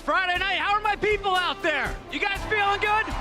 Friday night. How are my people out there? You guys feeling good?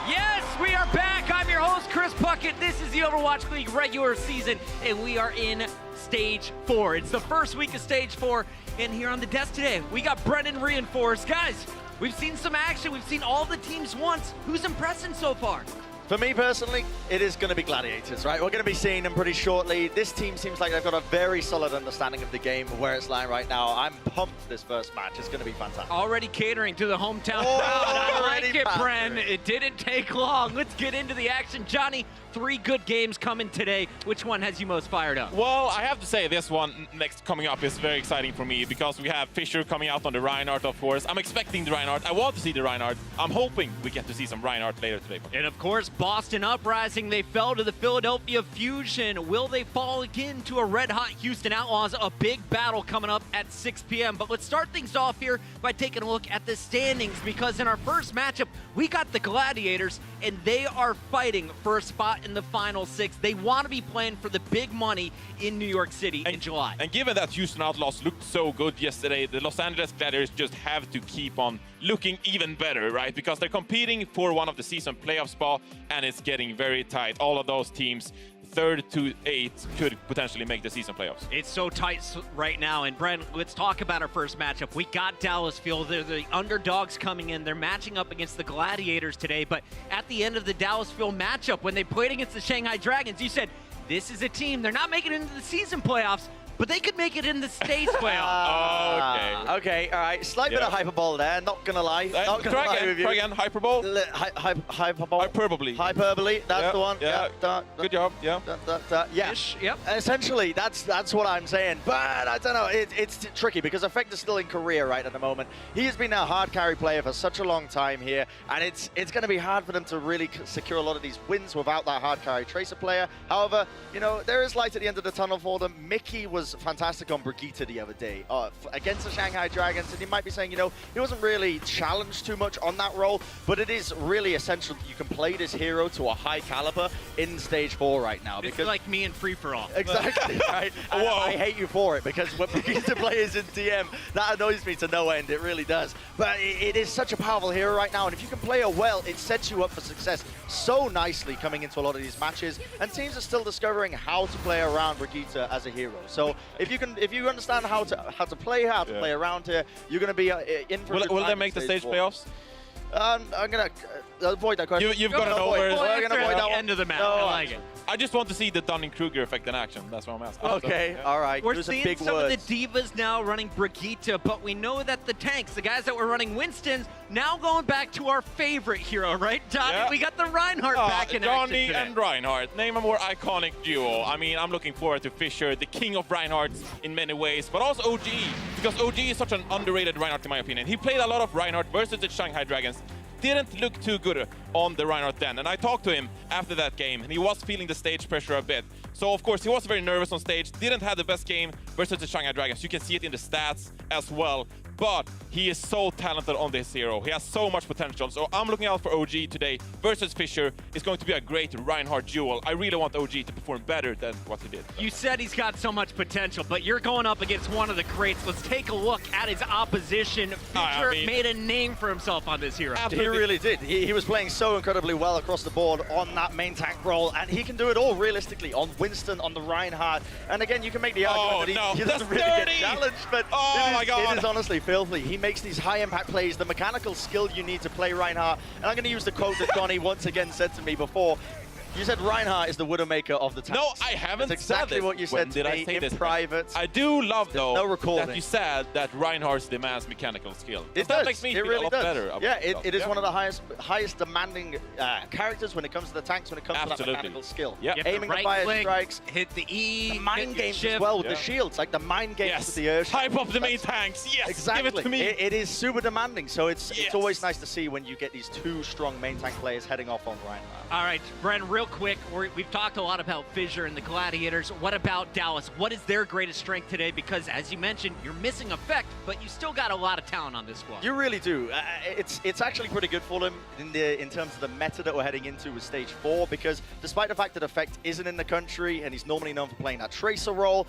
Yes, we are back. I'm your host, Chris Puckett. This is the Overwatch League regular season, and we are in Stage 4. It's the first week of Stage 4, and here on the desk today, we got Brendan reinforced. Guys, we've seen some action. We've seen all the teams once. Who's impressing so far? For me personally, it is going to be Gladiators, right? We're going to be seeing them pretty shortly. This team seems like they've got a very solid understanding of the game, where it's lying right now. I'm pumped for this first match. It's going to be fantastic. Already catering to the hometown crowd. I like it, Bren. It didn't take long. Let's get into the action. Johnny, 3 good games coming today. Which one has you most fired up? Well, I have to say this one next coming up is very exciting for me because we have Fisher coming out on the Reinhardt, of course. I'm expecting the Reinhardt. I want to see the Reinhardt. I'm hoping we get to see some Reinhardt later today. And of course, Boston Uprising, they fell to the Philadelphia Fusion. Will they fall again to a red-hot Houston Outlaws? A big battle coming up at 6 p.m. But let's start things off here by taking a look at the standings, because in our first matchup, we got the Gladiators, and they are fighting for a spot in the Final 6. They want to be playing for the big money in New York City in July. And given that Houston Outlaws looked so good yesterday, the Los Angeles Gladiators just have to keep on looking even better, right? Because they're competing for one of the season playoff spot, and it's getting very tight. All of those teams, 3rd to 8th, could potentially make the season playoffs. It's so tight right now. And Brent, let's talk about our first matchup. We got Dallasfield. They're the underdogs coming in. They're matching up against the Gladiators today. But at the end of the Dallasfield matchup, when they played against the Shanghai Dragons, you said, this is a team. They're not making it into the season playoffs, but they could make it in the stage playoff. Okay, all right. Slight bit of hyperbole there, not going to lie. Not going to lie with you. Try again, hyperbole? Hyperbole? Hyperbole. Hyperbole, that's the one. Yeah. Good job, yeah. Yeah. Yep. Essentially, that's what I'm saying. But I don't know, it's tricky because Effect is still in Korea right at the moment. He has been a hard carry player for such a long time here, and it's going to be hard for them to really secure a lot of these wins without that hard carry Tracer player. However, you know, there is light at the end of the tunnel for them. Mickey was fantastic on Brigitte the other day against the Shanghai Dragons, and you might be saying, you know, he wasn't really challenged too much on that role, but it is really essential that you can play this hero to a high caliber in Stage 4 right now. It's like me in free-for-all. Exactly, right? I hate you for it, because when Brigitte plays in TM, that annoys me to no end, it really does. But it is such a powerful hero right now, and if you can play her well, it sets you up for success so nicely coming into a lot of these matches, and teams are still discovering how to play around Brigitte as a hero. So if you understand how to play her, how to play around her, you're going to be in for. Will they make the stage playoffs? I'm gonna avoid that question. You've got an over. We're gonna avoid that end of the match. No, I like it. I just want to see the Dunning-Kruger effect in action. That's what I'm asking. Okay, So, yeah. all right. We're seeing big some words. of the divas now running Brigitte, but we know that the tanks, the guys that were running Winston's, now going back to our favorite hero, right, Johnny? Yeah. We got the Reinhardt back in Johnny action today. and Reinhardt. Name a more iconic duo. I mean, I'm looking forward to Fisher, the king of Reinhardts in many ways, but also OG, because OG is such an underrated Reinhardt in my opinion. He played a lot of Reinhardt versus the Shanghai Dragons. Didn't look too good on the Reinhardt then, and I talked to him after that game, and he was feeling the stage pressure a bit. So of course he was very nervous on stage, didn't have the best game versus the Shanghai Dragons. You can see it in the stats as well, but he is so talented on this hero. He has so much potential, so I'm looking out for OG today versus Fisher. It's going to be a great Reinhardt duel. I really want OG to perform better than what he did. You said he's got so much potential, but you're going up against one of the greats. Let's take a look at his opposition. Fisher made a name for himself on this hero. He really did. He was playing so incredibly well across the board on that main tank role, and he can do it all realistically on Winston, on the Reinhardt. And again, you can make the argument that he doesn't really get challenged, but it is honestly filthy. He makes these high impact plays, the mechanical skill you need to play Reinhardt. And I'm going to use the quote that Johnny once again said to me before. You said Reinhardt is the Widowmaker of the tanks. No, I haven't That's exactly said what you said to me in private. I do love, though, no recording. that you said that Reinhardt demands mechanical skill. It that does. makes me it feel really a lot does. better. Yeah, it is one of the highest demanding characters when it comes to the tanks, when it comes to that mechanical skill. Yeah. Aiming the fire click, strikes. hit the E, the mind games as well with the shields, like the mind games with the Ursh. Hype up the main tanks. Yes, exactly. give it to me. It is super demanding, so it's always nice to see when you get these 2 strong main tank players heading off on Reinhardt. All right, Bren, real quick, we've talked a lot about Fisher and the Gladiators. What about Dallas? What is their greatest strength today? Because, as you mentioned, you're missing Effect, but you still got a lot of talent on this squad. You really do. It's actually pretty good for them in terms of the meta that we're heading into with Stage 4, because despite the fact that Effect isn't in the country and he's normally known for playing that Tracer role,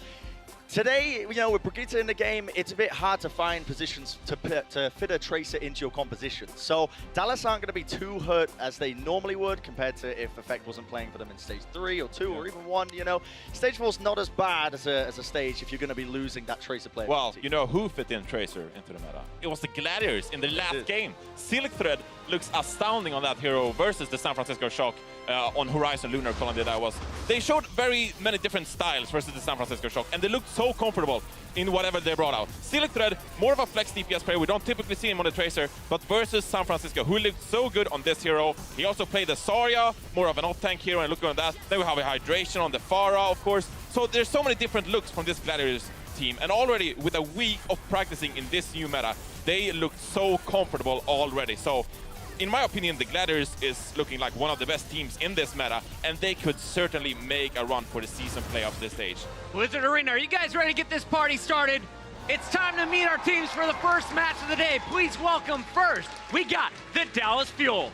Today, you know, with Brigitte in the game, it's a bit hard to find positions to fit a Tracer into your composition. So Dallas aren't going to be too hurt as they normally would compared to if Effect wasn't playing for them in stage 3 or 2 or even 1, you know. Stage 4's not as bad as a stage if you're going to be losing that Tracer player. Well, you know who fit in Tracer into the meta? It was the Gladiators in the last game. Silk Thread looks astounding on that hero versus the San Francisco Shock on Horizon Lunar Colony that was. They showed very many different styles versus the San Francisco Shock, and they looked so comfortable in whatever they brought out. Silk Thread, more of a flex DPS player. We don't typically see him on the Tracer, but versus San Francisco, who looked so good on this hero. He also played the Zarya, more of an off-tank hero, and look at that. Then we have a Hydration on the Pharah, of course. So there's so many different looks from this Gladiators team, and already with a week of practicing in this new meta, they looked so comfortable already. So in my opinion, the Gladiators is looking like one of the best teams in this meta, and they could certainly make a run for the season playoffs this stage. Blizzard Arena, are you guys ready to get this party started? It's time to meet our teams for the first match of the day. Please welcome first, we got the Dallas Fuel.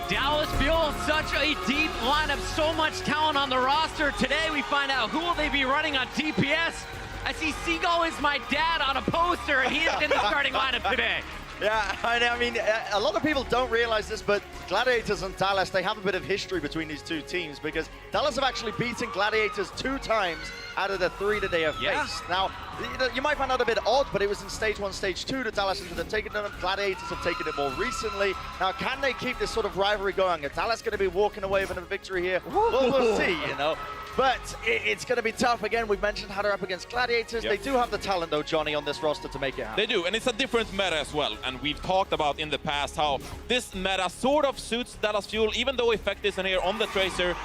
Dallas Fuel, such a deep lineup, so much talent on the roster. Today we find out who will they be running on DPS. I see Seagull is my dad on a poster, and he is in the starting lineup today. Yeah, I mean, a lot of people don't realize this, but Gladiators and Dallas, they have a bit of history between these two teams because Dallas have actually beaten Gladiators 2 times out of the 3 that they have faced. Now, you might find that a bit odd, but it was in stage 1, stage 2 that Dallas ended up taking them. Gladiators have taken it more recently. Now, can they keep this sort of rivalry going? Are Dallas going to be walking away with a victory here? Well, we'll see, you know. But it's going to be tough. Again, we've mentioned how they're up against Gladiators. They do have the talent, though, Johnny, on this roster to make it happen. They do, and it's a different meta as well. And we've talked about in the past how this meta sort of suits Dallas Fuel, even though Effect isn't here on the Tracer.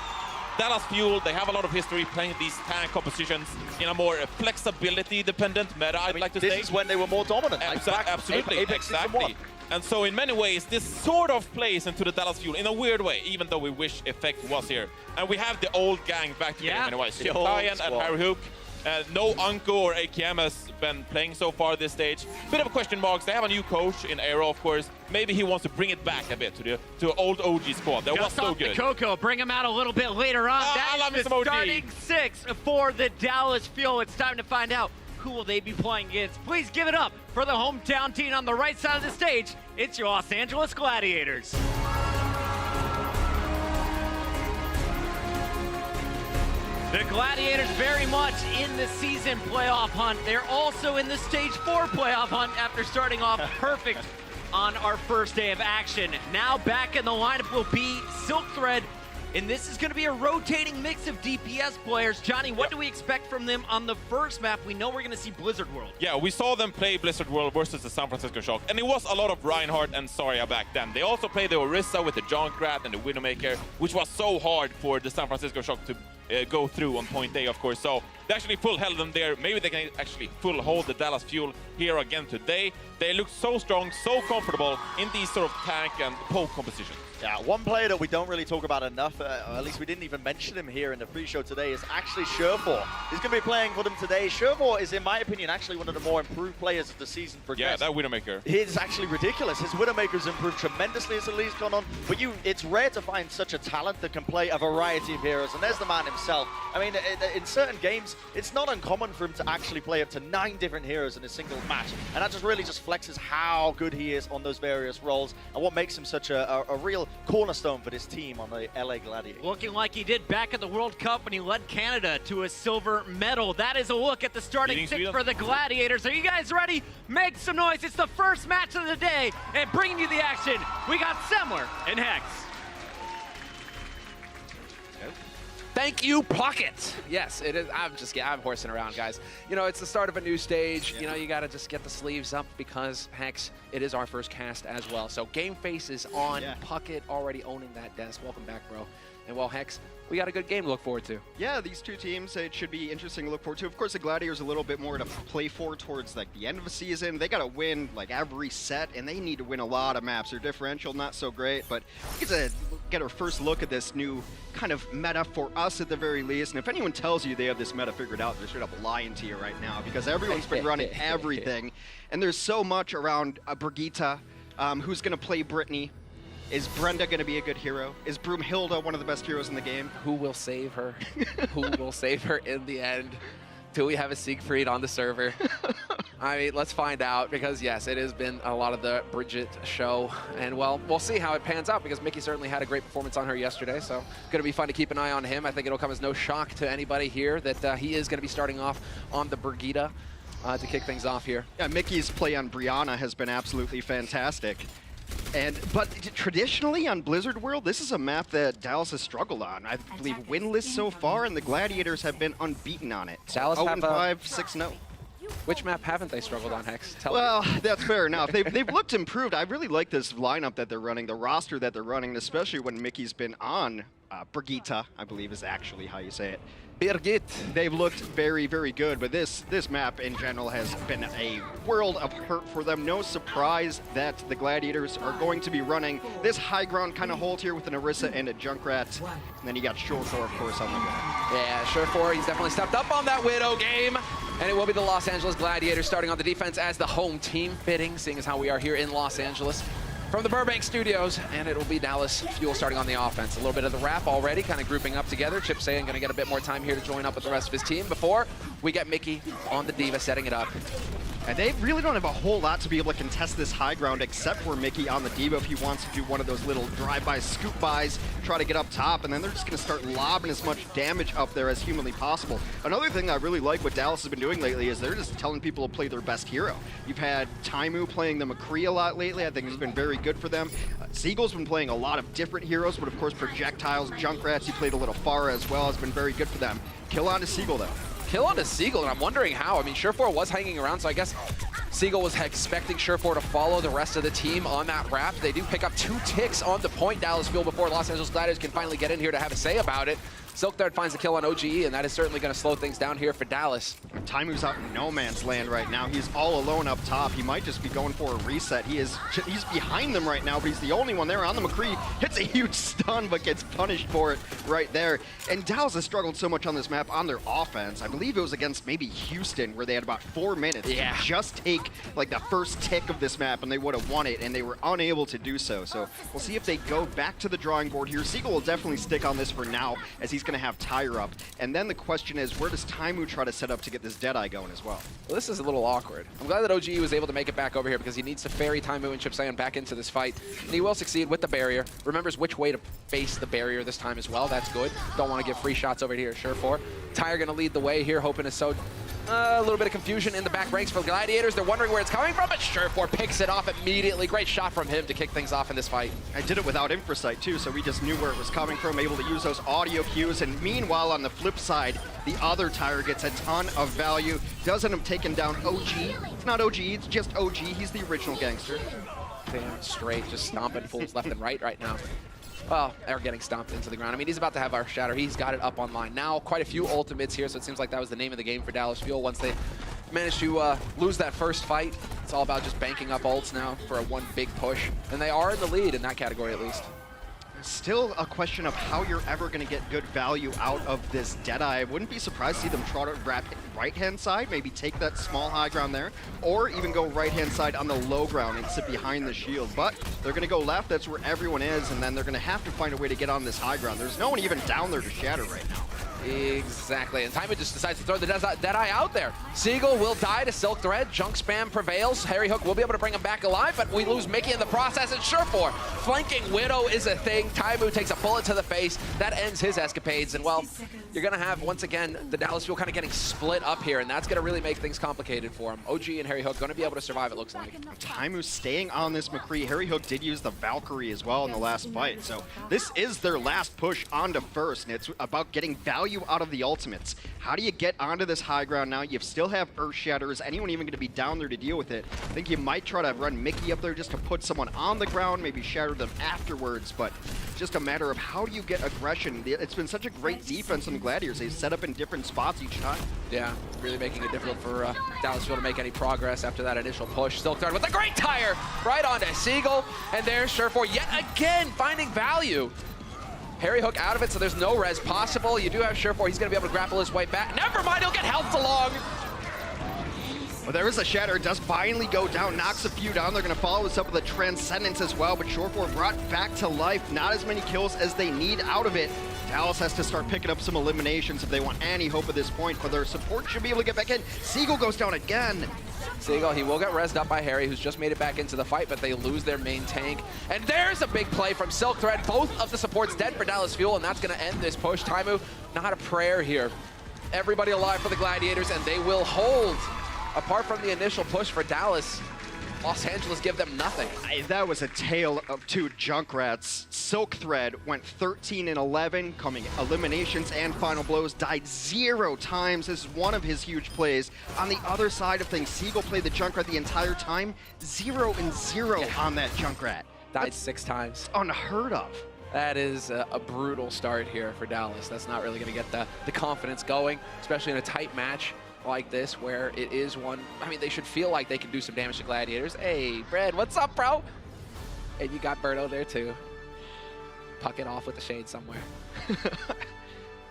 Dallas Fuel, they have a lot of history playing these tank compositions in a more flexibility-dependent meta, I'd like to say. This is when they were more dominant. Absolutely, exactly. And so in many ways, this sort of plays into the Dallas Fuel in a weird way, even though we wish Effect was here. And we have the old gang back together in many ways. Lion and Harry Hook. No Unko or AKM has been playing so far this stage. Bit of a question marks. They have a new coach in Aero, of course. Maybe he wants to bring it back a bit to old OG squad. That was so good. Coco, bring him out a little bit later on. That is the starting 6 for the Dallas Fuel. It's time to find out who will they be playing against. Please give it up for the hometown team on the right side of the stage. It's your Los Angeles Gladiators. The Gladiators very much in the season playoff hunt. They're also in the stage 4 playoff hunt after starting off perfect on our first day of action. Now back in the lineup will be Silk Thread, and this is going to be a rotating mix of DPS players. Johnny, what do we expect from them on the first map? We know we're going to see Blizzard World. Yeah, we saw them play Blizzard World versus the San Francisco Shock, and it was a lot of Reinhardt and Zarya back then. They also played the Orisa with the Junkrat and the Widowmaker, which was so hard for the San Francisco Shock to go through on point A, of course. So they actually full held them there. Maybe they can actually full hold the Dallas Fuel here again today. They look so strong, so comfortable in these sort of tank and poke compositions. Yeah, one player that we don't really talk about enough, or at least we didn't even mention him here in the pre-show today, is actually Surefour. He's going to be playing for them today. Surefour is, in my opinion, actually one of the more improved players of the season progressed. Yeah, that Widowmaker. It's actually ridiculous. His Widowmaker's improved tremendously as the league's gone on, but it's rare to find such a talent that can play a variety of heroes, and there's the man himself. I mean, in certain games, it's not uncommon for him to actually play up to 9 different heroes in a single match, and that just really just flexes how good he is on those various roles, and what makes him such a real cornerstone for this team on the LA Gladiators. Looking like he did back at the World Cup when he led Canada to a silver medal. That is a look at the starting 6 for the Gladiators. Are you guys ready? Make some noise. It's the first match of the day, and bringing you the action, we got Semler and Hex. Thank you, Pocket. Yes, it is. I'm horsing around, guys. You know, it's the start of a new stage. You know, you got to just get the sleeves up because, Hex, it is our first cast as well. So game face is on. Pocket already owning that desk. Welcome back, bro. And well, Hex, we got a good game to look forward to. Yeah, these two teams, it should be interesting to look forward to. Of course, the Gladiators a little bit more to play for towards like the end of the season. They got to win like every set, and they need to win a lot of maps. Their differential not so great, but we get to get our first look at this new kind of meta for us at the very least. And if anyone tells you they have this meta figured out, they're straight up lying to you right now because everyone's been running everything, and there's so much around Brigitte, who's going to play Brittany. Is Brenda going to be a good hero? Is Broomhilda one of the best heroes in the game? Who will save her? Who will save her in the end? Do we have a Siegfried on the server? I mean, let's find out, because yes, it has been a lot of the Bridget show, and well, we'll see how it pans out, because Mickey certainly had a great performance on her yesterday, so gonna be fun to keep an eye on him. I think it'll come as no shock to anybody here that he is gonna be starting off on the Brigitte to kick things off here. Yeah, Mickey's play on Brianna has been absolutely fantastic. But traditionally on Blizzard World, this is a map that Dallas has struggled on. I believe winless so far, and the Gladiators have been unbeaten on it. Dallas 0-5, 6-0. Which map haven't they struggled on, Hex? Well, that's fair enough. They've looked improved. I really like this lineup that they're running, the roster that they're running, especially when Mickey's been on Brigitte, I believe is actually how you say it. Birgit. They've looked very, very good, but this map in general has been a world of hurt for them. No surprise that the Gladiators are going to be running this high ground kind of hold here with an Orisa and a Junkrat. And then you got Shore4, of course, on the ground. Yeah, Shore4, he's definitely stepped up on that Widow game. And it will be the Los Angeles Gladiators starting on the defense as the home team, fitting, seeing as how we are here in Los Angeles from the Burbank studios, and it'll be Dallas Fuel starting on the offense. A little bit of the wrap already, kind of grouping up together. Chip Sayan going to get a bit more time here to join up with the rest of his team before we get Mickey on the Diva setting it up. And they really don't have a whole lot to be able to contest this high ground except for Mickey on the Diva if he wants to do one of those little drive-by scoop-bys, try to get up top, and then they're just going to start lobbing as much damage up there as humanly possible. Another thing I really like what Dallas has been doing lately is they're just telling people to play their best hero. You've had Taimu playing the McCree a lot lately. I think it's been very good for them. Siegel's been playing a lot of different heroes, but of course projectiles, Junkrats, he played a little Pharah as well, has been very good for them. Kill on to Siegel though. Kill on to Siegel, and I'm wondering how. I mean, Shore4 was hanging around, so I guess Siegel was expecting Shore4 to follow the rest of the team on that wrap. They do pick up 2 ticks on the point, Dallas Fuel, before Los Angeles Gladiators can finally get in here to have a say about it. Silkdart finds the kill on OGE, and that is certainly going to slow things down here for Dallas. Taimu's out in no man's land right now. He's all alone up top. He might just be going for a reset. He's behind them right now, but he's the only one there on the McCree. Hits a huge stun, but gets punished for it right there. And Dallas has struggled so much on this map on their offense. I believe it was against maybe Houston, where they had about 4 minutes to just take like the first tick of this map, and they would have won it, and they were unable to do so. So we'll see if they go back to the drawing board here. Siegel will definitely stick on this for now, as he's going to have Tire up. And then the question is, where does Taimu try to set up to get this Deadeye going as well? Well, this is a little awkward. I'm glad that OGE was able to make it back over here, because he needs to ferry Taimu and Chip Sayan back into this fight. And he will succeed with the barrier. Remembers which way to face the barrier this time as well. That's good. Don't want to give free shots over here. Shore4. Tire going to lead the way here, hoping to sow a little bit of confusion in the back ranks for the Gladiators. They're wondering where it's coming from, but Shore4 picks it off immediately. Great shot from him to kick things off in this fight. I did it without Infrasight too, so we just knew where it was coming from, able to use those audio cues. And meanwhile, on the flip side, the other Tire gets a ton of value. Does end up taking down OG. It's not OG, it's just OG. He's the original gangster. Damn straight, just stomping fools left and right now. Well, they're getting stomped into the ground. I mean, he's about to have our shatter. He's got it up online now. Quite a few ultimates here, so it seems like that was the name of the game for Dallas Fuel. Once they managed to lose that first fight, it's all about just banking up ults now for a one big push. And they are in the lead in that category, at least. Still a question of how you're ever going to get good value out of this Deadeye. I wouldn't be surprised to see them try to wrap right-hand side, maybe take that small high ground there, or even go right-hand side on the low ground and sit behind the shield. But they're going to go left, that's where everyone is, and then they're going to have to find a way to get on this high ground. There's no one even down there to shatter right now. Exactly, and Taimu just decides to throw the Deadeye out there. Siegel will die to Silk Thread. Junk spam prevails. Harry Hook will be able to bring him back alive, but we lose Mickey in the process. And Shore4, flanking Widow is a thing. Taimu takes a bullet to the face. That ends his escapades. And, well, you're going to have, once again, the Dallas Fuel kind of getting split up here, and that's going to really make things complicated for him. OG and Harry Hook going to be able to survive, it looks like. Taimu staying on this McCree. Harry Hook did use the Valkyrie as well in the last fight. So this is their last push onto first, and it's about getting value out of the ultimates. How do you get onto this high ground now? You still have Earth Shatter. Is anyone even going to be down there to deal with it? I think you might try to run Mickey up there just to put someone on the ground, maybe shatter them afterwards, but just a matter of how do you get aggression. It's been such a great defense on the Gladiators. They set up in different spots each time. Yeah, really making it difficult for Dallas Fuel to make any progress after that initial push. Silk Dart with a great tire right onto Siegel, and there's Shore4 yet again finding value. Harry Hook out of it, so there's no res possible. You do have Shore4, he's going to be able to grapple his way back. Never mind, he'll get helped along. Well, there is a shatter. It does finally go down, knocks a few down. They're going to follow this up with a Transcendence as well, but Shore4 brought back to life. Not as many kills as they need out of it. Dallas has to start picking up some eliminations if they want any hope at this point, but their support should be able to get back in. Seagull goes down again. Seagull, he will get rezzed up by Harry, who's just made it back into the fight, but they lose their main tank. And there's a big play from Silk Thread. Both of the supports dead for Dallas Fuel, and that's going to end this push. Taimu, not a prayer here. Everybody alive for the Gladiators, and they will hold. Apart from the initial push for Dallas, Los Angeles give them nothing. That was a tale of two Junkrats. Silk Thread went 13 and 11, coming eliminations and final blows, died 0 times. This is one of his huge plays. On the other side of things, Seagull played the Junkrat the entire time, 0 and 0 on that Junkrat. Died 6 times. Unheard of. That is a brutal start here for Dallas. That's not really going to get the confidence going, especially in a tight match like this, where it is one. I mean, they should feel like they can do some damage to Gladiators. Hey, Brad, what's up, bro? And you got Berto there, too. Puck it off with the shade somewhere.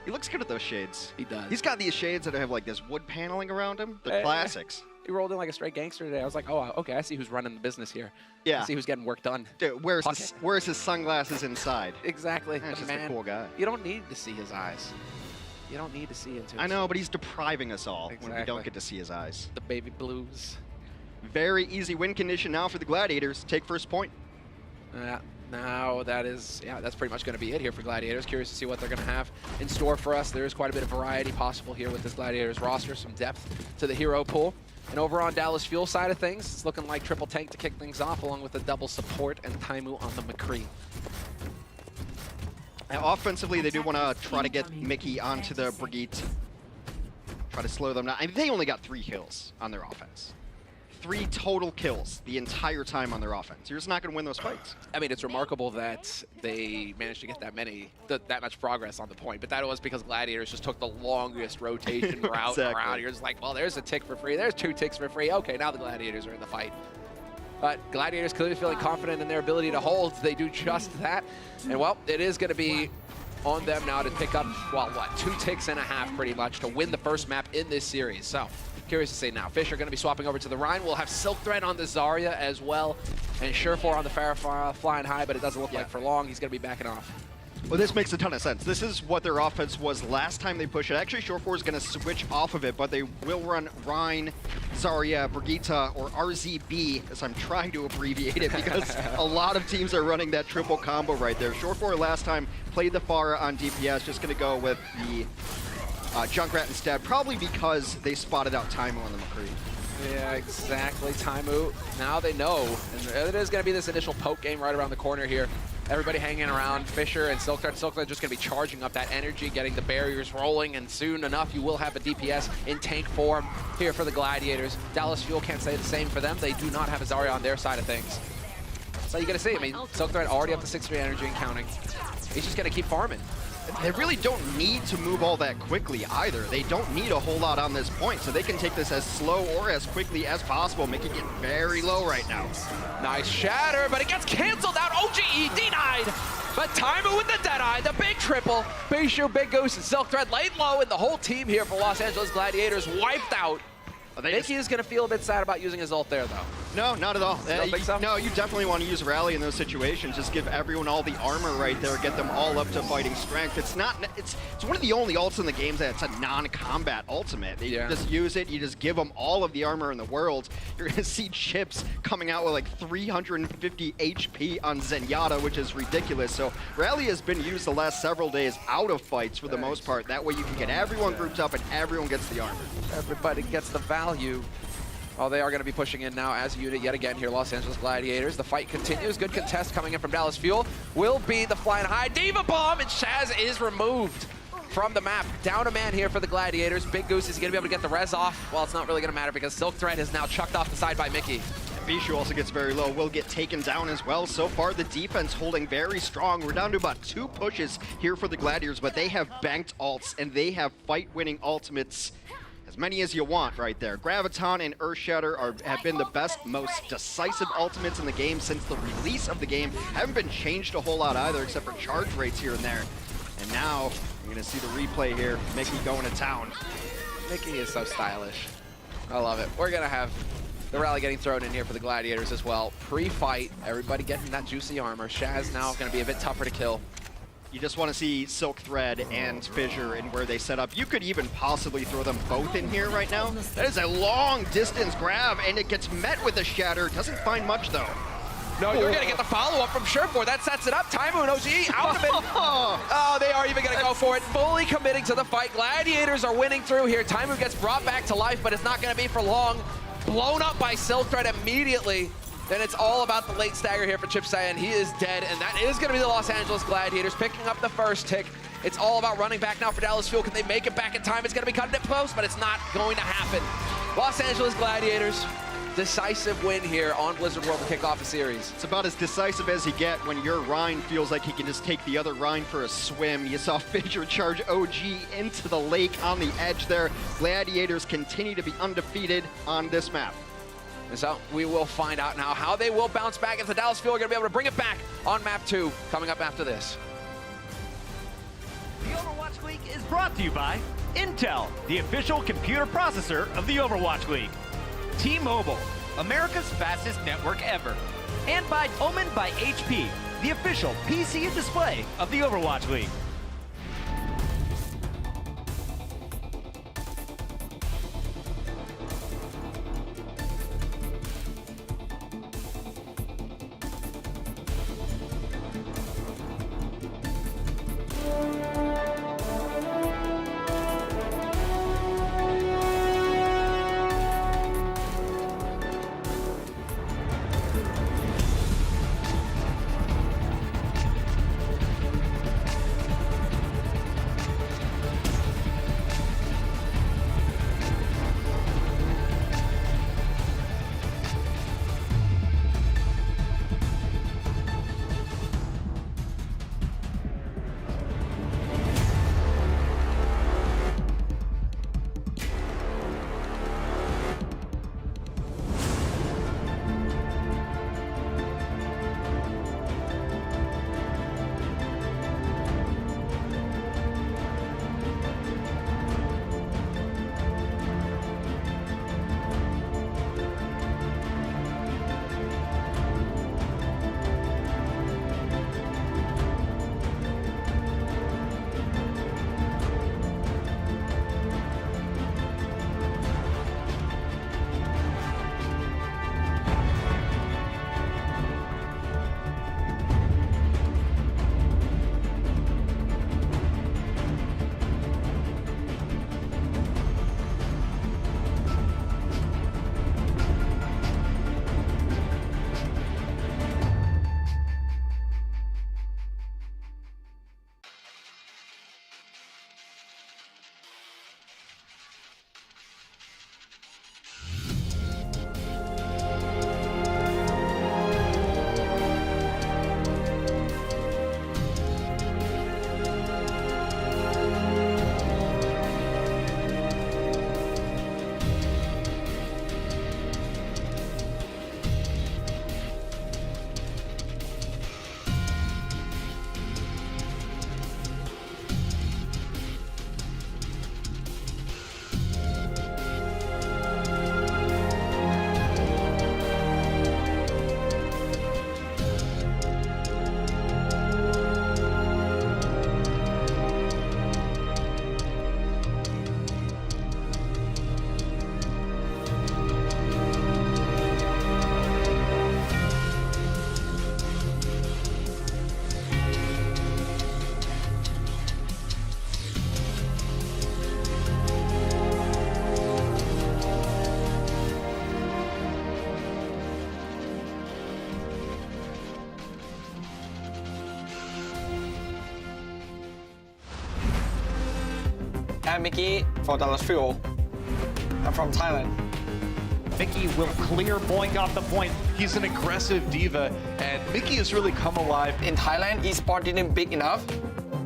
He looks good with those shades. He does. He's got these shades that have like this wood paneling around him. They're classics. He rolled in like a straight gangster today. I was like, oh, okay, I see who's running the business here. Yeah. I see who's getting work done. Dude, where's his sunglasses inside? Exactly. He's just a cool guy. You don't need to see his eyes. You don't need to see into his I know, but he's depriving us all when we Exactly. don't get to see his eyes. The baby blues. Very easy win condition now for the Gladiators. Take first point. Now that's pretty much going to be it here for Gladiators. Curious to see what they're going to have in store for us. There is quite a bit of variety possible here with this Gladiators roster, some depth to the hero pool. And over on Dallas Fuel side of things, it's looking like triple tank to kick things off, along with a double support and Taimu on the McCree. Now, offensively, they do want to try to get Mickey onto the Brigitte. Try to slow them down. I mean, they only got 3 kills on their offense. 3 total kills the entire time on their offense. You're just not going to win those fights. I mean, it's remarkable that they managed to get that much progress on the point, but that was because Gladiators just took the longest rotation route around. You're just like, well, there's a tick for free. There's 2 ticks for free. Okay, now the Gladiators are in the fight. But Gladiators clearly feeling confident in their ability to hold. They do just that. And, well, it is going to be on them now to pick up, well, what, 2 ticks and a half pretty much to win the first map in this series. So, curious to see now. Fisher going to be swapping over to the Rhine. We'll have Silk Thread on the Zarya as well. And Shore4 on the Farah flying high, but it doesn't look like for long. He's going to be backing off. Well, this makes a ton of sense. This is what their offense was last time they pushed it. Actually, Shore4 is going to switch off of it, but they will run Rhine, Zarya, Brigitte, or RZB, as I'm trying to abbreviate it, because a lot of teams are running that triple combo right there. Shore4 last time played the Farah on DPS, just going to go with the Junkrat instead, probably because they spotted out Taimu on the McCree. Yeah, exactly. Taimu, now they know. And it is going to be this initial poke game right around the corner here. Everybody hanging around. Fisher and Silk Thread. Silk Thread just going to be charging up that energy, getting the barriers rolling, and soon enough you will have a DPS in tank form here for the Gladiators. Dallas Fuel can't say the same for them. They do not have a Zarya on their side of things. So you got to see, I mean, Silk Thread already up to 6-3 energy and counting. He's just going to keep farming. They really don't need to move all that quickly either. They don't need a whole lot on this point, so they can take this as slow or as quickly as possible, making it very low right now. Nice shatter, but it gets canceled out. OGE denied. But Taimu with the Deadeye, the big triple. Bishu, Big Goose, and Silk Thread laid low, and the whole team here for Los Angeles Gladiators wiped out. Mickey is going to feel a bit sad about using his ult there, though. No, not at all. Don't think so? No, you definitely want to use Rally in those situations. Just give everyone all the armor right there, get them all up to fighting strength. It's one of the only ults in the game that's a non-combat ultimate. You just use it, you just give them all of the armor in the world. You're going to see Chips coming out with like 350 HP on Zenyatta, which is ridiculous. So Rally has been used the last several days out of fights for the most part. That way you can get everyone grouped up and everyone gets the armor. Everybody gets the value. Oh, they are going to be pushing in now as a unit yet again here, Los Angeles Gladiators. The fight continues. Good contest coming in from Dallas Fuel. Will be the flying high Diva Bomb, and Shaz is removed from the map. Down a man here for the Gladiators. Big Goose is going to be able to get the res off. Well, it's not really going to matter because Silk Thread is now chucked off the side by Mickey. Bishu also gets very low, will get taken down as well. So far, the defense holding very strong. We're down to about 2 pushes here for the Gladiators, but they have banked ults, and they have fight-winning ultimates. As many as you want right there. Graviton and Earthshatter have been the best, most decisive ultimates in the game since the release of the game. Haven't been changed a whole lot either, except for charge rates here and there. And now, you're going to see the replay here. Mickey going to town. Mickey is so stylish. I love it. We're going to have the rally getting thrown in here for the Gladiators as well. Pre-fight, everybody getting that juicy armor. Shaz now going to be a bit tougher to kill. You just want to see Silk Thread and Fissure and where they set up. You could even possibly throw them both in here right now. That is a long distance grab, and it gets met with a shatter. Doesn't find much, though. No, you're going to get the follow-up from Surefour. That sets it up. Taimu and OGE out of it. Oh, they are even going to go for it. Fully committing to the fight. Gladiators are winning through here. Taimu gets brought back to life, but it's not going to be for long. Blown up by Silk Thread immediately. Then it's all about the late stagger here for Chip Sayan. He is dead, and that is going to be the Los Angeles Gladiators picking up the first tick. It's all about running back now for Dallas Fuel. Can they make it back in time? It's going to be cutting it close, but it's not going to happen. Los Angeles Gladiators, decisive win here on Blizzard World to kick off the series. It's about as decisive as you get when your Rhine feels like he can just take the other Rhine for a swim. You saw Fissure charge OG into the lake on the edge there. Gladiators continue to be undefeated on this map. And so we will find out now how they will bounce back into Dallas Fuel. We're going to be able to bring it back on map 2 coming up after this. The Overwatch League is brought to you by Intel, the official computer processor of the Overwatch League. T-Mobile, America's fastest network ever. And by Omen by HP, the official PC and display of the Overwatch League. I'm Mickey for Dallas Fuel. I'm from Thailand. Mickey will clear Boink off the point. He's an aggressive diva, and Mickey has really come alive. In Thailand, esports didn't big enough,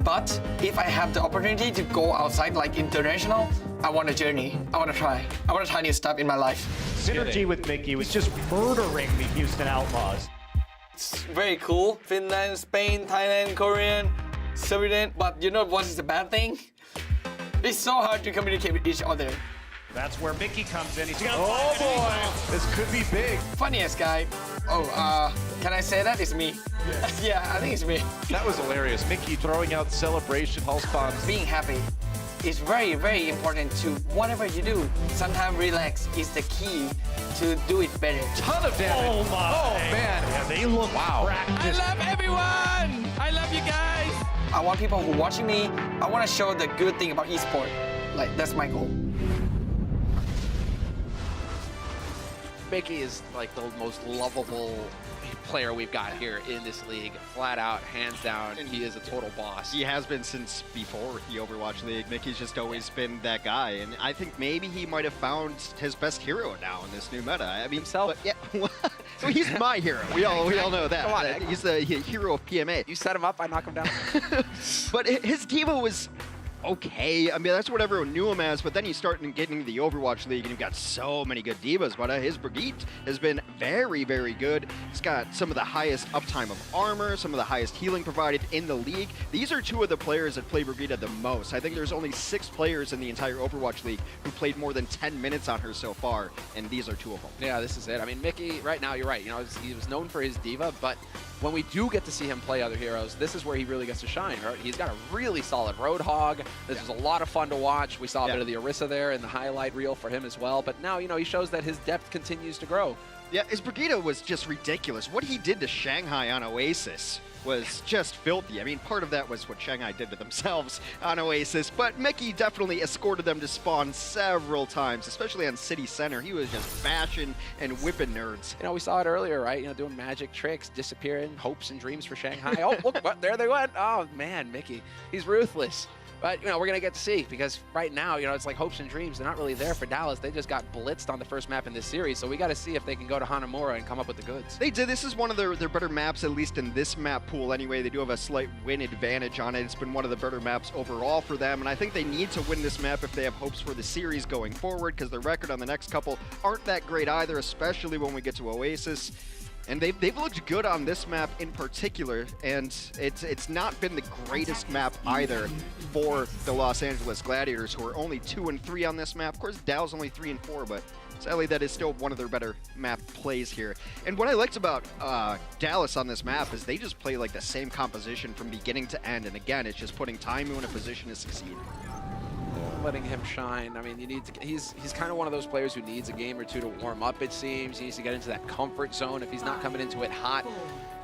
but if I have the opportunity to go outside, like international, I want a journey. I want to try. I want to try new stuff in my life. Synergy with Mickey was just murdering the Houston Outlaws. It's very cool. Finland, Spain, Thailand, Korean, Sweden. But you know what is the bad thing? It's so hard to communicate with each other. That's where Mickey comes in. He's gonna Oh boy, this could be big. Funniest guy. Oh, can I say that? It's me. Yeah, I think it's me. That was hilarious. Mickey throwing out celebration pulse bombs. Being happy is very, very important to whatever you do. Sometimes relax is the key to do it better. Ton of damage. Oh my! Oh man. Yeah, they look practiced. I love everyone! I love you guys! I want people who are watching me, I want to show the good thing about esports. Like, that's my goal. Mickey is like the most lovable player we've got here in this league. Flat out, hands down, and he is a total boss. He has been since before the Overwatch League. Mickey's just always been that guy, and I think maybe he might have found his best hero now in this new meta. I mean, Himself. Yeah, well, he's my hero. We all know that. Come on, Nick. He's the hero of PMA. You set him up, I knock him down. But his diva was okay. I mean, that's what everyone knew him as, but then you start getting the Overwatch League, and you've got so many good divas, but his Brigitte has been very, very good. He's got some of the highest uptime of armor, some of the highest healing provided in the league. These are two of the players that play Brigitte the most. I think there's only 6 players in the entire Overwatch League who played more than 10 minutes on her so far, and these are 2 of them. Yeah, this is it. I mean, Mickey, right now, you're right. You know, he was known for his diva, but when we do get to see him play other heroes, this is where he really gets to shine, right? He's got a really solid Roadhog. This was a lot of fun to watch. We saw a bit of the Orisa there in the highlight reel for him as well. But now, you know, he shows that his depth continues to grow. Yeah, his Brigitte was just ridiculous. What he did to Shanghai on Oasis was just filthy. I mean, part of that was what Shanghai did to themselves on Oasis, but Mickey definitely escorted them to spawn several times, especially on City Center. He was just bashing and whipping nerds. You know, we saw it earlier, right? You know, doing magic tricks, disappearing, hopes and dreams for Shanghai. Oh, look, what, there they went. Oh, man, Mickey. He's ruthless. But, you know, we're going to get to see, because right now, you know, it's like hopes and dreams. They're not really there for Dallas. They just got blitzed on the first map in this series, so we got to see if they can go to Hanamura and come up with the goods. They did. This is one of their better maps, at least in this map pool anyway. They do have a slight win advantage on it. It's been one of the better maps overall for them, and I think they need to win this map if they have hopes for the series going forward, because their record on the next couple aren't that great either, especially when we get to Oasis. And they've looked good on this map in particular, and it's not been the greatest map either for the Los Angeles Gladiators, who are only 2-3 on this map. Of course, Dow's only 3-4, but sadly that is still one of their better map plays here. And what I liked about Dallas on this map is they just play like the same composition from beginning to end, and again, it's just putting Taimu in a position to succeed. Letting him shine. I mean, you need to. He's kind of one of those players who needs a game or two to warm up. It seems he needs to get into that comfort zone. If he's not coming into it hot,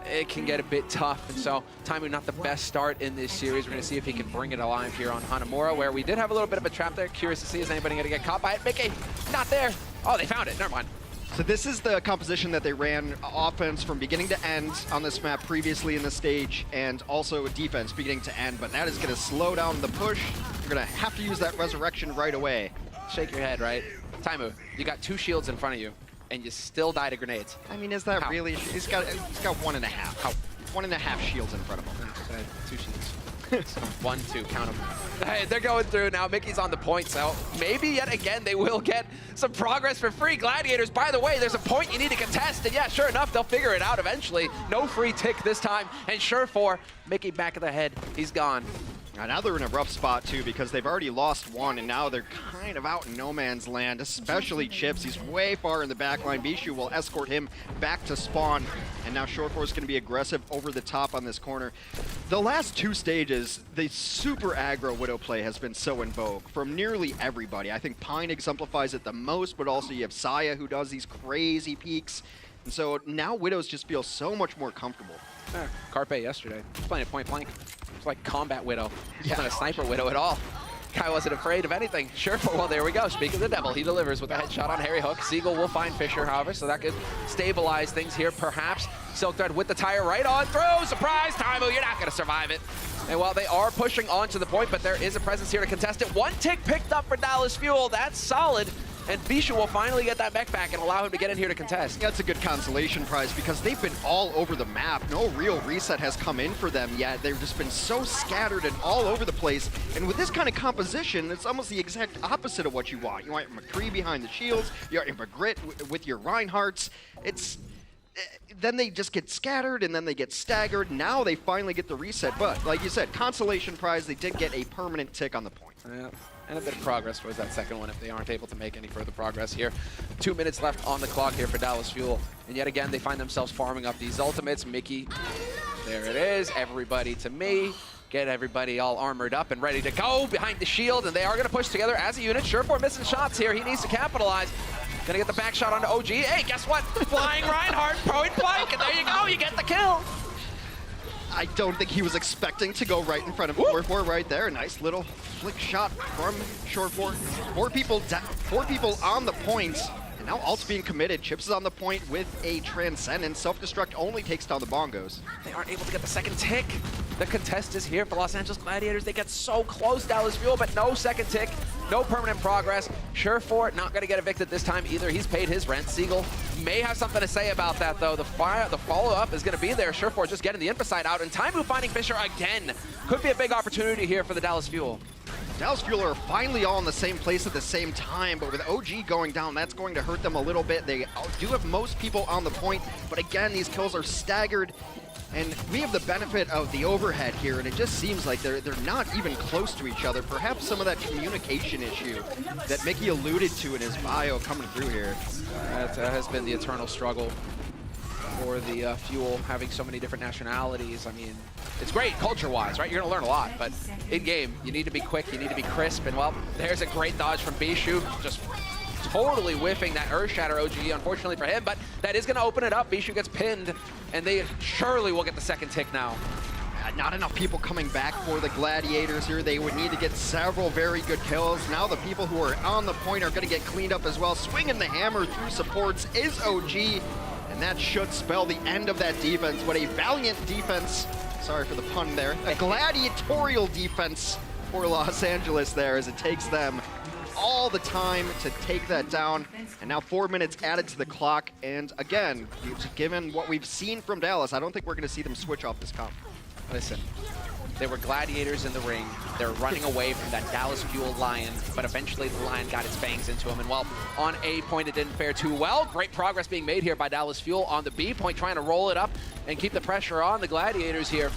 it can get a bit tough. And so, Taimu not the best start in this series. We're going to see if he can bring it alive here on Hanamura, where we did have a little bit of a trap there. Curious to see, is anybody going to get caught by it? Mickey, not there. Oh, they found it. Never mind. So this is the composition that they ran offense from beginning to end on this map previously in the stage, and also defense beginning to end, but that is going to slow down the push. You're going to have to use that resurrection right away. Shake your head, right? Taimu, you got 2 shields in front of you, and you still die to grenades. I mean, is that really? He's got 1.5. How? 1.5 shields in front of him. 2 shields. 1, 2, count them. Hey, they're going through now. Mickey's on the point, so maybe yet again they will get some progress for free. Gladiators, by the way, there's a point you need to contest, and yeah, sure enough, they'll figure it out eventually. No free tick this time, and sure for Mickey back of the head, he's gone. Now they're in a rough spot too, because they've already lost 1, and now they're kind of out in no man's land, especially Chips. He's way far in the back line. Bishu will escort him back to spawn, and now Short4 is going to be aggressive over the top on this corner. The last 2 stages, the super aggro Widow play has been so in vogue from nearly everybody. I think Pine exemplifies it the most, but also you have Saya, who does these crazy peaks. And so now Widows just feel so much more comfortable. Yeah, Carpe yesterday, he's playing at point blank. It's like combat Widow. He's not a sniper Widow at all. Guy wasn't afraid of anything. Sure, well, there we go. Speaking of the devil, he delivers with a headshot on Harry Hook. Siegel will find Fisher, however, so that could stabilize things here, perhaps. Silk Thread with the tire right on through. Surprise, Taimu, you're not going to survive it. And while they are pushing on to the point, but there is a presence here to contest it. 1 tick picked up for Dallas Fuel. That's solid. And Bishu will finally get that mech back and allow him to get in here to contest. That's a good consolation prize, because they've been all over the map. No real reset has come in for them yet. They've just been so scattered and all over the place. And with this kind of composition, it's almost the exact opposite of what you want. You want your McCree behind the shields, you want your Magritte with your Reinhardts. Then they just get scattered, and then they get staggered. Now they finally get the reset. But like you said, consolation prize, they did get a permanent tick on the point. Yeah. And a bit of progress towards that second one if they aren't able to make any further progress here. 2 minutes left on the clock here for Dallas Fuel. And yet again, they find themselves farming up these ultimates. Mickey, there it is. Everybody to me. Get everybody all armored up and ready to go behind the shield. And they are going to push together as a unit. Surefour missing shots here. He needs to capitalize. Gonna get the back shot onto OG. Hey, guess what? Flying Reinhardt, point blank, and there you go. You get the kill. I don't think he was expecting to go right in front of Surefour right there. Nice little flick shot from Surefour. Four people on the point. And now ult's being committed. Chips is on the point with a Transcendence. Self-destruct only takes down the bongos. They aren't able to get the second tick. The contest is here for Los Angeles Gladiators. They get so close, Dallas Fuel, but no second tick, no permanent progress. Surefour not going to get evicted this time either. He's paid his rent. Siegel may have something to say about that, though. The follow-up is going to be there. Surefour just getting the Infocide out, and Taimu finding Fisher again. Could be a big opportunity here for the Dallas Fuel. Dallas Fuel are finally all in the same place at the same time, but with OG going down, that's going to hurt them a little bit. They do have most people on the point, but again, these kills are staggered, and we have the benefit of the overhead here, and it just seems like they're not even close to each other. Perhaps some of that communication issue that Mickey alluded to in his bio coming through here. That has been the eternal struggle for the Fuel, having so many different nationalities. I mean, it's great culture-wise, right? You're gonna learn a lot, but in-game, you need to be quick, you need to be crisp, and well, there's a great dodge from Bishu, just totally whiffing that Earthshatter OG, unfortunately for him, but that is gonna open it up. Bishu gets pinned, and they surely will get the second tick now. Not enough people coming back for the Gladiators here. They would need to get several very good kills. Now the people who are on the point are gonna get cleaned up as well. Swinging the hammer through supports is OG, and that should spell the end of that defense. What a valiant defense. Sorry for the pun there. A gladiatorial defense for Los Angeles there, as it takes them all the time to take that down. And now 4 minutes added to the clock. And again, given what we've seen from Dallas, I don't think we're going to see them switch off this comp. Listen, there were Gladiators in the ring. They were running away from that Dallas Fuel Lion, but eventually the Lion got its fangs into him. And well, on A point, it didn't fare too well. Great progress being made here by Dallas Fuel on the B point, trying to roll it up and keep the pressure on the Gladiators here.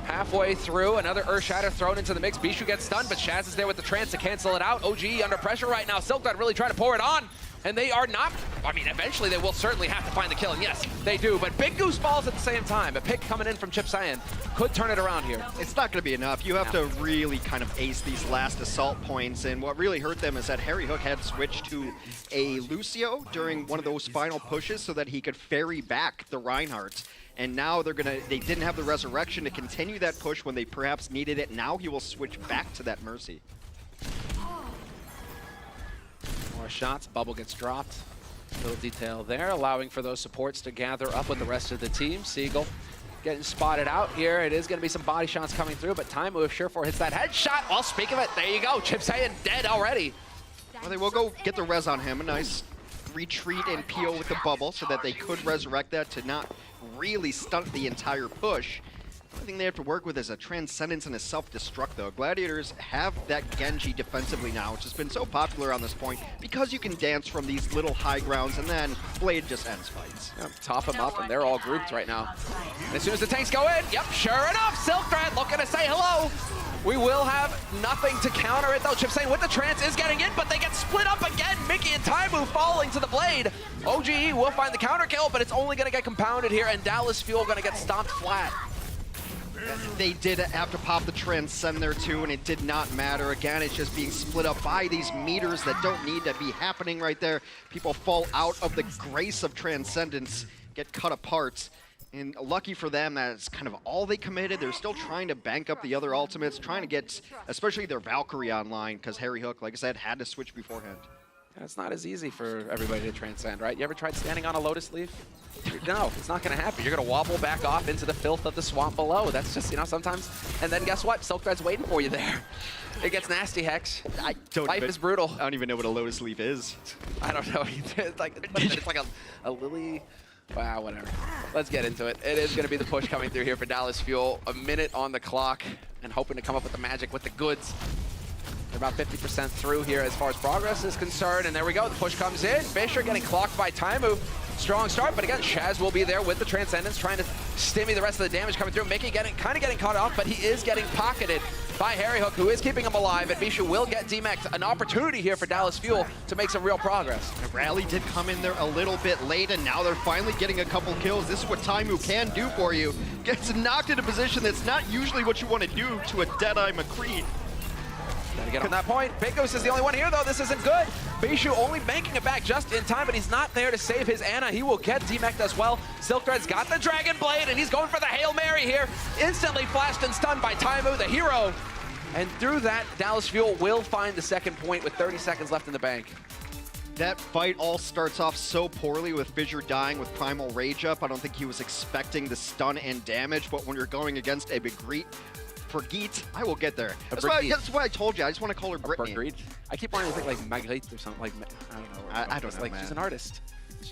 Halfway through, another Earthshatter thrown into the mix. Bishu gets stunned, but Shaz is there with the trance to cancel it out. OG under pressure right now. Silkdart really trying to pour it on, and they are not. I mean, eventually they will certainly have to find the kill, and yes, they do. But Big Goose falls at the same time. A pick coming in from Chip Cyan could turn it around here. It's not going to be enough. You have to really kind of ace these last assault points, and what really hurt them is that Harry Hook had switched to a Lucio during one of those final pushes so that he could ferry back the Reinhardt. And now they didn't have the resurrection to continue that push when they perhaps needed it. Now he will switch back to that Mercy. More shots, bubble gets dropped. Little detail there, allowing for those supports to gather up with the rest of the team. Siegel getting spotted out here. It is going to be some body shots coming through, but Taimu, if Surefour hits that headshot, well, speak of it, there you go. Chip Cyan dead already. Well, they will go get the res on him. A nice retreat and PO with the bubble so that they could resurrect that to not really stunt the entire push. The only thing they have to work with is a Transcendence and a self-destruct, though. Gladiators have that Genji defensively now, which has been so popular on this point because you can dance from these little high grounds, and then Blade just ends fights. Yep, top them up, and they're all grouped right now. And as soon as the tanks go in, yep, sure enough, Silkthread looking to say hello. We will have nothing to counter it, though. Chip saying with the trance is getting in, but they get split up again. Mickey and Taimu falling to the Blade. OGE will find the counter kill, but it's only going to get compounded here, and Dallas Fuel going to get stomped flat. They did have to pop the Transcend there too, and it did not matter. Again, it's just being split up by these meters that don't need to be happening right there. People fall out of the grace of Transcendence, get cut apart. And lucky for them, that's kind of all they committed. They're still trying to bank up the other ultimates, trying to get, especially their Valkyrie online, because Harry Hook, like I said, had to switch beforehand. It's not as easy for everybody to transcend, right? You ever tried standing on a Lotus Leaf? No, it's not going to happen. You're going to wobble back off into the filth of the swamp below. That's just, you know, sometimes. And then guess what? Silkthread's waiting for you there. It gets nasty, Hex. Life is brutal. I don't even know what a Lotus Leaf is. I don't know. It's like a lily. Wow, whatever. Let's get into it. It is going to be the push coming through here for Dallas Fuel. A minute on the clock and hoping to come up with the magic with the goods. They're about 50% through here as far as progress is concerned. And there we go. The push comes in. Fisher getting clocked by Taimu. Strong start, but again, Shaz will be there with the Transcendence, trying to stimmy the rest of the damage coming through. Mickey kind of getting caught off, but he is getting pocketed. by Harry Hook, who is keeping him alive, and Bishu will get DMEC'd. An opportunity here for Dallas Fuel to make some real progress. The rally did come in there a little bit late, and now they're finally getting a couple kills. This is what Taimu can do for you. Gets knocked in a position that's not usually what you want to do to a Deadeye McCree. Gotta get on that point. Big Goose is the only one here, though. This isn't good. Bishu only making it back just in time, but he's not there to save his Ana. He will get DMEC'd as well. Silk Thread's got the Dragon Blade, and he's going for the Hail Mary here. Instantly flashed and stunned by Taimu, the hero. And through that, Dallas Fuel will find the second point with 30 seconds left in the bank. That fight all starts off so poorly with Fissure dying with Primal Rage up. I don't think he was expecting the stun and damage, but when you're going against a Brigitte, I will get there. That's why I told you. I just want to call her Brittany. I keep wanting to think like Marguerite or something. Like I don't know. I don't know, like man. She's an artist.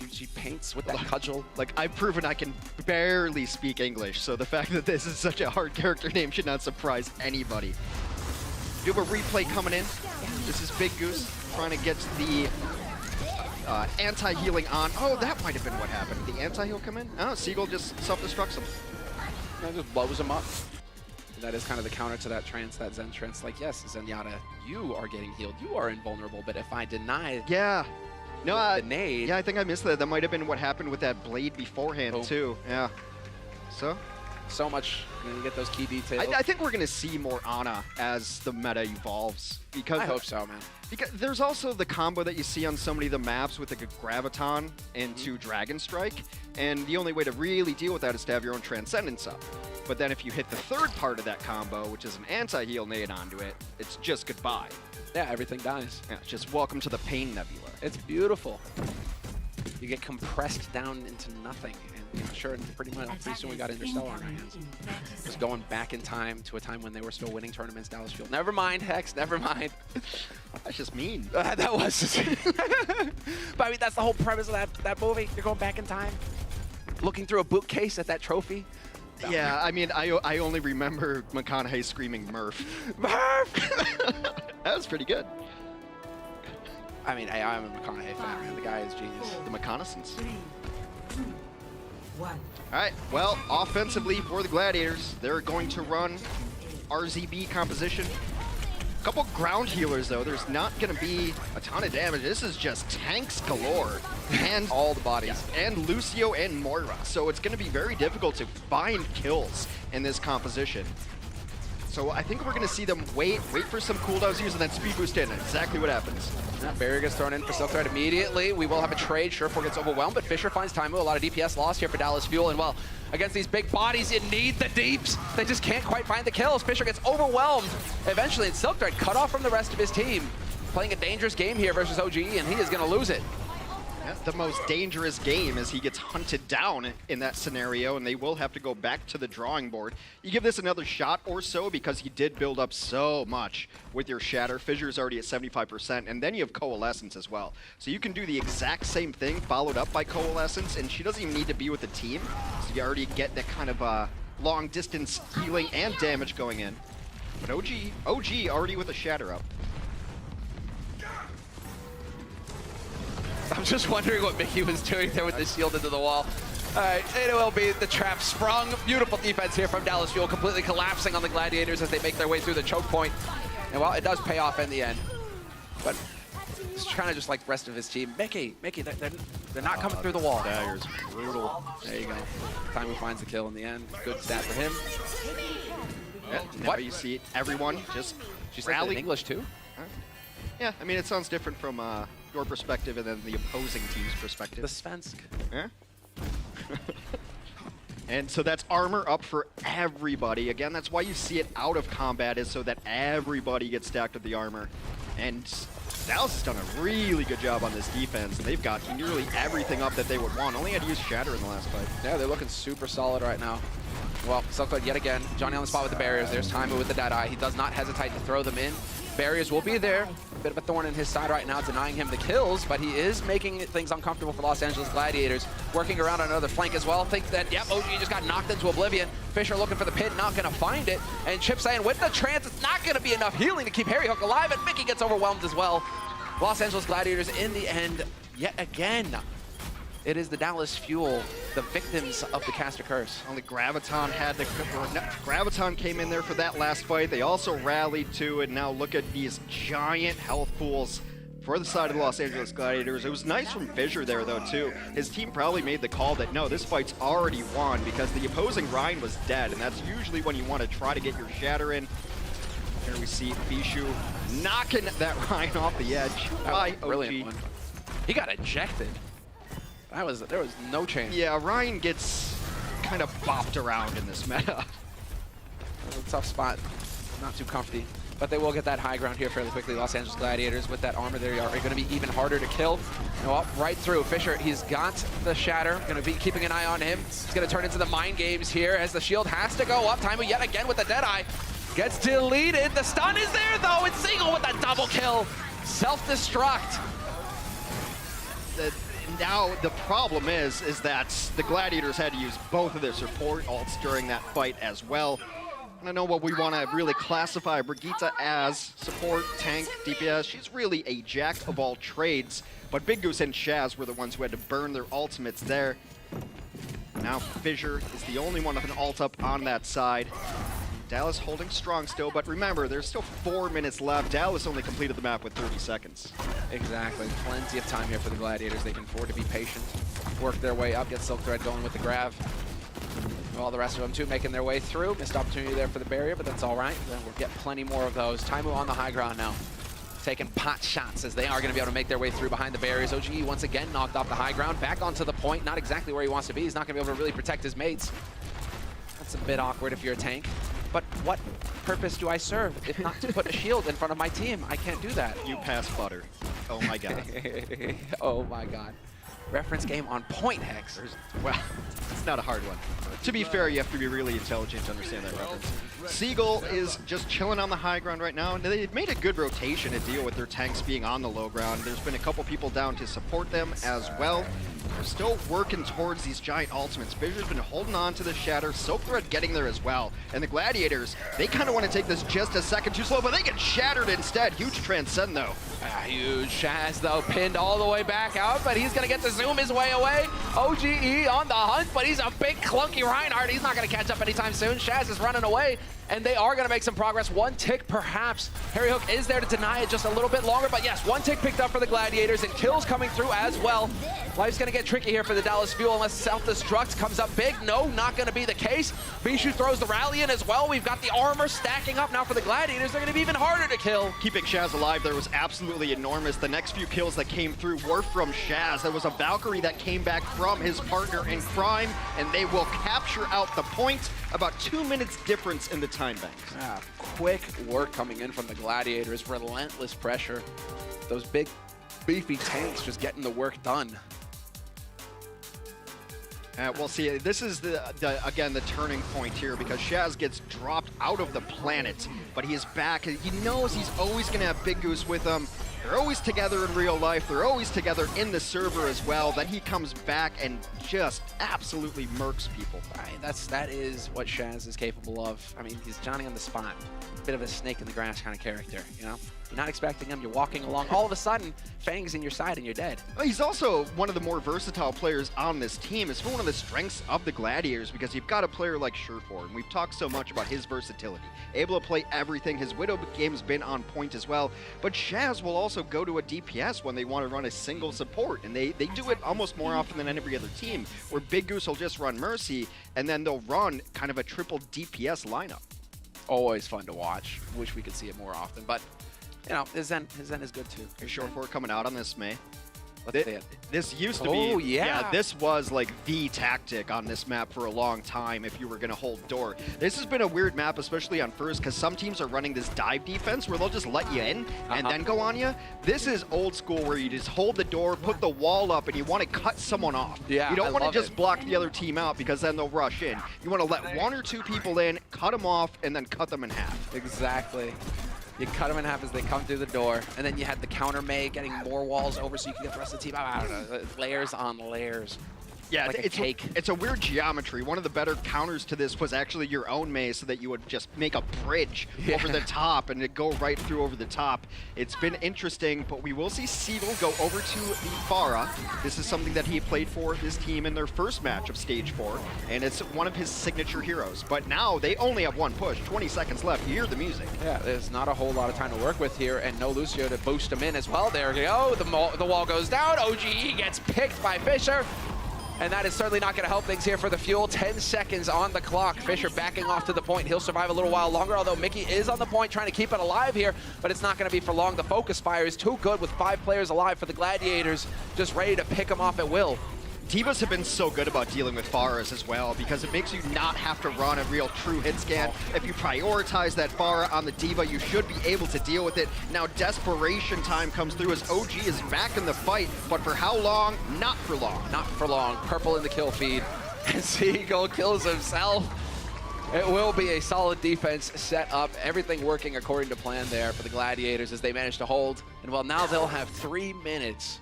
She paints with that cudgel. Like, I've proven I can barely speak English, so the fact that this is such a hard character name should not surprise anybody. You have a replay coming in. This is Big Goose trying to get the anti-healing on. Oh, that might have been what happened. Did the anti-heal come in? Oh, Seagull just self-destructs him. That just blows him up. That is kind of the counter to that trance, that Zen trance. Like, yes, Zenyatta, you are getting healed. You are invulnerable, but if I deny the nade... Yeah, I think I missed that. That might have been what happened with that blade beforehand, too. Yeah. So much. You get those key details. I think we're going to see more Ana as the meta evolves. Because I hope so, man. Because there's also the combo that you see on so many of the maps with the Graviton into Dragon Strike. And the only way to really deal with that is to have your own Transcendence up. But then if you hit the third part of that combo, which is an anti-heal nade onto it, it's just goodbye. Yeah, everything dies. Yeah, just welcome to the Pain Nebula. It's beautiful. You get compressed down into nothing. And you know, sure, pretty soon we got Interstellar on our hands. Just going back in time to a time when they were still winning tournaments, Dallas Fuel. Never mind, Hex, never mind. That's just mean. That was just But I mean, that's the whole premise of that movie. You're going back in time, looking through a bookcase at that trophy. Yeah, I mean, I only remember McConaughey screaming Murph. Murph! That was pretty good. I mean, I'm a McConaughey fan, man. The guy is genius. The reconnaissance. All right, well, offensively for the Gladiators, they're going to run RZB composition. A couple ground healers, though. There's not going to be a ton of damage. This is just tanks galore. And all the bodies. Yeah, and Lucio and Moira. So it's going to be very difficult to find kills in this composition. So I think we're going to see them wait for some cooldowns using that speed boost in. Exactly what happens. That barrier gets thrown in for Silk Thread immediately. We will have a trade. Surefour gets overwhelmed, but Fissure finds Taimu. A lot of DPS lost here for Dallas Fuel. And well, against these big bodies, you need the deeps. They just can't quite find the kills. Fissure gets overwhelmed eventually, and Silk Thread cut off from the rest of his team. Playing a dangerous game here versus OGE, and he is going to lose it. That's the most dangerous game as he gets hunted down in that scenario, and they will have to go back to the drawing board. You give this another shot or so because he did build up so much with your Shatter. Fissure's already at 75%, and then you have Coalescence as well. So you can do the exact same thing followed up by Coalescence, and she doesn't even need to be with the team. So you already get that kind of long distance healing and damage going in. But OG already with a Shatter up. I'm just wondering what Mickey was doing there with the shield into the wall. All right, it will be the trap sprung. Beautiful defense here from Dallas Fuel, completely collapsing on the Gladiators as they make their way through the choke point. And well, it does pay off in the end. But it's kind of just like the rest of his team. Mickey, they're not coming through the wall. Dagger's brutal. There you go. Taimu finds the kill in the end. Good stat for him. Yeah, now you see everyone just She said that in English too? Yeah, I mean, it sounds different from your perspective and then the opposing team's perspective. The Svensk. Yeah. And so that's armor up for everybody. Again, that's why you see it out of combat, is so that everybody gets stacked with the armor. And Dallas has done a really good job on this defense. They've got nearly everything up that they would want. Only had to use Shatter in the last fight. Yeah, they're looking super solid right now. Well, Silk Thread yet again. Johnny on the spot with the barriers. There's Taimu with the Deadeye. He does not hesitate to throw them in. Barriers will be there. A bit of a thorn in his side right now, denying him the kills, but he is making things uncomfortable for Los Angeles Gladiators. Working around on another flank as well. Think that, yep, OG just got knocked into oblivion. Fissure looking for the pit, not going to find it. And Chip saying with the trance, it's not going to be enough healing to keep Harry Hook alive, and Mickey gets overwhelmed as well. Los Angeles Gladiators in the end, yet again. It is the Dallas Fuel the victims of the caster curse. Only Graviton had to, Graviton came in there for that last fight. They also rallied too, and now look at these giant health pools for the side of the Los Angeles Gladiators. It was nice from Fissure there though too. His team probably made the call that no, this fight's already won because the opposing Ryan was dead, and that's usually when you want to try to get your shatter in. Here we see Bishu knocking that Ryan off the edge by OG. Brilliant one. He got ejected. There was no chance. Yeah, Ryan gets kind of bopped around in this meta. That was a tough spot. Not too comfy. But they will get that high ground here fairly quickly. Los Angeles Gladiators with that armor, they are going to be even harder to kill. Up right through. Fissure, he's got the shatter. Going to be keeping an eye on him. It's going to turn into the mind games here as the shield has to go up. Taimu yet again with the Deadeye. Gets deleted. The stun is there though. It's Single with that double kill. Self-destruct. Now the problem is that the Gladiators had to use both of their support ults during that fight as well. I don't know what we want to really classify Brigitte as. Support, tank, DPS. She's really a jack of all trades. But Big Goose and Shaz were the ones who had to burn their ultimates there. Now Fissure is the only one with an ult up on that side. Dallas holding strong still, but remember, there's still 4 minutes left. Dallas only completed the map with 30 seconds. Exactly. Plenty of time here for the Gladiators. They can afford to be patient, work their way up, get Silk Thread going with the grab. All the rest of them, too, making their way through. Missed opportunity there for the barrier, but that's all right. Then we'll get plenty more of those. Taimu on the high ground now, taking pot shots as they are going to be able to make their way through behind the barriers. OGE once again knocked off the high ground, back onto the point. Not exactly where he wants to be. He's not going to be able to really protect his mates. That's a bit awkward if you're a tank. But what purpose do I serve if not to put a shield in front of my team? I can't do that. You pass butter. Oh my god. Oh my god. Reference game on point, Hex. Well, it's not a hard one. To be fair, you have to be really intelligent to understand that reference. Seagull is just chilling on the high ground right now, and they've made a good rotation to deal with their tanks being on the low ground. There's been a couple people down to support them as well. They're still working towards these giant ultimates. Fissure's been holding on to the shatter. Silk Thread getting there as well. And the Gladiators, they kind of want to take this just a second too slow, but they get shattered instead. Huge transcend though. Huge. Shaz though pinned all the way back out, but he's going to get to zoom his way away. OGE on the hunt, but he's a big clunky Reinhardt. He's not going to catch up anytime soon. Shaz is running away, and they are going to make some progress. One tick perhaps. Harry Hook is there to deny it just a little bit longer, but yes, one tick picked up for the Gladiators, and kills coming through as well. Life's going to get tricky here for the Dallas Fuel unless self-destruct comes up big. No, not going to be the case. Bishu throws the rally in as well. We've got the armor stacking up now for the Gladiators. They're going to be even harder to kill. Keeping Shaz alive there was absolutely enormous. The next few kills that came through were from Shaz. There was a Valkyrie that came back from his partner in crime, and they will capture out the point. About 2 minutes difference in the time banks. Quick work coming in from the Gladiators. Relentless pressure. Those big, beefy tanks just getting the work done. Well, see, this is again the turning point here because Shaz gets dropped out of the planet, but he is back. He knows he's always going to have Big Goose with him. They're always together in real life. They're always together in the server as well. Then he comes back and just absolutely murks people. That is what Shaz is capable of. I mean, he's Johnny on the spot. Bit of a snake in the grass kind of character, you know? You're not expecting him, you're walking along, all of a sudden, Fang's in your side and you're dead. He's also one of the more versatile players on this team. It's one of the strengths of the Gladiators because you've got a player like Surefour, and we've talked so much about his versatility. Able to play everything. His Widow game's been on point as well. But Shaz will also go to a DPS when they want to run a single support, and they do it almost more often than every other team, where Big Goose will just run Mercy, and then they'll run kind of a triple DPS lineup. Always fun to watch. Wish we could see it more often, but you know, his Zen is good too. Is Surefour coming out on this, May? Let's see it. This used to be, yeah, this was like the tactic on this map for a long time if you were going to hold door. This has been a weird map, especially on first, because some teams are running this dive defense where they'll just let you in and then go on you. This is old school where you just hold the door, put the wall up, and you want to cut someone off. Yeah, you don't want to just block the other team out because then they'll rush in. You want to let 1 or 2 people in, cut them off, and then cut them in half. Exactly. You cut them in half as they come through the door, and then you had the counter May getting more walls over so you can get the rest of the team. I don't know, layers on layers. Yeah, like a cake. It's a weird geometry. One of the better counters to this was actually your own maze, so that you would just make a bridge over the top and it'd go right through over the top. It's been interesting, but we will see Seagull go over to the Pharah. This is something that he played for his team in their first match of Stage 4, and it's one of his signature heroes. But now they only have one push, 20 seconds left. You hear the music. Yeah, there's not a whole lot of time to work with here, and no Lucio to boost him in as well. There we go. The wall goes down. OGE gets picked by Fisher. And that is certainly not going to help things here for the Fuel. 10 seconds on the clock. Fisher backing off to the point. He'll survive a little while longer, although Mickey is on the point trying to keep it alive here, but it's not going to be for long. The focus fire is too good with 5 players alive for the Gladiators, just ready to pick them off at will. Divas have been so good about dealing with Pharahs as well, because it makes you not have to run a real true hit scan. If you prioritize that Pharah on the Diva, you should be able to deal with it. Now desperation time comes through as OG is back in the fight, but for how long? Not for long. Not for long. Purple in the kill feed. And Seagull kills himself. It will be a solid defense set up. Everything working according to plan there for the Gladiators as they manage to hold. And well, now they'll have 3 minutes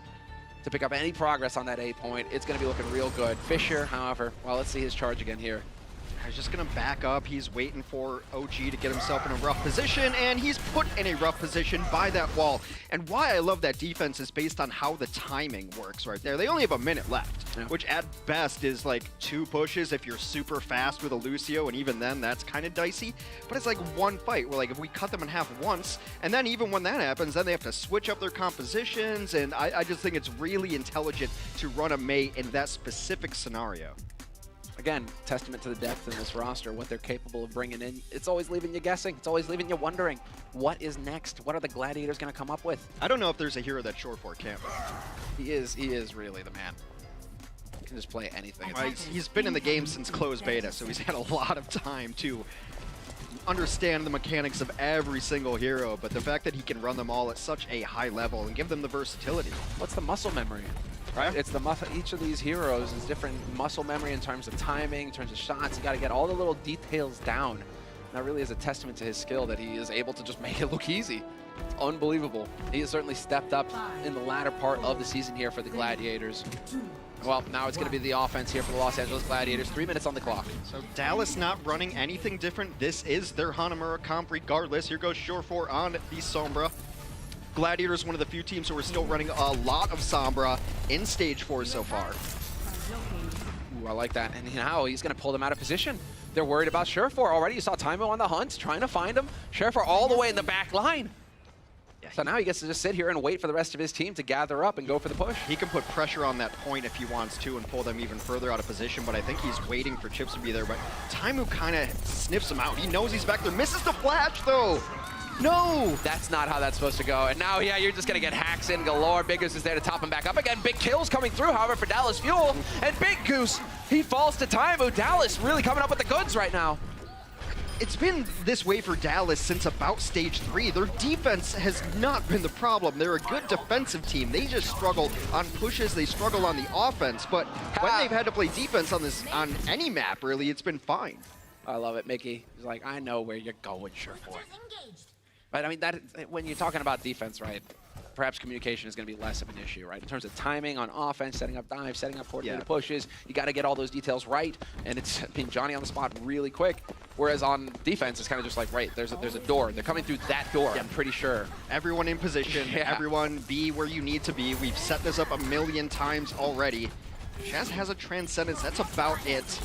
to pick up any progress on that A point. It's going to be looking real good. Fisher, however, well, let's see his charge again here. He's just going to back up. He's waiting for OG to get himself in a rough position, and he's put in a rough position by that wall. And why I love that defense is based on how the timing works right there. They only have a minute left, which at best is like 2 pushes if you're super fast with a Lucio, and even then, that's kind of dicey. But it's like 1 fight where, like, if we cut them in half once, and then even when that happens, then they have to switch up their compositions, and I just think it's really intelligent to run a mate in that specific scenario. Again, testament to the depth in this roster, what they're capable of bringing in. It's always leaving you guessing. It's always leaving you wondering, what is next? What are the Gladiators going to come up with? I don't know if there's a hero that Short4 can't. He is really the man. He can just play anything. He's been in the game since closed beta, so he's had a lot of time to understand the mechanics of every single hero, but the fact that he can run them all at such a high level and give them the versatility. What's the muscle memory? Right? It's the each of these heroes is different muscle memory in terms of timing, in terms of shots. You got to get all the little details down. And that really is a testament to his skill that he is able to just make it look easy. It's unbelievable. He has certainly stepped up in the latter part of the season here for the Gladiators. Well, now it's going to be the offense here for the Los Angeles Gladiators. 3 minutes on the clock. So Dallas not running anything different. This is their Hanamura comp regardless. Here goes Shore4 on the Sombra. Gladiators, one of the few teams who are still running a lot of Sombra in Stage 4 so far. Ooh, I like that. And now he's going to pull them out of position. They're worried about Shore4 already. You saw Tymo on the hunt, trying to find him. Shore4 all the way in the back line. So now he gets to just sit here and wait for the rest of his team to gather up and go for the push. He can put pressure on that point if he wants to and pull them even further out of position, but I think he's waiting for Chips to be there. But Tymo kind of sniffs him out. He knows he's back there. Misses the flash, though. No! That's not how that's supposed to go. And now, yeah, you're just going to get hacks in galore. Big Goose is there to top him back up again. Big kills coming through, however, for Dallas Fuel. And Big Goose, he falls to Tymo. Dallas really coming up with the goods right now. It's been this way for Dallas since about Stage 3. Their defense has not been the problem. They're a good defensive team. They just struggle on pushes. They struggle on the offense. But when they've had to play defense on any map, really, it's been fine. I love it, Mickey. He's like, I know where you're going, Shore4. But I mean, that when you're talking about defense, right, perhaps communication is going to be less of an issue, right? In terms of timing on offense, setting up dives, setting up coordinated pushes, you got to get all those details right. And it's been Johnny on the spot really quick. Whereas on defense, it's kind of just like, right, there's a door. They're coming through that door, I'm pretty sure. Everyone in position, everyone be where you need to be. We've set this up a million times already. Shaz has a Transcendence, that's about it.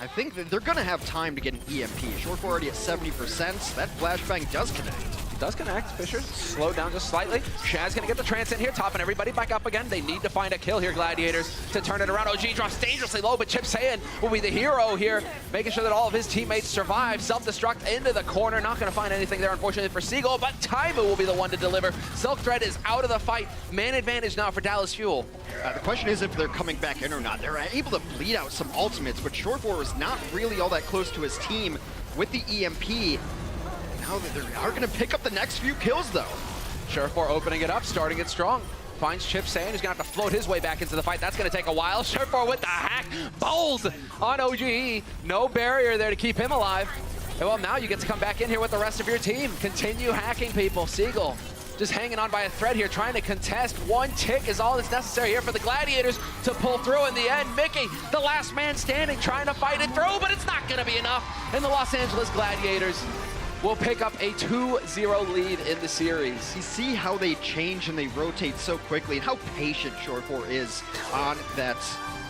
I think that they're going to have time to get an EMP. Shore4 already at 70%. That flashbang does connect. It does connect. Fisher slowed down just slightly. Shaz going to get the Transcend here, topping everybody back up again. They need to find a kill here, Gladiators, to turn it around. OG drops dangerously low, but Chip Sayin will be the hero here, making sure that all of his teammates survive. Self-destruct into the corner. Not going to find anything there, unfortunately, for Seagull, but Tymo will be the one to deliver. Silk Thread is out of the fight. Man advantage now for Dallas Fuel. The question is if they're coming back in or not. They're able to bleed out some ultimates, but Shore4 is not really all that close to his team with the EMP. Now they are going to pick up the next few kills, though. Shore4 opening it up, starting it strong. Finds Chip Sayin, who's going to have to float his way back into the fight. That's going to take a while. Shore4 with the hack. Bold on OGE. No barrier there to keep him alive. And well, now you get to come back in here with the rest of your team. Continue hacking people. Seagull just hanging on by a thread here, trying to contest. One tick is all that's necessary here for the Gladiators to pull through in the end. Mickey, the last man standing, trying to fight it through, but it's not gonna be enough. And the Los Angeles Gladiators will pick up a 2-0 lead in the series. You see how they change and they rotate so quickly, and how patient Short4 is on that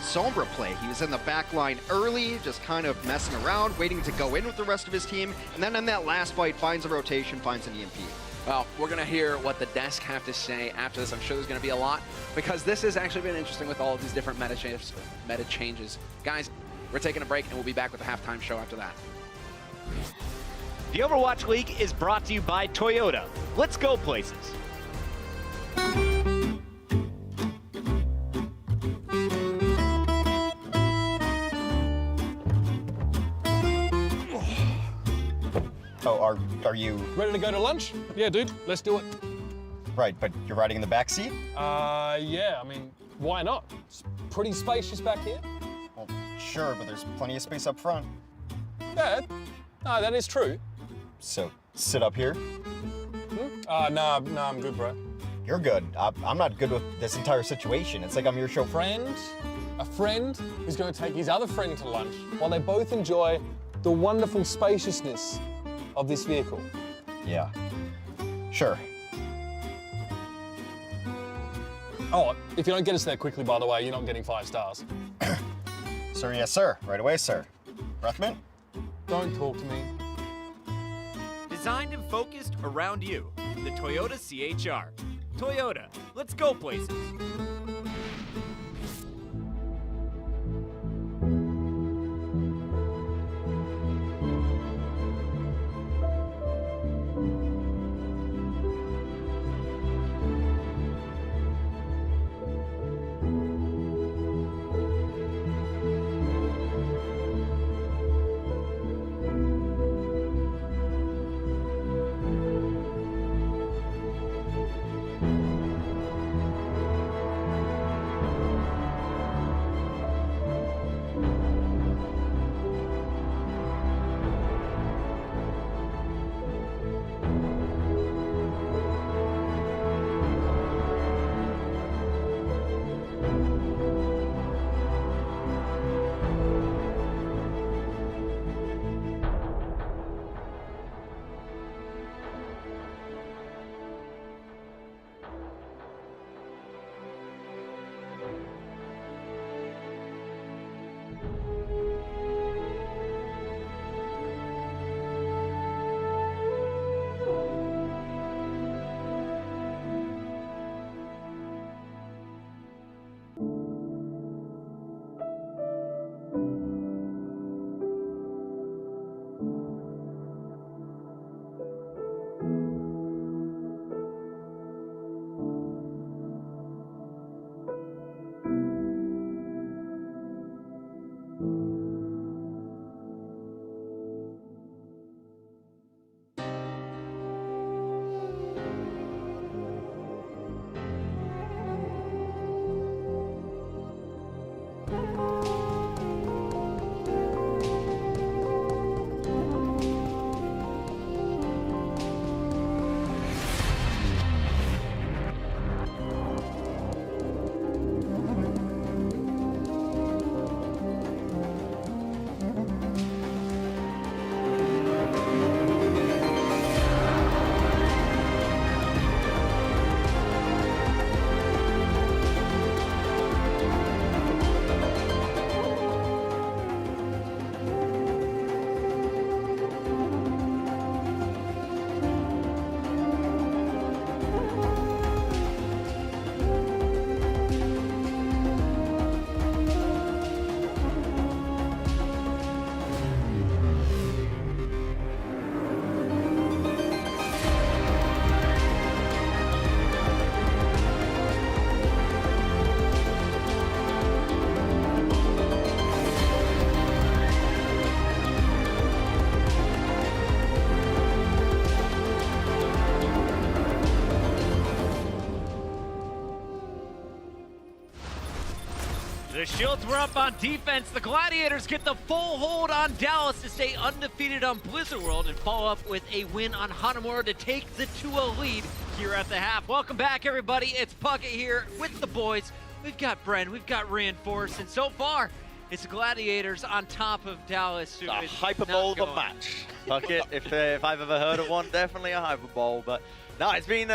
Sombra play. He was in the back line early, just kind of messing around, waiting to go in with the rest of his team, and then in that last fight, finds a rotation, finds an EMP. Well, we're going to hear what the desk have to say after this. I'm sure there's going to be a lot, because this has actually been interesting with all of these different meta changes. Guys, we're taking a break, and we'll be back with the halftime show after that. The Overwatch League is brought to you by Toyota. Let's go places. Oh, are you... Ready to go to lunch? Yeah, dude, let's do it. Right, but you're riding in the back seat? Yeah, I mean, why not? It's pretty spacious back here. Well, sure, but there's plenty of space up front. Yeah, no, that is true. So, sit up here? No, I'm good, bro. You're good. I'm not good with this entire situation. It's like I'm your chauffeur. A friend is going to take his other friend to lunch while they both enjoy the wonderful spaciousness of this vehicle. Yeah. Sure. Oh, if you don't get us there quickly, by the way, you're not getting 5 stars. Sir, yes, sir. Right away, sir. Breathman? Don't talk to me. Designed and focused around you. The Toyota CHR. Toyota, let's go places. The shields were up on defense. The Gladiators get the full hold on Dallas to stay undefeated on Blizzard World and follow up with a win on Hanamura to take the 2-0 lead here at the half. Welcome back, everybody. It's Puckett here with the boys. We've got Bren, we've got Reinforced, and so far, it's the Gladiators on top of Dallas. The hyperbole of the match. Puckett, if I've ever heard of one, definitely a hyperbole, but no, it's been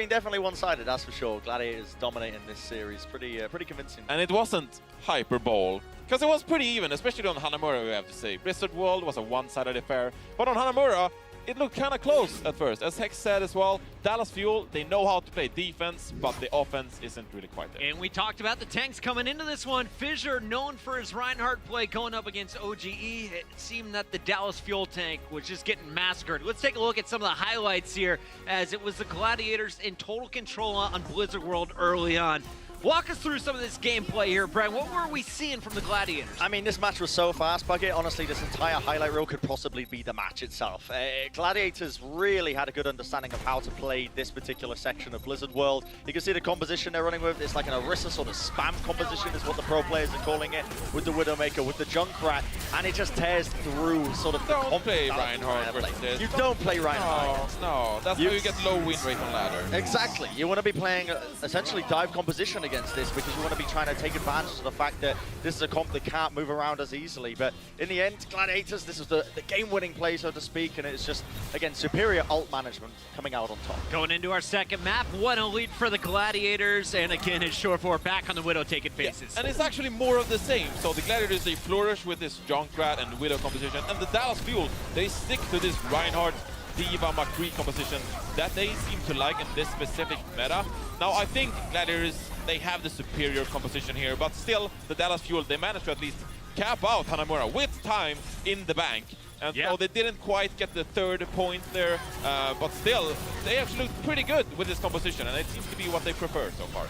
definitely one-sided, that's for sure. Gladiators dominating this series, pretty convincing. And it wasn't hyperbole, because it was pretty even, especially on Hanamura, we have to say. Blizzard World was a one-sided affair, but on Hanamura, it looked kind of close at first. As Hex said as well, Dallas Fuel, they know how to play defense, but the offense isn't really quite there. And we talked about the tanks coming into this one. Fissure, known for his Reinhardt play going up against OGE. It seemed that the Dallas Fuel tank was just getting massacred. Let's take a look at some of the highlights here, as it was the Gladiators in total control on Blizzard World early on. Walk us through some of this gameplay here, Brian. What were we seeing from the Gladiators? I mean, this match was so fast, Puckett. Honestly, this entire highlight reel could possibly be the match itself. Gladiators really had a good understanding of how to play this particular section of Blizzard World. You can see the composition they're running with. It's like an Orisa sort of spam composition is what the pro players are calling it, with the Widowmaker, with the Junkrat, and it just tears through sort of Don't play Reinhardt versus this. You don't play Reinhardt. No, that's how you get low win rate on ladder. Exactly. You want to be playing essentially dive composition against this, because you want to be trying to take advantage of the fact that this is a comp that can't move around as easily. But in the end, Gladiators, this was the game-winning play, so to speak, and it's just, again, superior ult management coming out on top. Going into our second map, 1-0 lead for the Gladiators, and again, it's Shore4 back on the Widow taking faces. Yeah, and it's actually more of the same. So the Gladiators, they flourish with this Junkrat and Widow composition, and the Dallas Fuel, they stick to this Reinhardt Diva McCree composition that they seem to like in this specific meta. Now, I think Gladiators, they have the superior composition here, but still, the Dallas Fuel, they managed to at least cap out Hanamura with time in the bank. And so they didn't quite get the third point there, but still, they actually looked pretty good with this composition, and it seems to be what they prefer so far.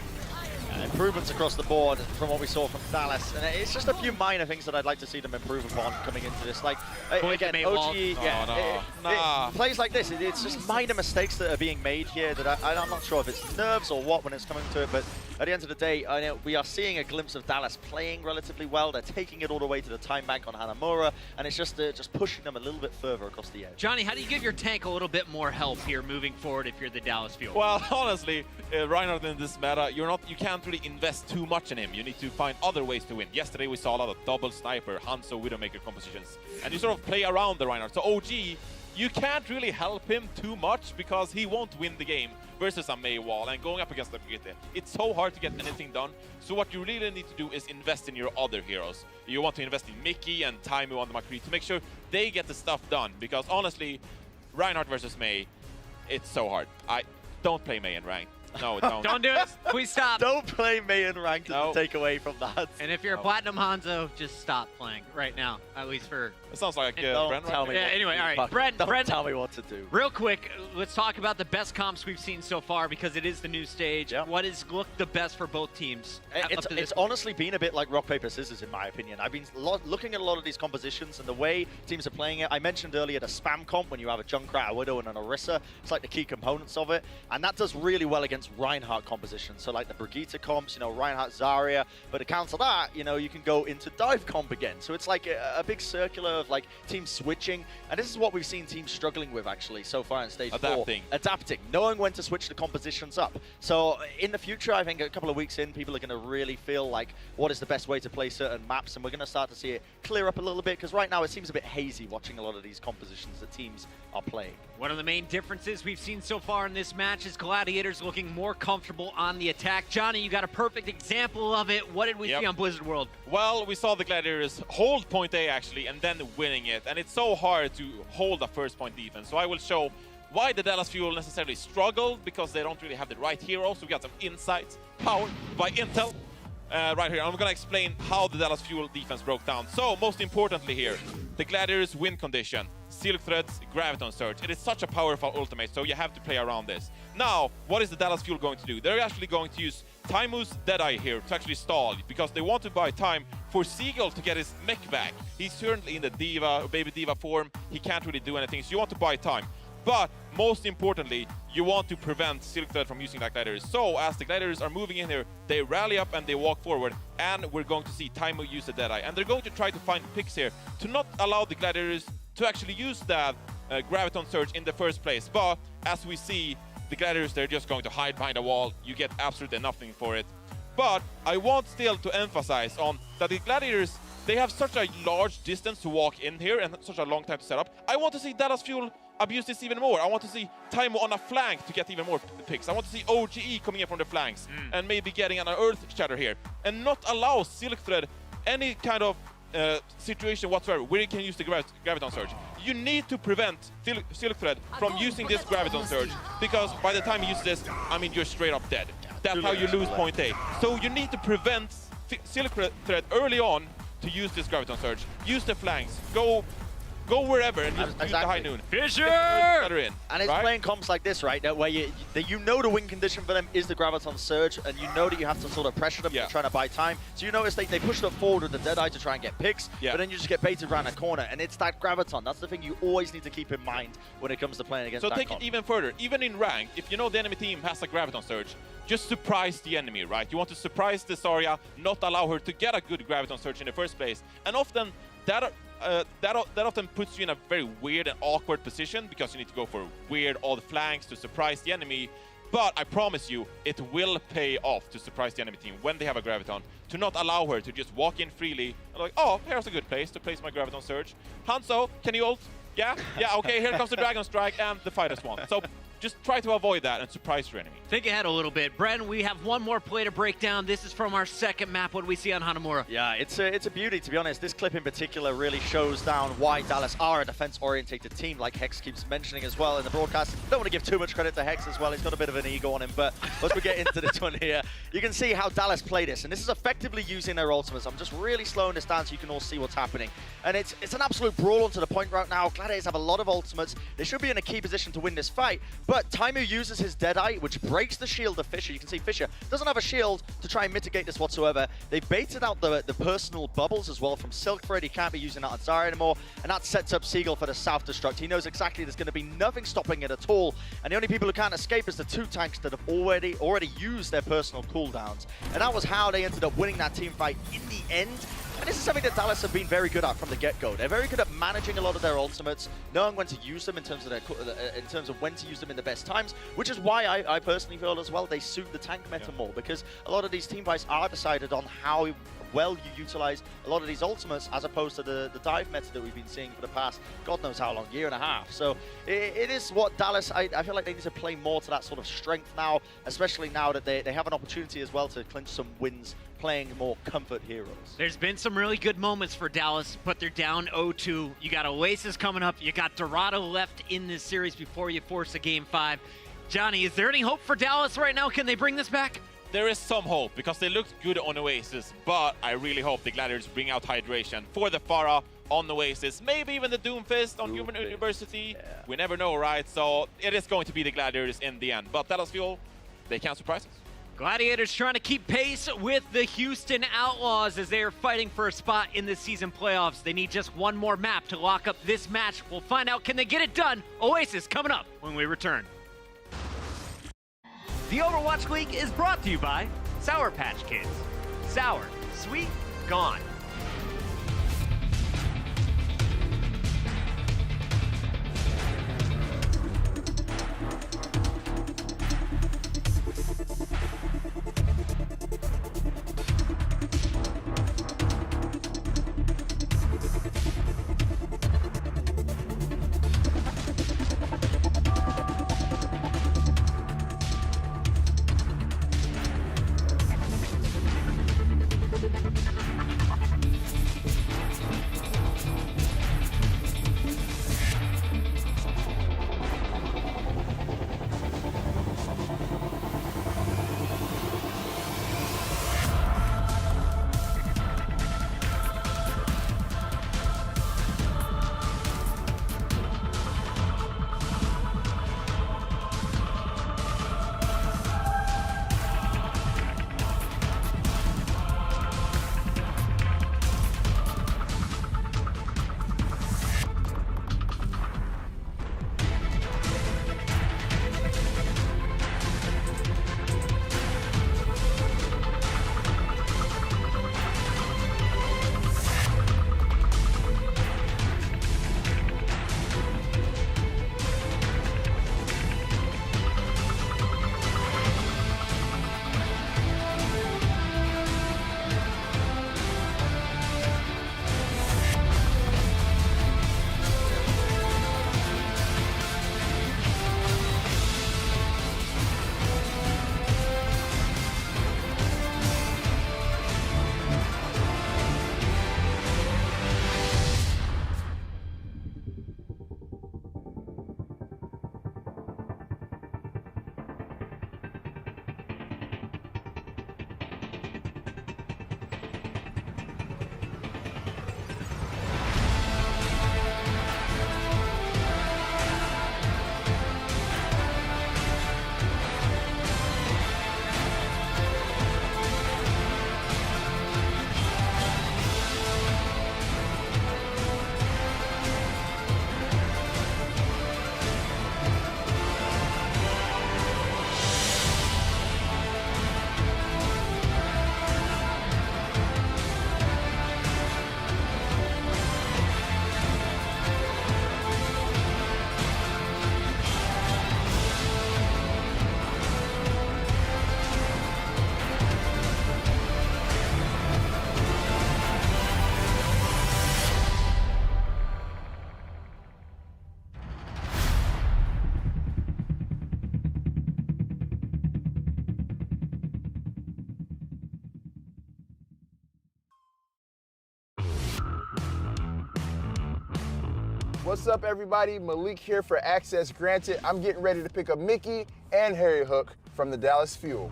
Improvements across the board from what we saw from Dallas, and it's just a few minor things that I'd like to see them improve upon coming into this. Like again, OGE, plays like this, it's just minor mistakes that are being made here that I'm not sure if it's nerves or what when it's coming to it, but at the end of the day, I know we are seeing a glimpse of Dallas playing relatively well. They're taking it all the way to the time bank on Hanamura, and it's just pushing them a little bit further across the edge. Johnny, how do you give your tank a little bit more help here moving forward if you're the Dallas Fuel? Well, honestly, Reinhardt in this meta, you can't really invest too much in him. You need to find other ways to win. Yesterday we saw a lot of double sniper, Hanzo, Widowmaker compositions, and you sort of play around the Reinhardt. So OG, you can't really help him too much because he won't win the game versus a Mei wall and going up against the Brigitte. It's so hard to get anything done. So what you really need to do is invest in your other heroes. You want to invest in Mickey and Taimu on the McCree to make sure they get the stuff done, because honestly, Reinhardt versus Mei, it's so hard. Don't play Mei in rank. No, don't. Don't do it. Please stop. Don't play Mei in ranked to take away from that. And if you're a Platinum Hanzo, just stop playing right now, at least for... It sounds like don't Brent tell me yeah, anyway, all right. Brent, don't tell me what to do. Real quick, let's talk about the best comps we've seen so far, because it is the new stage. Yep. What has looked the best for both teams? It's honestly been a bit like rock, paper, scissors, in my opinion. I've been looking at a lot of these compositions and the way teams are playing it. I mentioned earlier the spam comp when you have a Junkrat, a Widow, and an Orisa. It's like the key components of it, and that does really well against Reinhardt compositions. So like the Brigitte comps, Reinhardt, Zarya, but to counter that, you can go into dive comp again. So it's like a big circular of like teams switching, and this is what we've seen teams struggling with actually so far in stage 4. Adapting, knowing when to switch the compositions up. So in the future, I think a couple of weeks in, people are going to really feel like what is the best way to play certain maps, and we're going to start to see it clear up a little bit, because right now it seems a bit hazy watching a lot of these compositions that teams are playing. One of the main differences we've seen so far in this match is Gladiators looking more comfortable on the attack. Johnny, you got a perfect example of it. What did we see on Blizzard World? Well, we saw the Gladiators hold point A actually, and then winning it. And it's so hard to hold a first point defense. So I will show why the Dallas Fuel necessarily struggled, because they don't really have the right heroes. We got some insights powered by Intel right here. I'm going to explain how the Dallas Fuel defense broke down. So most importantly here, the Gladiators win condition, Silk Threads, Graviton Surge. It is such a powerful ultimate, so you have to play around this. Now, what is the Dallas Fuel going to do? They're actually going to use Taimu's Deadeye here to actually stall, because they want to buy time for Seagull to get his mech back. He's currently in the Diva, Baby Diva form. He can't really do anything, so you want to buy time. But most importantly, you want to prevent Silk Thread from using that Gladiators. So as the Gladiators are moving in here, they rally up and they walk forward, and we're going to see Taimo use the Deadeye. And they're going to try to find picks here to not allow the Gladiators to actually use that Graviton Surge in the first place. But as we see, the Gladiators, they're just going to hide behind a wall. You get absolutely nothing for it. But I want still to emphasize on that the Gladiators, they have such a large distance to walk in here and such a long time to set up. I want to see Dallas Fuel abuse this even more. I want to see Taimo on a flank to get even more picks. I want to see OGE coming in from the flanks and maybe getting an Earth Shatter here. And not allow Silk Thread any kind of situation whatsoever where he can use the Graviton Surge. You need to prevent Silk Thread from using this Graviton Surge, because by the time he uses this, I mean, you're straight up dead. That's how you lose point A. So you need to prevent Silk Thread early on to use this Graviton Surge. Use the flanks. Go wherever and use the high noon. Fisher! And it's right? playing comps like this, right? Where you know the win condition for them is the Graviton Surge, and you know that you have to sort of pressure them trying to buy time. So you notice they pushed up forward with the Deadeye to try and get picks, but then you just get baited around a corner, and it's that Graviton. That's the thing you always need to keep in mind when it comes to playing against that So take comp. it even further. Even in rank, if you know the enemy team has a Graviton Surge, just surprise the enemy, right? You want to surprise the Zarya, not allow her to get a good Graviton Surge in the first place. And often, that often puts you in a very weird and awkward position, because you need to go for weird odd flanks to surprise the enemy. But I promise you, it will pay off to surprise the enemy team when they have a Graviton, to not allow her to just walk in freely and like, oh, here's a good place to place my Graviton Surge. Hanzo, can you ult? Yeah, okay, here comes the Dragon Strike, and the fight has won. So just try to avoid that and surprise your enemy. Think ahead a little bit. Bren, we have one more play to break down. This is from our second map. What do we see on Hanamura? Yeah, it's a beauty, to be honest. This clip in particular really shows down why Dallas are a defense-orientated team, like Hex keeps mentioning as well in the broadcast. Don't want to give too much credit to Hex as well. He's got a bit of an ego on him, but once we get into this one here, you can see how Dallas play this, and this is effectively using their ultimates. I'm just really slowing this down so you can all see what's happening. And it's an absolute brawl onto the point right now. Gladiators have a lot of ultimates. They should be in a key position to win this fight, but Taimo uses his Deadeye, which breaks the shield of Fisher. You can see Fisher doesn't have a shield to try and mitigate this whatsoever. They've baited out the personal bubbles as well from Silk Thread. He can't be using that on Zarya anymore, and that sets up Seagull for the self-destruct. He knows exactly there's going to be nothing stopping it at all, and the only people who can't escape is the two tanks that have already used their personal cooldowns, and that was how they ended up winning that team fight in the end. And this is something that Dallas have been very good at from the get-go. They're very good at managing a lot of their ultimates, knowing when to use them in terms of when to use them in the best times, which is why I personally feel as well they suit the tank meta more, because a lot of these team fights are decided on how well you utilize a lot of these ultimates, as opposed to the dive meta that we've been seeing for the past God knows how long, year and a half. So it is what Dallas, I feel like they need to play more to that sort of strength now, especially now that they have an opportunity as well to clinch some wins playing more comfort heroes. There's been some really good moments for Dallas, but they're down 0-2. You got Oasis coming up. You got Dorado left in this series before you force a Game 5. Johnny, is there any hope for Dallas right now? Can they bring this back? There is some hope, because they looked good on Oasis, but I really hope the Gladiators bring out hydration for the Pharah on Oasis, maybe even the Doomfist on Human University. Yeah. We never know, right? So it is going to be the Gladiators in the end, but Dallas Fuel, they can't surprise us. Gladiators trying to keep pace with the Houston Outlaws as they are fighting for a spot in the season playoffs. They need just one more map to lock up this match. We'll find out, can they get it done? Oasis coming up when we return. The Overwatch League is brought to you by Sour Patch Kids. Sour, sweet, gone. What's up, everybody? Malik here for Access Granted. I'm getting ready to pick up Mickey and Harry Hook from the Dallas Fuel.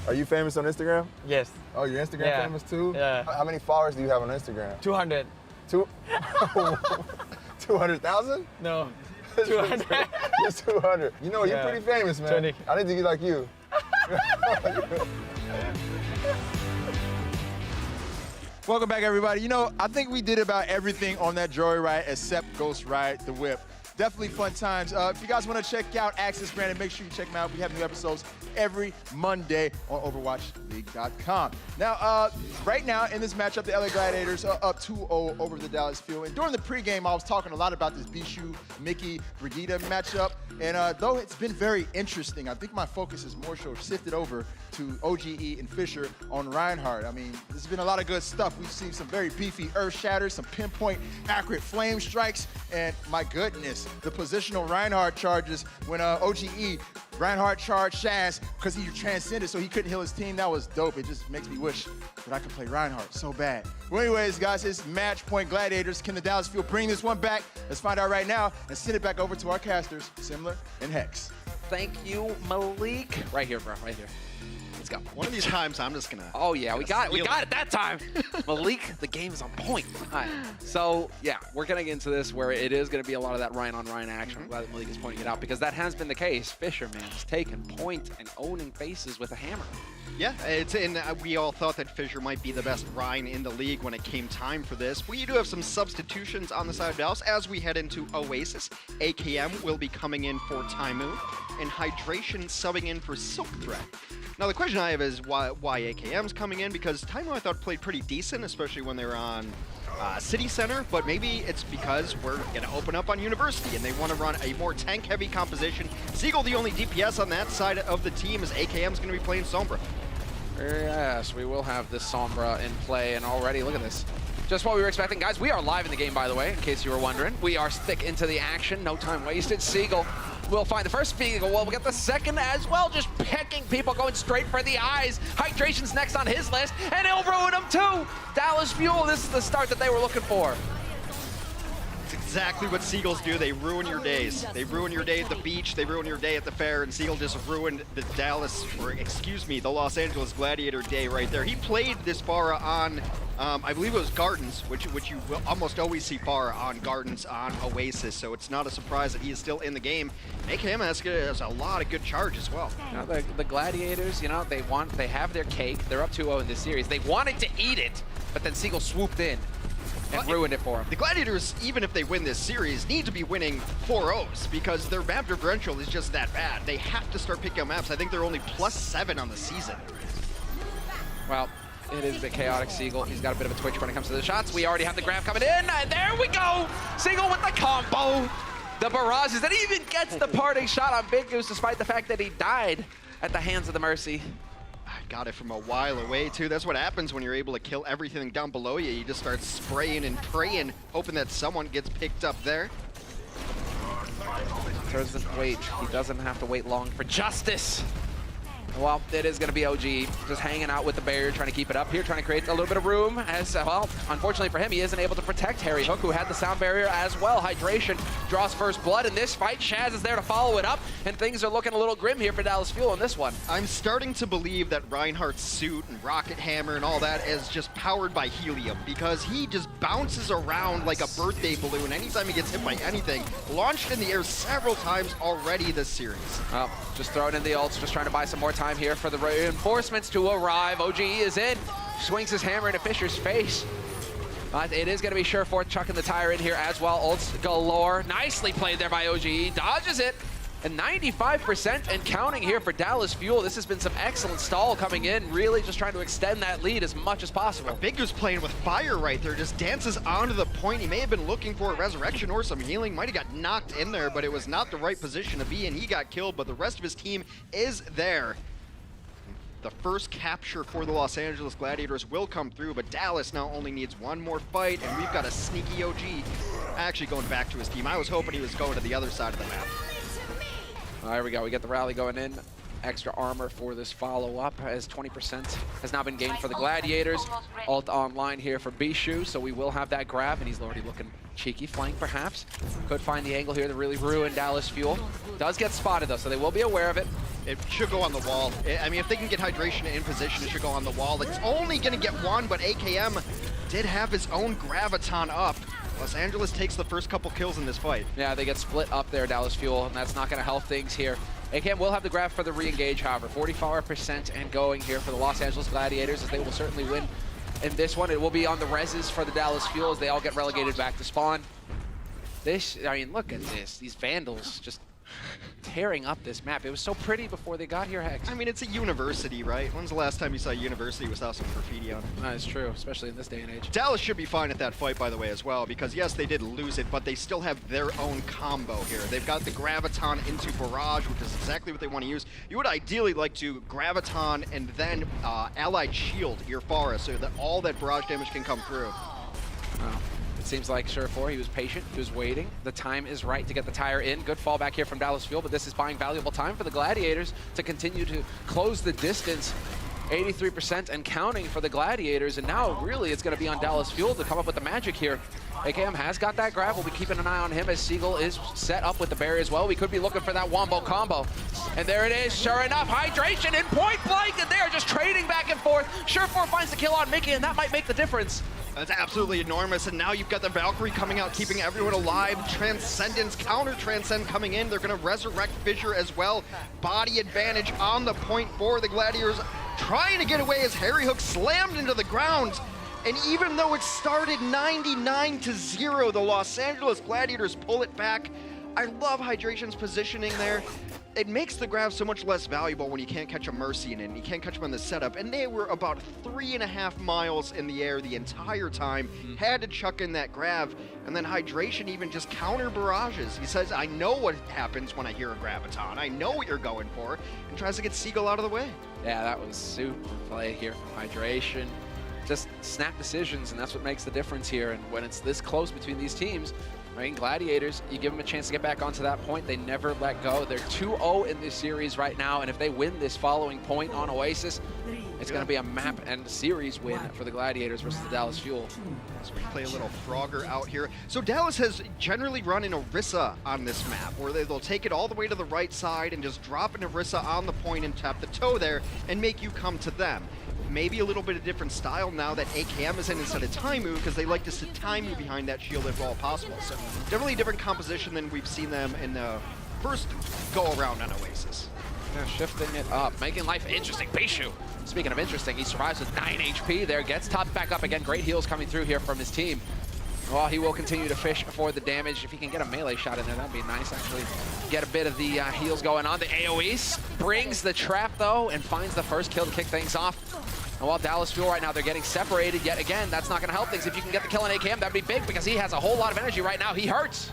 Are you famous on Instagram? Yes. Oh, you're Instagram famous too? Yeah. How many followers do you have on Instagram? 200. 200,000? No. 200. Just 200. You know, you're pretty famous, man. 20. I need to be like you. Welcome back, everybody. You know, I think we did about everything on that Joyride except Ghost Ride the Whip. Definitely fun times. If you guys want to check out Access Granted, make sure you check them out. We have new episodes every Monday on OverwatchLeague.com. Now, right now in this matchup, the LA Gladiators are up 2-0 over the Dallas Fuel. And during the pregame, I was talking a lot about this Bishu, Mickey, Brigitte matchup. And though it's been very interesting, I think my focus is more so shifted over to OGE and Fisher on Reinhardt. I mean, there's been a lot of good stuff. We've seen some very beefy earth shatters, some pinpoint accurate flame strikes, and my goodness, the positional Reinhardt charges when OGE, Reinhardt charged Shaz because he transcended so he couldn't heal his team. That was dope. It just makes me wish that I could play Reinhardt so bad. Well, anyways, guys, it's match point Gladiators. Can the Dallas Fuel bring this one back? Let's find out right now and send it back over to our casters, Simler and Hex. Thank you, Malik. Right here, bro, right here. Let's go. One of these times, I'm just gonna. Oh yeah, we got it that time. Malik, the game is on point. All right. So yeah, we're getting into this where it is going to be a lot of that Ryan on Ryan action. I'm glad that Malik is pointing it out because that has been the case. Fisher, man, is taking point and owning faces with a hammer. Yeah, we all thought that Fisher might be the best Rhine in the league when it came time for this. We do have some substitutions on the side of Dallas as we head into Oasis. AKM will be coming in for Taimu, and Hydration subbing in for Silk Thread. Now the question I have is why AKM's coming in, because Taimu I thought played pretty decent, especially when they were on City Center, but maybe it's because we're going to open up on University and they want to run a more tank-heavy composition. Seagull, the only DPS on that side of the team, as AKM's going to be playing Sombra. Yes, we will have this Sombra in play, and already, look at this. Just what we were expecting. Guys, we are live in the game, by the way, in case you were wondering. We are thick into the action, no time wasted. Seagull will find the first Seagull, we'll get the second as well, just pecking people, going straight for the eyes. Hydration's next on his list, and he'll ruin them too. Dallas Fuel, this is the start that they were looking for. Exactly what Seagulls do. They ruin your days. They ruin your day at the beach. They ruin your day at the fair. And Seagull just ruined the the Los Angeles Gladiator day right there. He played this Pharah on, I believe it was Gardens, which you will almost always see Pharah on Gardens on Oasis. So it's not a surprise that he is still in the game. AKM has a lot of good charge as well. You know, the Gladiators, you know, they have their cake. They're up 2-0 in this series. They wanted to eat it, but then Seagull swooped in and ruined it for him. The Gladiators, even if they win this series, need to be winning 4-0s because their map differential is just that bad. They have to start picking up maps. I think they're only +7 on the season. Well, it is a bit chaotic. Seagull, he's got a bit of a twitch when it comes to the shots. We already have the grab coming in, and there we go! Seagull with the combo! The barrages, that even gets the parting shot on Big Goose, despite the fact that he died at the hands of the Mercy. Got it from a while away, too. That's what happens when you're able to kill everything down below you. You just start spraying and praying, hoping that someone gets picked up there. Doesn't wait. He doesn't have to wait long for justice. Well, it is going to be OG just hanging out with the barrier, trying to keep it up here, trying to create a little bit of room. As well, unfortunately for him, he isn't able to protect Harry Hook, who had the sound barrier as well. Hydration draws first blood in this fight. Shaz is there to follow it up, and things are looking a little grim here for Dallas Fuel in this one. I'm starting to believe that Reinhardt's suit and rocket hammer and all that is just powered by helium, because he just bounces around like a birthday balloon anytime he gets hit by anything. Launched in the air several times already this series. Well, just throwing in the ults, just trying to buy some more time here for the reinforcements to arrive. OGE is in, swings his hammer into Fisher's face. It is going to be Sureforth chucking the tire in here as well. Ults galore. Nicely played there by OGE. Dodges it. And 95% and counting here for Dallas Fuel. This has been some excellent stall coming in, really just trying to extend that lead as much as possible. Big Goose playing with fire right there, just dances onto the point. He may have been looking for a resurrection or some healing, might have got knocked in there, but it was not the right position to be in. He got killed, but the rest of his team is there. The first capture for the Los Angeles Gladiators will come through, but Dallas now only needs one more fight, and we've got a sneaky OG actually going back to his team. I was hoping he was going to the other side of the map. There we go. We get the rally going in. extra armor for this follow-up, as 20% has now been gained for the Gladiators. Ult online here for Bishu, so we will have that grab, and he's already looking cheeky flank perhaps. Could find the angle here to really ruin Dallas Fuel. Does get spotted though, so they will be aware of it. It should go on the wall. I mean, if they can get hydration in position, it should go on the wall. It's only going to get one, but AKM did have his own Graviton up. Los Angeles takes the first couple kills in this fight. Yeah, they get split up there, Dallas Fuel, and that's not going to help things here. AKM will have the grab for the re-engage, however. 44% and going here for the Los Angeles Gladiators, as they will certainly win in this one. It will be on the reses for the Dallas Fuel as they all get relegated back to spawn. This, I mean, look at this. These Vandals just tearing up this map. It was so pretty before they got here, Hex. I mean, it's a university, right? When's the last time you saw a university without some graffiti on it? That's true, especially in this day and age. Dallas should be fine at that fight, by the way, as well, because yes, they did lose it, but they still have their own combo here. They've got the Graviton into Barrage, which is exactly what they want to use. You would ideally like to Graviton and then Allied Shield your Forest so that all that Barrage damage can come through. Wow. It seems like Surefour, he was patient, he was waiting. The time is right to get the tire in. Good fallback here from Dallas Fuel, but this is buying valuable time for the Gladiators to continue to close the distance. 83% and counting for the Gladiators, and now really it's going to be on Dallas Fuel to come up with the magic here. AKM has got that grab. We'll be keeping an eye on him as Seagull is set up with the barrier as well. We could be looking for that Wombo combo. And there it is, sure enough, hydration in point blank, and they are just trading back and forth. Surefour finds the kill on Mickey, and that might make the difference. That's absolutely enormous, and now you've got the Valkyrie coming out, keeping everyone alive. Transcendence, counter Transcend coming in. They're going to resurrect Fissure as well. Body advantage on the point for the Gladiators, trying to get away as Harry Hook slammed into the ground. And even though it started 99-0, the Los Angeles Gladiators pull it back. I love Hydration's positioning there. It makes the grab so much less valuable when you can't catch a Mercy in it, and you can't catch them on the setup. And they were about 3.5 miles in the air the entire time, had to chuck in that grab, and then Hydration even just counter barrages. He says, I know what happens when I hear a Graviton. I know what you're going for, and tries to get Seagull out of the way. Yeah, that was super play here from Hydration. Just snap decisions, and that's what makes the difference here. And when it's this close between these teams, right, Gladiators, you give them a chance to get back onto that point. They never let go. They're 2-0 in this series right now, and if they win this following point on Oasis, it's going to be a map and series win for the Gladiators versus the Dallas Fuel. So we play a little Frogger out here. So Dallas has generally run an Orisa on this map, where they'll take it all the way to the right side and just drop an Orisa on the point and tap the toe there and make you come to them. Maybe a little bit of different style now that AKM is in instead of Taimu, because they like to sit Taimu behind that shield if all possible. So definitely a different composition than we've seen them in the first go-around on Oasis. Yeah, shifting it up, making life interesting. Bishu, speaking of interesting, he survives with 9 HP there, gets topped back up again. Great heals coming through here from his team. Well, he will continue to fish for the damage. If he can get a melee shot in there, that'd be nice, actually. Get a bit of the heals going on. The AoE brings the trap, though, and finds the first kill to kick things off. And while Dallas Fuel right now, they're getting separated yet again. That's not going to help things. If you can get the kill on AKM, that'd be big, because he has a whole lot of energy right now. He hurts.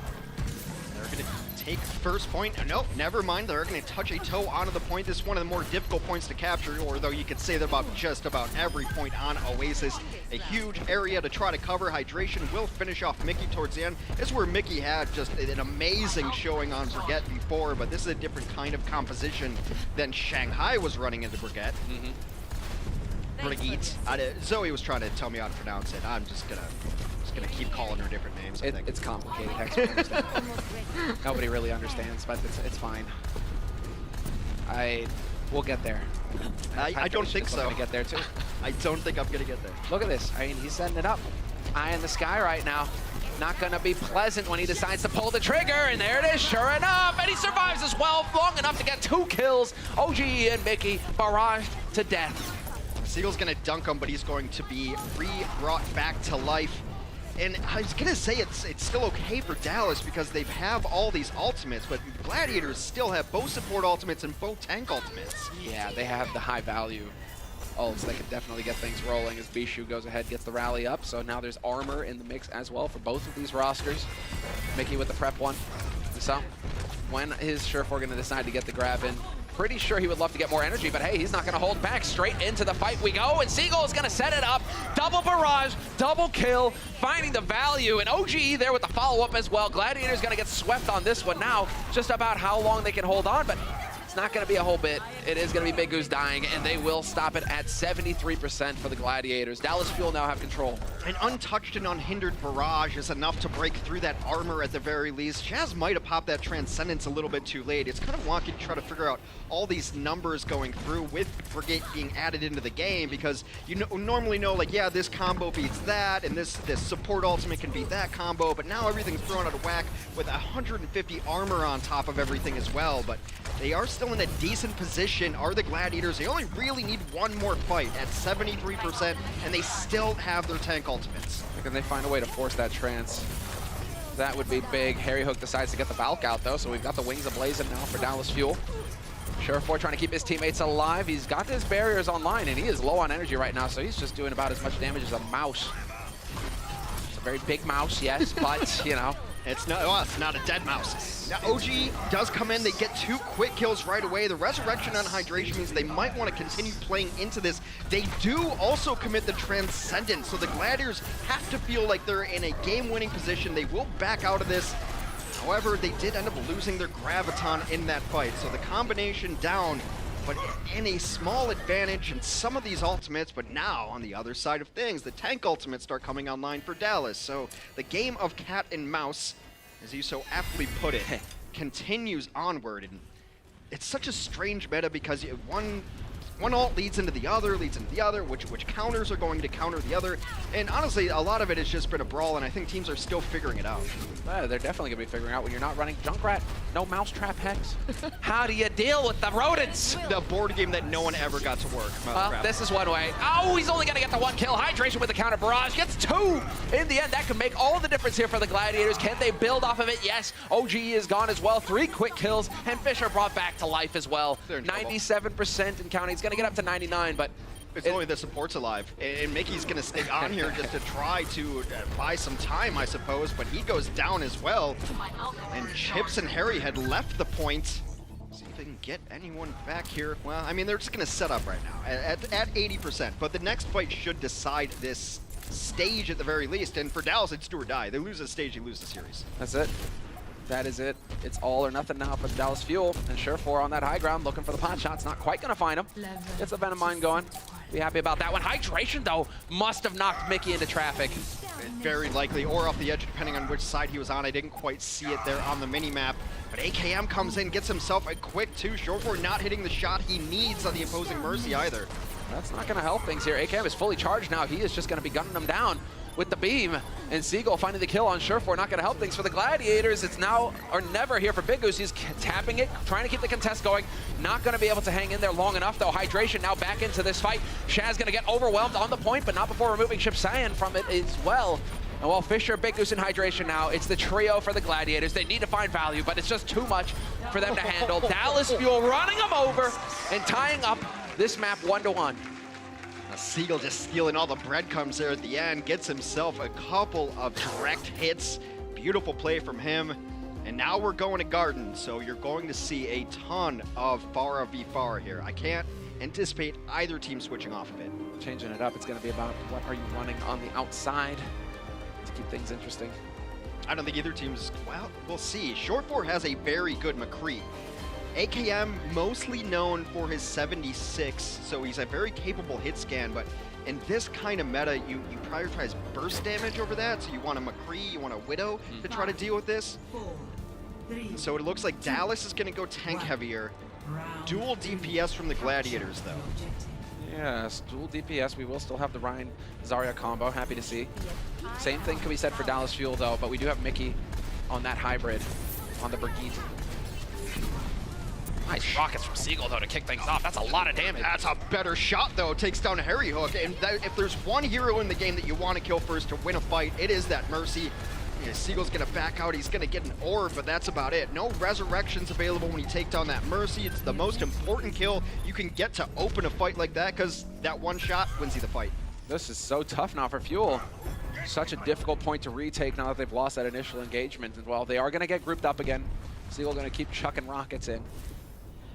They're going to take first point. Nope, never mind. They're going to touch a toe onto the point. This is one of the more difficult points to capture, or though you could say that about just about every point on Oasis. A huge area to try to cover. Hydration will finish off Mickey towards the end. This is where Mickey had just an amazing showing on Brigitte before, but this is a different kind of composition than Shanghai was running into Brigitte. Brigitte. Zoe was trying to tell me how to pronounce it. I'm just gonna keep calling her different names. I think it's complicated. Hex. Nobody really understands, but it's fine. We'll get there. I don't think so. Gonna get there too. I don't think I'm gonna get there. Look at this. I mean, he's setting it up. Eye in the sky right now. Not gonna be pleasant when he decides to pull the trigger, and there it is, sure enough, and he survives as well, long enough to get 2 kills. OGE and Mickey barraged to death. Seagull's gonna dunk him, but he's going to be brought back to life. And I was gonna say it's still okay for Dallas because they have all these ultimates, but Gladiators still have both support ultimates and both tank ultimates. Yeah, they have the high value ults. They can definitely get things rolling as Bishu goes ahead, gets the rally up. So now there's armor in the mix as well for both of these rosters. Mickey with the prep one. So when is Surefour gonna decide to get the grab in? Pretty sure he would love to get more energy, but hey, he's not going to hold back. Straight into the fight we go, and Seagull is going to set it up. Double barrage, double kill, finding the value, and OGE there with the follow-up as well. Gladiator's going to get swept on this one now. Just about how long they can hold on, but It's not going to be a whole bit. It is going to be Big Goose dying, and they will stop it at 73% for the Gladiators. Dallas Fuel now have control. An untouched and unhindered barrage is enough to break through that armor at the very least. Chaz might have popped that Transcendence a little bit too late. It's kind of wonky to try to figure out all these numbers going through with Frigate being added into the game, because you normally know, like, yeah, this combo beats that, and this support ultimate can beat that combo, but now everything's thrown out of whack with 150 armor on top of everything as well. But they are still in a decent position, are the Gladiators. They only really need one more fight at 73%, and they still have their tank ultimates. Can they find a way to force that trance? That would be big. Harry Hook decides to get the Valk out, though, so we've got the Wings ablazing now for Dallas Fuel. Surefour trying to keep his teammates alive. He's got his barriers online, and he is low on energy right now, so he's just doing about as much damage as a mouse. It's a very big mouse, yes, but, you know. It's not a dead mouse. Now, OG does come in. They get 2 quick kills right away. The resurrection on hydration means they might want to continue playing into this. They do also commit the Transcendence, so the Gladiators have to feel like they're in a game-winning position. They will back out of this. However, they did end up losing their Graviton in that fight, so the combination down, but in a small advantage in some of these ultimates. But now, on the other side of things, the tank ultimates start coming online for Dallas. So the game of cat and mouse, as you so aptly put it, continues onward. And it's such a strange meta because one ult leads into the other, which counters are going to counter the other. And honestly, a lot of it has just been a brawl, and I think teams are still figuring it out. They're definitely going to be figuring out when you're not running Junkrat, no Mousetrap Hex. How do you deal with the rodents? The board game that no one ever got to work. This is one way. Oh, he's only going to get the 1 kill. Hydration with the counter barrage. Gets 2. In the end, that can make all the difference here for the Gladiators. Can they build off of it? Yes. OG is gone as well. 3 quick kills, and Fisher brought back to life as well. 97% and counting. He's going to get up to 99, but it's only the support's alive, and Mickey's gonna stick on here just to try to buy some time, I suppose, but he goes down as well. And Chips and Harry had left the point. See if they can get anyone back here. Well, I mean, they're just gonna set up right now at 80%, but the next fight should decide this stage at the very least, and for Dallas, it's do or die. They lose the stage, they lose the series. That's it. That is it. It's all or nothing now for the Dallas Fuel. And Surefour on that high ground looking for the pot shots. Not quite going to find him. Gets the Venom Mine going. Be happy about that one. Hydration, though, must have knocked Mickey into traffic. Very likely, or off the edge, depending on which side he was on. I didn't quite see it there on the mini-map. But AKM comes in, gets himself a quick 2. Surefour not hitting the shot he needs on the opposing Mercy either. That's not going to help things here. AKM is fully charged now. He is just going to be gunning them down with the beam, and Seagull finding the kill on Surefour. Not going to help things for the Gladiators. It's now or never here for Big Goose. He's tapping it, trying to keep the contest going. Not going to be able to hang in there long enough, though. Hydration now back into this fight. Shaz going to get overwhelmed on the point, but not before removing Ship Saiyan from it as well. And while Fisher, Big Goose, and Hydration now, it's the trio for the Gladiators. They need to find value, but it's just too much for them to handle. Dallas Fuel running them over and tying up this map 1-1. Seagull just stealing all the breadcrumbs there at the end, gets himself a couple of direct hits. Beautiful play from him. And now we're going to Garden, so you're going to see a ton of Pharah v Pharah here. I can't anticipate either team switching off of it. Changing it up, it's going to be about what are you running on the outside to keep things interesting. I don't think either team's, well, we'll see. Surefour has a very good McCree. AKM mostly known for his 76, so he's a very capable hit scan, but in this kind of meta, you prioritize burst damage over that, so you want a McCree, you want a Widow to try to deal with this. So it looks like Dallas is going to go tank heavier. Dual DPS from the Gladiators, though. Yes, dual DPS. We will still have the Ryan Zarya combo. Happy to see. Same thing can be said for Dallas Fuel, though, but we do have Mickey on that hybrid on the Brigitte. Nice rockets from Seagull, though, to kick things off. That's a lot of damage. That's a better shot, though. Takes down Harry Hook. And if there's one hero in the game that you want to kill first to win a fight, it is that Mercy. Yeah, Seagull's going to back out. He's going to get an orb, but that's about it. No resurrections available when you take down that Mercy. It's the most important kill you can get to open a fight like that, because that one shot wins you the fight. This is so tough now for Fuel. Such a difficult point to retake now that they've lost that initial engagement. And well, they are going to get grouped up again. Seagull going to keep chucking rockets in.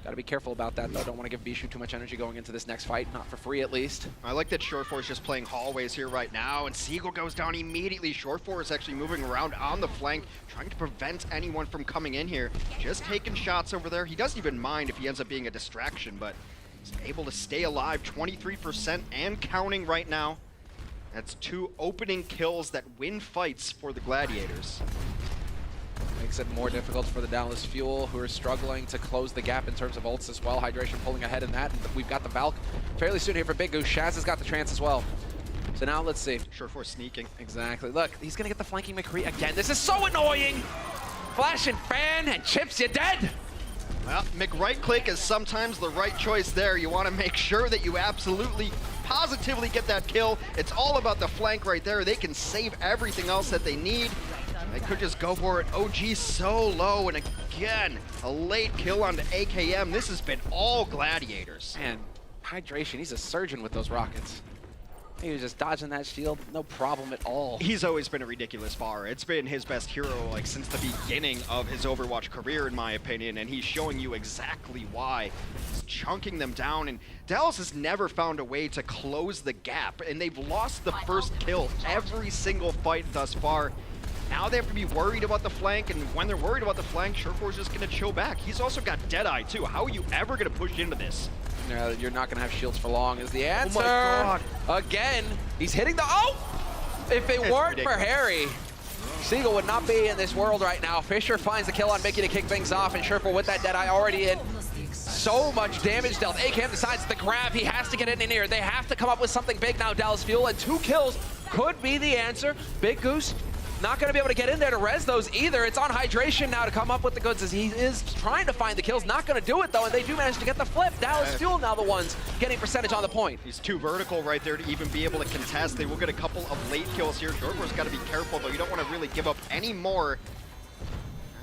Got to be careful about that, though. Don't want to give Bishu too much energy going into this next fight. Not for free, at least. I like that Short4 is just playing hallways here right now, and Seagull goes down immediately. Short4 is actually moving around on the flank, trying to prevent anyone from coming in here. Just taking shots over there. He doesn't even mind if he ends up being a distraction, but he's able to stay alive. 23% and counting right now. That's 2 opening kills that win fights for the Gladiators. Makes it more difficult for the Dallas Fuel, who are struggling to close the gap in terms of ults as well. Hydration pulling ahead in that, and we've got the Valk fairly soon here for Big Goose. Shaz has got the trance as well. So now let's see. Short4 sneaking. Exactly. Look, he's gonna get the flanking McCree again. This is so annoying! Flash and fan, and Chips, you're dead! Well, right click is sometimes the right choice there. You want to make sure that you absolutely, positively get that kill. It's all about the flank right there. They can save everything else that they need. They could just go for it. OG so low, and again, a late kill onto AKM. This has been all Gladiators. And Hydration, he's a surgeon with those rockets. He was just dodging that shield, no problem at all. He's always been a ridiculous bar. It's been his best hero like since the beginning of his Overwatch career, in my opinion, and he's showing you exactly why. He's chunking them down, and Dallas has never found a way to close the gap, and they've lost the first kill every single fight thus far. Now they have to be worried about the flank, and when they're worried about the flank, Short4 is just going to chill back. He's also got Deadeye, too. How are you ever going to push into this? No, you're not going to have shields for long is the answer. Oh my God. Again, he's hitting the... Oh! If it weren't for Harry, Seagull would not be in this world right now. Fisher finds the kill on Mickey to kick things off, and Short4 with that Deadeye already in. So much damage dealt. AKM decides to grab. He has to get in here. They have to come up with something big now, Dallas Fuel, and 2 kills could be the answer. Big Goose not going to be able to get in there to res those either. It's on Hydration now to come up with the goods as he is trying to find the kills. Not going to do it, though, and they do manage to get the flip. Dallas Fuel now the ones getting percentage on the point. He's too vertical right there to even be able to contest. They will get a couple of late kills here. Short4's got to be careful, though. You don't want to really give up any more.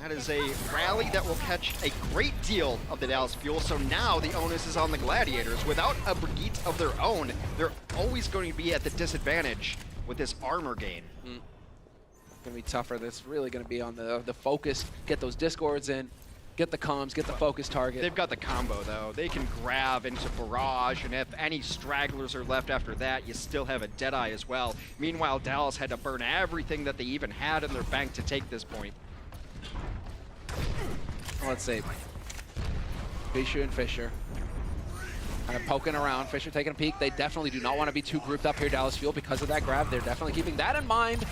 That is a rally that will catch a great deal of the Dallas Fuel. So now the onus is on the Gladiators. Without a Brigitte of their own, they're always going to be at the disadvantage with this armor gain. Gonna be tougher. That's really gonna be on the focus. Get those discords in, get the comms, get the focus target. They've got the combo though. They can grab into barrage, and if any stragglers are left after that, you still have a Deadeye as well. Meanwhile, Dallas had to burn everything that they even had in their bank to take this point. Let's see. Bishu and Fisher kind of poking around. Fisher taking a peek. They definitely do not want to be too grouped up here, Dallas Fuel, because of that grab. They're definitely keeping that in mind.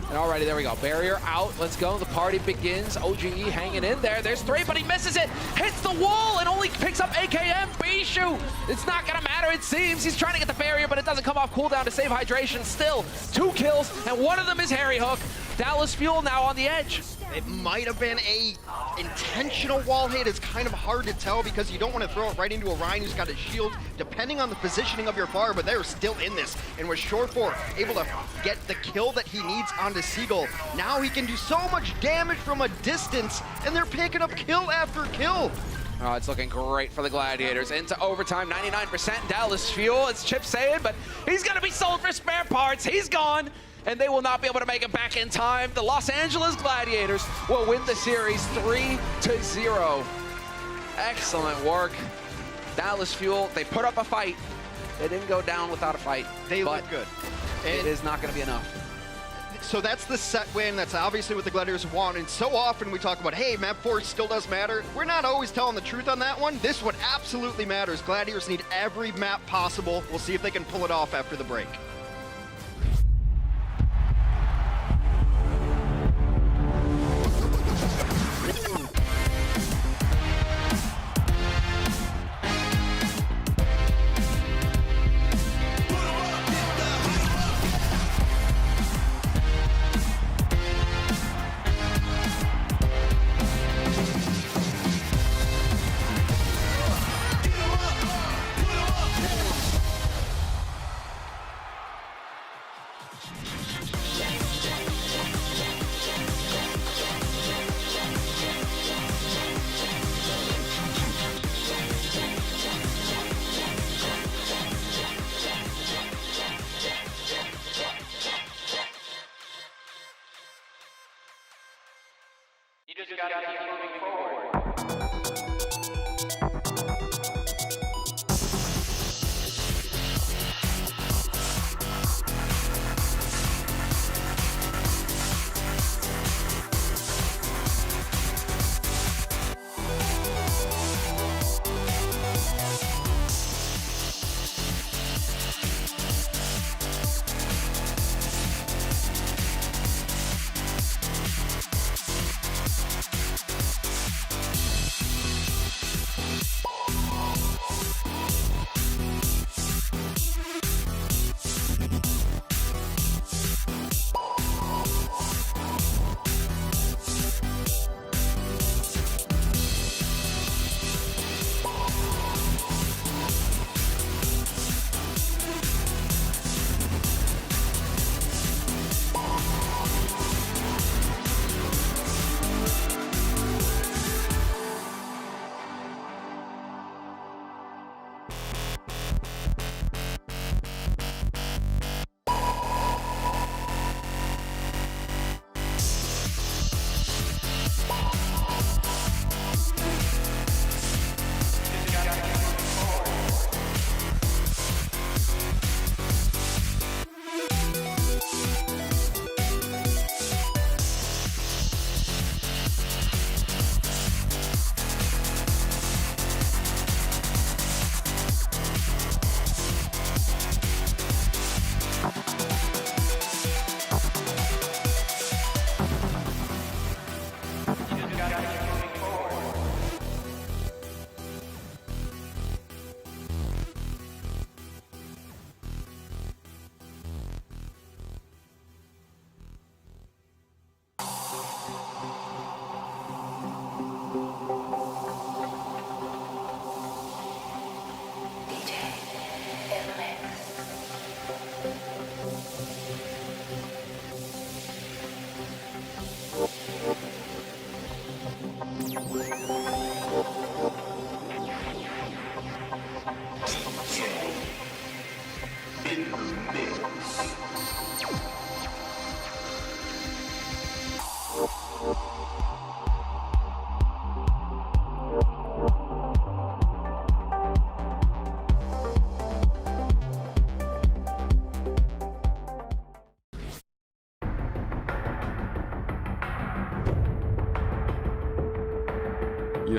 And alrighty, there we go. Barrier out. Let's go. The party begins. OGE hanging in there. There's 3, but he misses it. Hits the wall and only picks up AKM. Bishu. It's not going to matter, it seems. He's trying to get the barrier, but it doesn't come off cooldown to save Hydration. Still, 2 kills, and one of them is Harry Hook. Dallas Fuel now on the edge. It might have been a intentional wall hit. It's kind of hard to tell because you don't want to throw it right into Orion who's got a shield, depending on the positioning of your bar, but they're still in this. And with Short4 able to get the kill that he needs onto Seagull, now he can do so much damage from a distance, and they're picking up kill after kill. Oh, it's looking great for the Gladiators. Into overtime, 99% Dallas Fuel. It's Chip saying, but he's going to be sold for spare parts. He's gone. And they will not be able to make it back in time. The Los Angeles Gladiators will win the series 3-0. Excellent work. Dallas Fuel, they put up a fight. They didn't go down without a fight. They look good. It is not going to be enough. So that's the set win. That's obviously what the Gladiators want. And so often we talk about, hey, map 4 still does matter. We're not always telling the truth on that one. This one absolutely matters. Gladiators need every map possible. We'll see if they can pull it off after the break.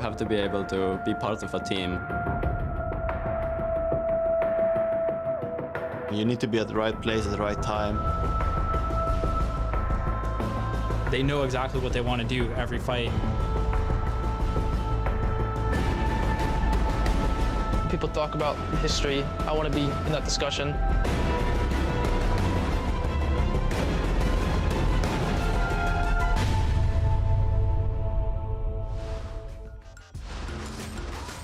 have to be able to be part of a team. You need to be at the right place at the right time. They know exactly what they want to do every fight. People talk about history. I want to be in that discussion.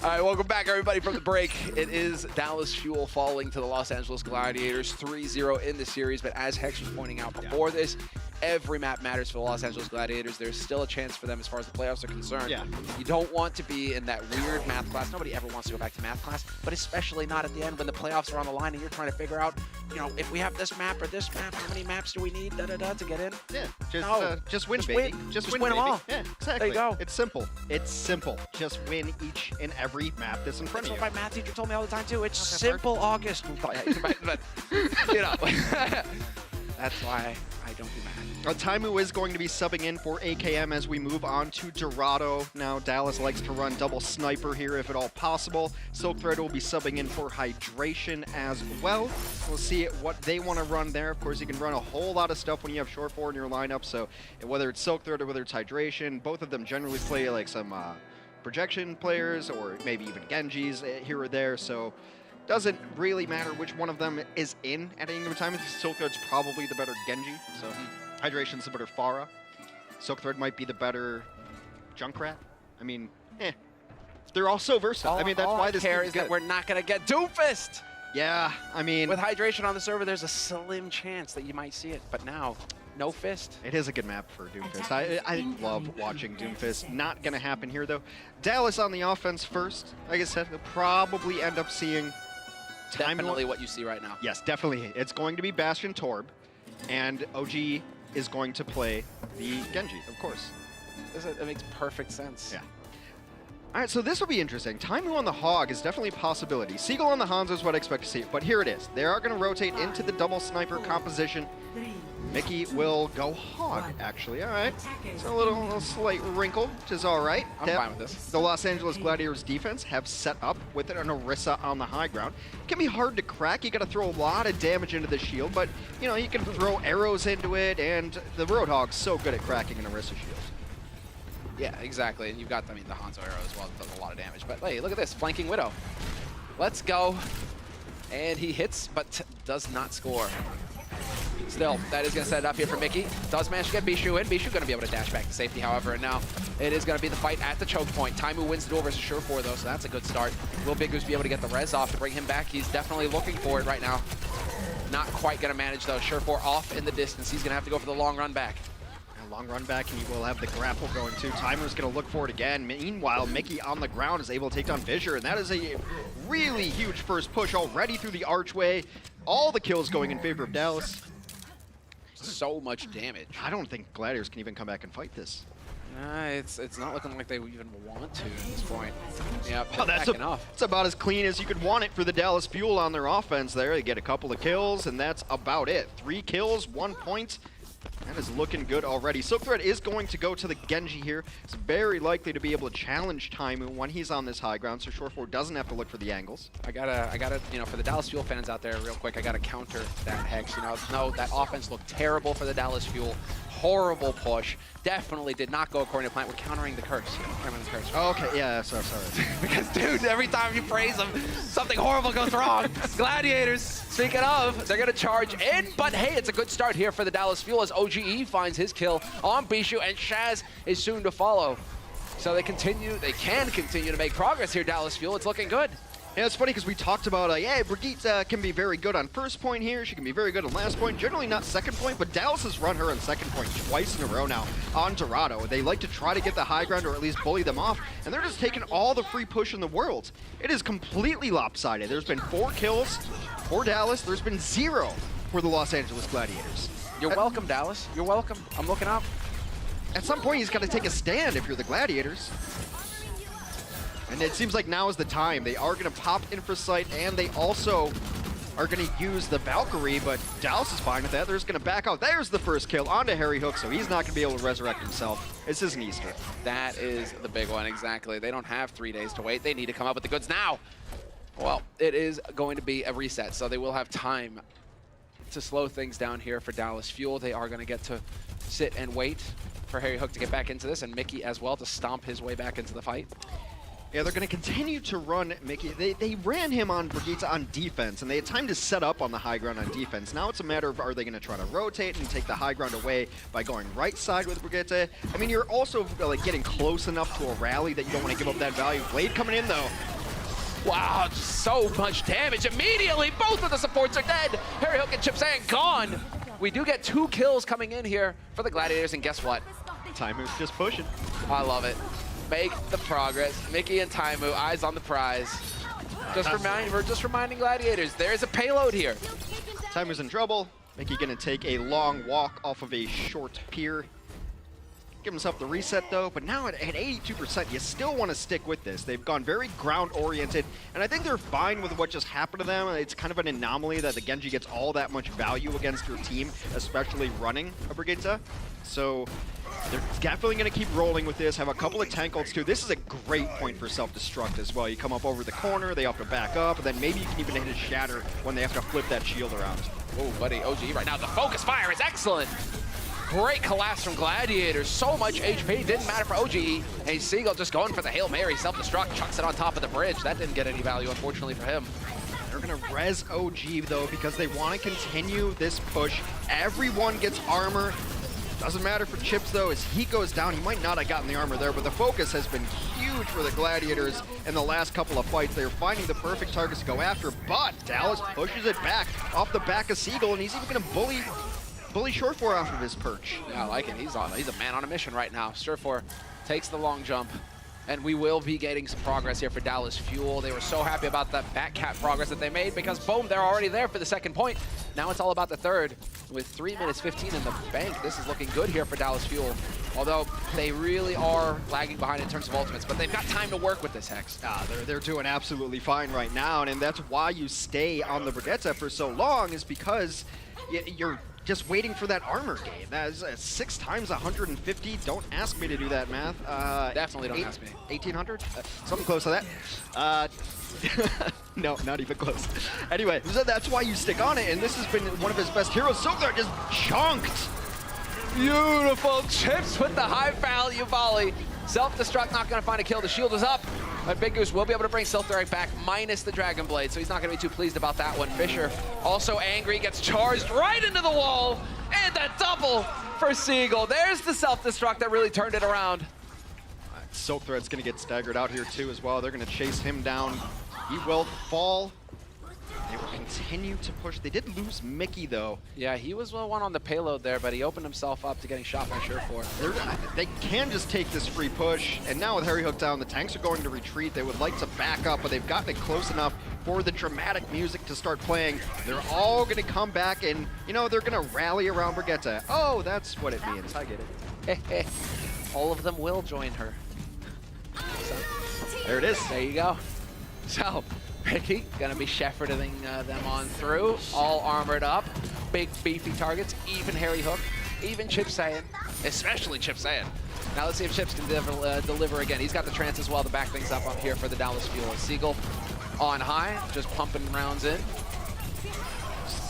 All right, welcome back, everybody, from the break. It is Dallas Fuel falling to the Los Angeles Gladiators 3-0 in the series, but as Hex was pointing out before this, every map matters for the Los Angeles Gladiators. There's still a chance for them as far as the playoffs are concerned. Yeah. You don't want to be in that weird math class. Nobody ever wants to go back to math class, but especially not at the end when the playoffs are on the line and you're trying to figure out, you know, if we have this map or this map, how many maps do we need, to get in? Yeah, just win, Just baby. win. Just Just win, win 'em baby. all. Yeah, exactly. There you go. It's simple. It's simple. Just win each and every map that's in front That's of what you. my math teacher told me all the time, too. It's simple, August. But, you know, that's why I don't do math. Taimu is going to be subbing in for AKM as we move on to Dorado. Now, Dallas likes to run double sniper here if at all possible. Silk Thread will be subbing in for Hydration as well. We'll see what they want to run there. Of course, you can run a whole lot of stuff when you have short 4 in your lineup, so whether it's Silk Thread or whether it's Hydration, both of them generally play like some projection players or maybe even Genjis here or there, so doesn't really matter which one of them is in at any given time. Silk Thread's probably the better Genji, so Hydration's the better Pharah. Silk Thread might be the better Junkrat. I mean, they're all so versatile. I mean, that's why this care is is that we're not going to get Doomfist. Yeah, I mean, with Hydration on the server, there's a slim chance that you might see it, but now, no Fist. It is a good map for Doomfist. I love watching Doomfist. Not going to happen here, though. Dallas on the offense first. Like I said, they'll probably end up seeing Definitely what you see right now. Yes, definitely. It's going to be Bastion Torb, and OG is going to play the Genji, of course. It makes perfect sense. Yeah. All right, so this will be interesting. Taimu on the Hog is definitely a possibility. Seagull on the Hanzo is what I expect to see, but here it is. They are going to rotate into the double sniper composition. Mickey will go Hog, actually. All right. So a little slight wrinkle, which is all right. I'm fine with this. The Los Angeles Gladiators defense have set up with an Orisa on the high ground. It can be hard to crack. You got to throw a lot of damage into the shield, but you know, you can throw arrows into it, and the Roadhog's so good at cracking an Orisa shield. Yeah, exactly. And you've got, I mean, the Hanzo arrow as well. It does a lot of damage. But hey, look at this. Flanking Widow. Let's go. And he hits, but does not score. Still, that is going to set it up here for Mickey. Does manage to get Bishu in. Bishu going to be able to dash back to safety, however. And now it is going to be the fight at the choke point. Taimu wins the duel versus Surefour, though, so that's a good start. Will Big Goose be able to get the res off to bring him back? He's definitely looking for it right now. Not quite going to manage, though. Surefour off in the distance. He's going to have to go for the long run back. Long run back, and he will have the grapple going too. Timer's going to look for it again. Meanwhile, Mickey on the ground is able to take down Fissure, and that is a really huge first push already through the archway. All the kills going in favor of Dallas. So much damage. I don't think Gladiators can even come back and fight this. It's not looking like they even want to at this point. Yeah, that's about as clean as you could want it for the Dallas Fuel on their offense there. They get a couple of kills, and that's about it. 3 kills, 1 point. That is looking good already. Silk Thread is going to go to the Genji here. It's very likely to be able to challenge Taimu when he's on this high ground, so Surefour doesn't have to look for the angles. I gotta, you know, for the Dallas Fuel fans out there, real quick, I gotta counter that Hex. You know, no, that offense looked terrible for the Dallas Fuel. Horrible push. Definitely did not go according to plan. We're countering the curse. Countering the curse. Oh, okay, yeah, sorry. Because, dude, every time you praise them, something horrible goes wrong. Gladiators, speaking of, they're going to charge in, but hey, it's a good start here for the Dallas Fuel as OGE finds his kill on Bishu, and Shaz is soon to follow. So they can continue to make progress here, Dallas Fuel. It's looking good. Yeah, it's funny because we talked about, yeah, Brigitte can be very good on first point here. She can be very good on last point. Generally not second point, but Dallas has run her on second point twice in a row now on Dorado. They like to try to get the high ground or at least bully them off, and they're just taking all the free push in the world. It is completely lopsided. There's been 4 kills for Dallas. There's been 0 for the Los Angeles Gladiators. You're welcome, Dallas. You're welcome. I'm looking up. At some point, he's got to take a stand if you're the Gladiators. And it seems like now is the time. They are going to pop Infrasight, and they also are going to use the Valkyrie, but Dallas is fine with that. They're just going to back out. There's the first kill onto Harry Hook, so he's not going to be able to resurrect himself. This isn't Easter. That is the big one, exactly. They don't have 3 days to wait. They need to come up with the goods now. Well, it is going to be a reset, so they will have time to slow things down here for Dallas Fuel. They are going to get to sit and wait for Harry Hook to get back into this, and Mickey as well to stomp his way back into the fight. Yeah, they're going to continue to run Mickey. They ran him on Brigitte on defense, and they had time to set up on the high ground on defense. Now it's a matter of, are they going to try to rotate and take the high ground away by going right side with Brigitte? I mean, you're also like getting close enough to a rally that you don't want to give up that value. Blade coming in, though. Wow, so much damage immediately. Both of the supports are dead. Harry Hook and Chipsayan gone. We do get 2 kills coming in here for the Gladiators, and guess what? Taimu's just pushing. I love it. Make the progress. Mickey and Taimu, eyes on the prize. We're just reminding Gladiators, there's a payload here. Taimu's in trouble. Mickey gonna take a long walk off of a short pier. Give himself the reset though, but now at 82%, you still want to stick with this. They've gone very ground-oriented, and I think they're fine with what just happened to them. It's kind of an anomaly that the Genji gets all that much value against your team, especially running a Brigitte. So they're definitely going to keep rolling with this, have a couple of tank ults too. This is a great point for self-destruct as well. You come up over the corner, they have to back up, and then maybe you can even hit a shatter when they have to flip that shield around. Oh, buddy, OG right now, the focus fire is excellent. Great collapse from Gladiators. So much HP, didn't matter for OGE. And Seagull just going for the Hail Mary, self-destruct, chucks it on top of the bridge. That didn't get any value, unfortunately, for him. They're gonna res OG though, because they want to continue this push. Everyone gets armor. Doesn't matter for Chips though, as he goes down, he might not have gotten the armor there, but the focus has been huge for the Gladiators in the last couple of fights. They're finding the perfect targets to go after, but Dallas pushes it back off the back of Seagull, and he's even gonna bully Surefour off of his perch. Yeah, I like it. He's a man on a mission right now. Surefour takes the long jump, and we will be getting some progress here for Dallas Fuel. They were so happy about that back cap progress that they made because, boom, they're already there for the second point. Now it's all about the third. With 3 minutes 15 in the bank, this is looking good here for Dallas Fuel. Although they really are lagging behind in terms of ultimates, but they've got time to work with this, Hex. They're doing absolutely fine right now, and that's why you stay on the Brigitte for so long, is because you're just waiting for that armor gain. That is 6 times 150. Don't ask me to do that math. Definitely don't ask me. 1800? Something close to that. No, not even close. Anyway, so that's why you stick on it, and this has been one of his best heroes. Silkthread just chunked. Beautiful Chips with the high value volley. Self-destruct, not going to find a kill. The shield is up. But Big Goose will be able to bring Silkthread back minus the Dragon Blade, so he's not going to be too pleased about that one. Fisher, also angry, gets charged right into the wall, and a double for Seagull. There's the self-destruct that really turned it around. Silkthread's going to get staggered out here too as well. They're going to chase him down. He will fall. They will continue to push. They did lose Mickey, though. Yeah, he was the one on the payload there, but he opened himself up to getting shot by Surefour. They can just take this free push, and now with Harry Hook down, the tanks are going to retreat. They would like to back up, but they've gotten it close enough for the dramatic music to start playing. They're all going to come back, and, you know, they're going to rally around Brigitte. Oh, that's what it means. I get it. All of them will join her. So, there it is. There you go. So, Ricky gonna be shepherding them on through, all armored up, big beefy targets, even Harry Hook, even Chipsayan, especially Chipsayan. Now let's see if Chips can deliver again. He's got the trance as well to back things up here for the Dallas Fuel. Seagull on high, just pumping rounds in.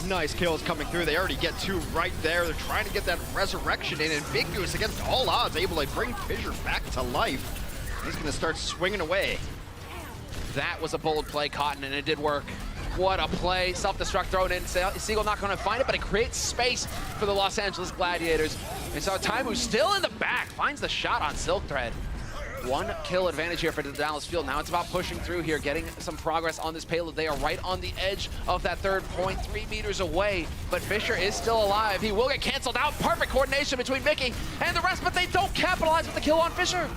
Nice kills coming through. They already get 2 right there. They're trying to get that resurrection in, and Big Goose, against all odds, able to bring Fissure back to life. He's gonna start swinging away. That was a bold play, Cotton, and it did work. What a play. Self-destruct thrown in. Seagull not going to find it, but it creates space for the Los Angeles Gladiators. And so Taimu's still in the back, finds the shot on Silkthread. 1 kill advantage here for the Dallas Fuel. Now it's about pushing through here, getting some progress on this payload. They are right on the edge of that third point, 3 meters away. But Fisher is still alive. He will get canceled out. Perfect coordination between Mickey and the rest, but they don't capitalize with the kill on Fisher.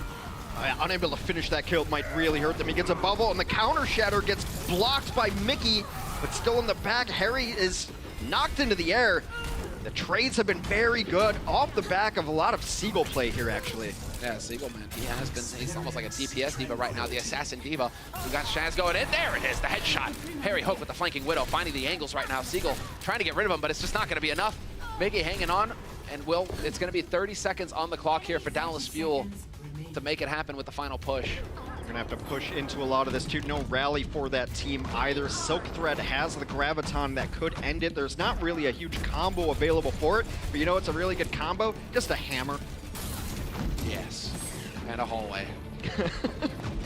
Unable to finish that kill might really hurt them. He gets a bubble, and the counter shatter gets blocked by Mickey, but still in the back. Harry is knocked into the air. The trades have been very good off the back of a lot of Seagull play here, actually. Yeah, Seagull, man, he has been, he's almost like a DPS diva right now, the Assassin Diva. We got Shaz going in, there it is, the headshot. Harry Hook with the flanking Widow, finding the angles right now. Seagull trying to get rid of him, but it's just not gonna be enough. Mickey hanging on, and it's gonna be 30 seconds on the clock here for Dallas Fuel to make it happen with the final push. We're gonna have to push into a lot of this too. No rally for that team either. Silk Thread has the Graviton that could end it. There's not really a huge combo available for it, but you know it's a really good combo? Just a hammer. Yes, and a hallway.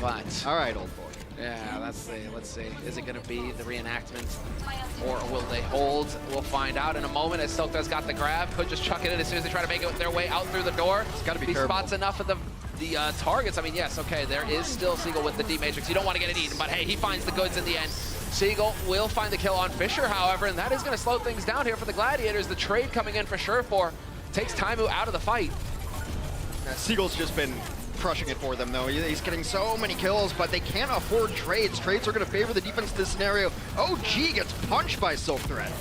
But all right, old boy. Yeah, let's see. Is it gonna be the reenactment, or will they hold? We'll find out in a moment as Silk Thread's got the grab. Could just chuck it in as soon as they try to make it their way out through the door. It's gotta be he terrible. spots enough of the targets. I mean, yes, okay, there is still Seagull with the D-Matrix. You don't want to get it eaten, but hey, he finds the goods in the end. Seagull will find the kill on Fisher, however, and that is going to slow things down here for the Gladiators. The trade coming in for Surefour takes Taimu out of the fight. Seagull's just been crushing it for them, though. He's getting so many kills, but they can't afford trades. Trades are going to favor the defense in this scenario. OG gets punched by Silk Thread.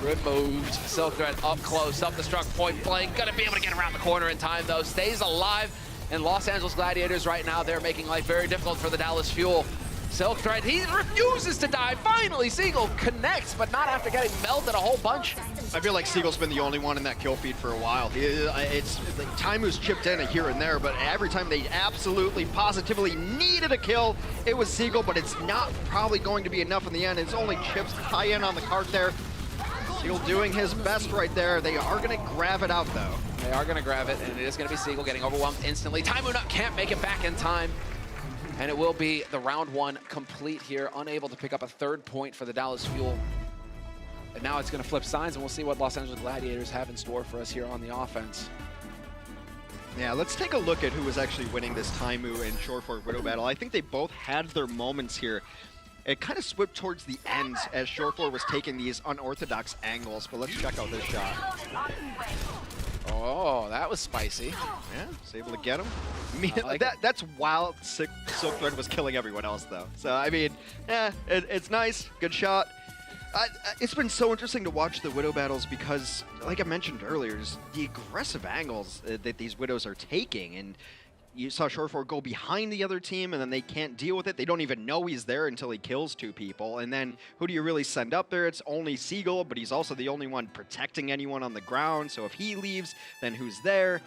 Removed. Silk Thread up close, self-destruct, point blank. Gonna be able to get around the corner in time, though. Stays alive. And Los Angeles Gladiators right now, they're making life very difficult for the Dallas Fuel. Silk Thread, he refuses to die. Finally, Seagull connects, but not after getting melted a whole bunch. I feel like Seagull's been the only one in that kill feed for a while. It's Taimu's chipped in here and there, but every time they absolutely, positively needed a kill, it was Seagull, but it's not probably going to be enough in the end. It's only chips high in on the cart there. Seagull doing his best right there. They are going to grab it out, though. They are going to grab it, and it is going to be Seagull getting overwhelmed instantly. Taimu can't make it back in time. And it will be the round one complete here, unable to pick up a third point for the Dallas Fuel. And now it's going to flip sides, and we'll see what Los Angeles Gladiators have in store for us here on the offense. Yeah, let's take a look at who was actually winning this Taimu and Surefour Widow battle. I think they both had their moments here. It kind of slipped towards the end as Surefour was taking these unorthodox angles, but let's check out this shot. Oh, that was spicy. Yeah, was able to get him. I mean, like that's while Silk Thread was killing everyone else, though. So, I mean, yeah, it's nice. Good shot. It's been so interesting to watch the Widow battles because, like I mentioned earlier, just the aggressive angles that these Widows are taking. And you saw Surefour go behind the other team, and then they can't deal with it. They don't even know he's there until he kills two people. And then who do you really send up there? It's only Seagull, but he's also the only one protecting anyone on the ground. So if he leaves, then who's there?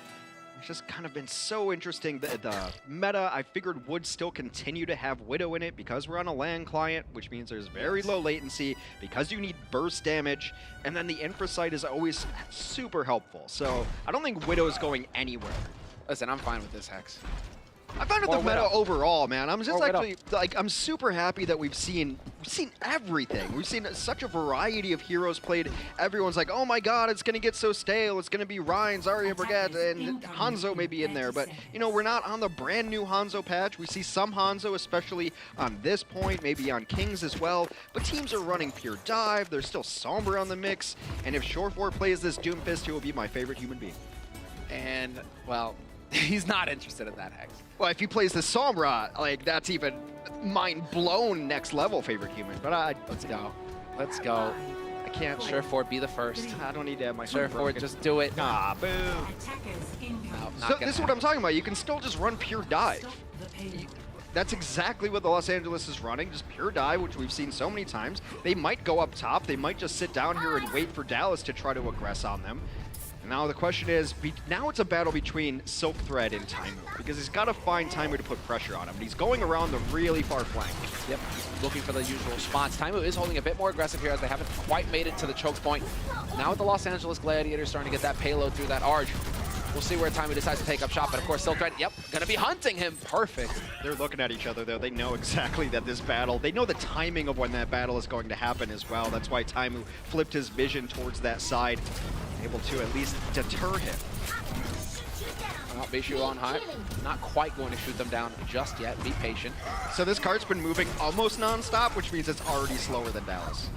It's just kind of been so interesting. The meta, I figured, would still continue to have Widow in it because we're on a LAN client, which means there's very low latency, because you need burst damage, and then the infra site is always super helpful. So I don't think Widow is going anywhere. Listen, I'm fine with this, Hex. I'm fine with the meta overall, man. I'm just Widow. actually, like, I'm super happy that we've seen everything. We've seen such a variety of heroes played. Everyone's like, oh my god, it's gonna get so stale. It's gonna be Ryan, Zarya, Brigitte, and Hanzo may be in there. But, you know, we're not on the brand new Hanzo patch. We see some Hanzo, especially on this point, maybe on Kings as well. But teams are running Pure Dive. There's still Sombra on the mix. And if Surefour plays this Doomfist, he will be my favorite human being. And, well, he's not interested in that, Hex. Well, if he plays the Sombra, like, that's even mind-blown next-level favorite human. But let's go. Let's go. I can't. Surefour, be the first. I don't need to have my Surefour, just do it. Ah, boo. No, So this is what I'm talking about. You can still just run Pure Dive. That's exactly what the Los Angeles is running, just Pure Dive, which we've seen so many times. They might go up top. They might just sit down here and wait for Dallas to try to aggress on them. Now the question is, now it's a battle between Silk Thread and Taimu, because he's got to find Taimu to put pressure on him. And he's going around the really far flank. Yep, looking for the usual spots. Taimu is holding a bit more aggressive here as they haven't quite made it to the choke point. Now with the Los Angeles Gladiators starting to get that payload through that arch. We'll see where Taimu decides to take up shot, but of course Silk Thread, yep, gonna be hunting him. Perfect. They're looking at each other though. They know exactly that this battle, they know the timing of when that battle is going to happen as well. That's why Taimu flipped his vision towards that side, able to at least deter him. Well, Bishu on high. Not quite going to shoot them down just yet. Be patient. So this cart's been moving almost non-stop, which means it's already slower than Dallas.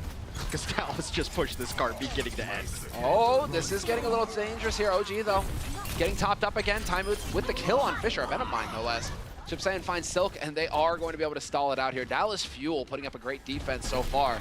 Because Dallas just pushed this cart beginning to end. Oh, this is getting a little dangerous here. OG, though, getting topped up again. Taimu with the kill on Fisher, a venom mine, no less. Chipsayan finds Silk, and they are going to be able to stall it out here. Dallas Fuel putting up a great defense so far.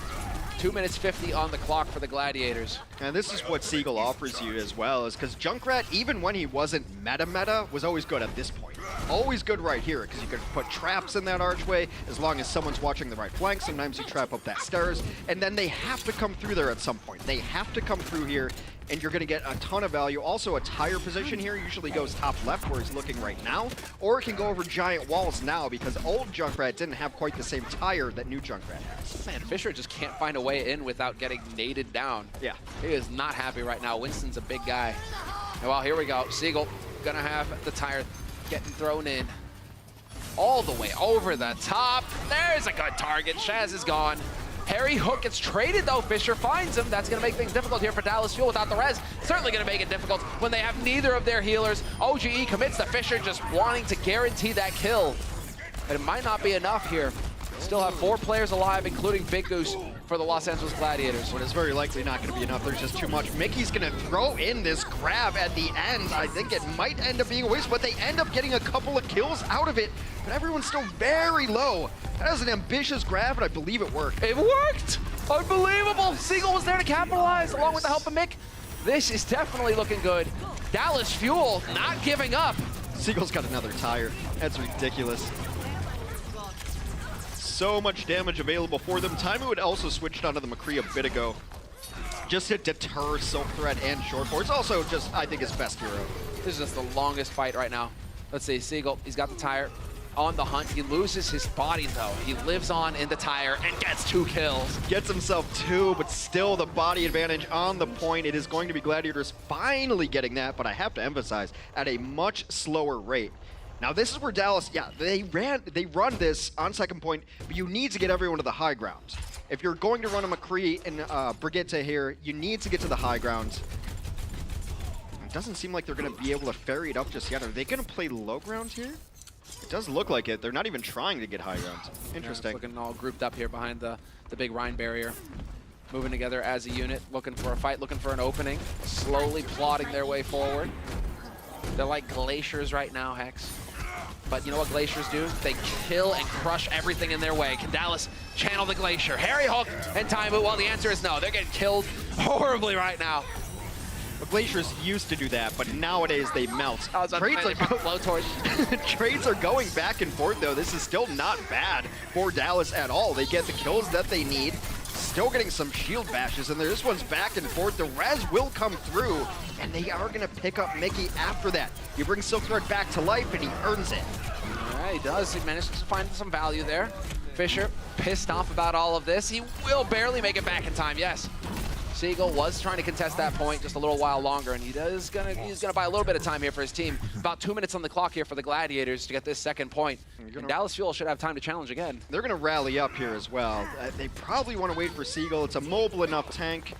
2 minutes 50 on the clock for the Gladiators. And this is what Seagull offers you as well, is because Junkrat, even when he wasn't meta, was always good at this point. Always good right here, because you could put traps in that archway as long as someone's watching the right flank. Sometimes you trap up that stairs, and then they have to come through there at some point. They have to come through here, and you're going to get a ton of value. Also, a tire position here usually goes top left, where he's looking right now, or it can go over giant walls now, because old Junkrat didn't have quite the same tire that new Junkrat has. Man, Fisher just can't find a way in without getting naded down. Yeah. He is not happy right now. Winston's a big guy. And well, here we go. Seagull gonna have the tire getting thrown in all the way over the top. There's a good target. Shaz is gone. Harry Hook gets traded though. Fisher finds him. That's gonna make things difficult here for Dallas Fuel without the res. Certainly gonna make it difficult when they have neither of their healers. OGE commits to Fisher, just wanting to guarantee that kill. But it might not be enough here. Still have 4 players alive, including Big Goose for the Los Angeles Gladiators. But it's very likely not going to be enough. There's just too much. Mickey's going to throw in this grab at the end. I think it might end up being a waste, but they end up getting a couple of kills out of it. But everyone's still very low. That was an ambitious grab, and I believe it worked. It worked! Unbelievable! Seagull was there to capitalize, along with the help of Mick. This is definitely looking good. Dallas Fuel not giving up. Seagull's got another tire. That's ridiculous. So much damage available for them. Taimu had also switched onto the McCree a bit ago, just to deter Silk Thread and Shortboard. It's also just, I think, his best hero. This is just the longest fight right now. Let's see, Seagull, he's got the tire on the hunt. He loses his body, though. He lives on in the tire and gets 2 kills. Gets himself 2, but still the body advantage on the point. It is going to be Gladiators finally getting that, but I have to emphasize, at a much slower rate. Now this is where Dallas, yeah, they run this on second point, but you need to get everyone to the high ground. If you're going to run a McCree and Brigitte here, you need to get to the high ground. It doesn't seem like they're going to be able to ferry it up just yet. Are they going to play low ground here? It does look like it. They're not even trying to get high ground. Interesting. Yeah, looking all grouped up here behind the big Rhine barrier. Moving together as a unit, looking for a fight, looking for an opening, slowly plodding their way forward. They're like glaciers right now, Hex. But you know what glaciers do? They kill and crush everything in their way. Can Dallas channel the glacier? Harry Hook and Taimu, well, the answer is no. They're getting killed horribly right now. The glaciers used to do that, but nowadays they melt. Trades are going back and forth, though. This is still not bad for Dallas at all. They get the kills that they need. Still getting some shield bashes, and this one's back and forth. The res will come through, and they are going to pick up Mickey after that. You bring Silk Thread back to life, and he earns it. Yeah, he does. He managed to find some value there. Fisher pissed off about all of this. He will barely make it back in time, yes. Seagull was trying to contest that point just a little while longer, and he's gonna buy a little bit of time here for his team. About 2 minutes on the clock here for the Gladiators to get this second point. And Dallas Fuel should have time to challenge again. They're gonna rally up here as well. They probably want to wait for Seagull. It's a mobile enough tank.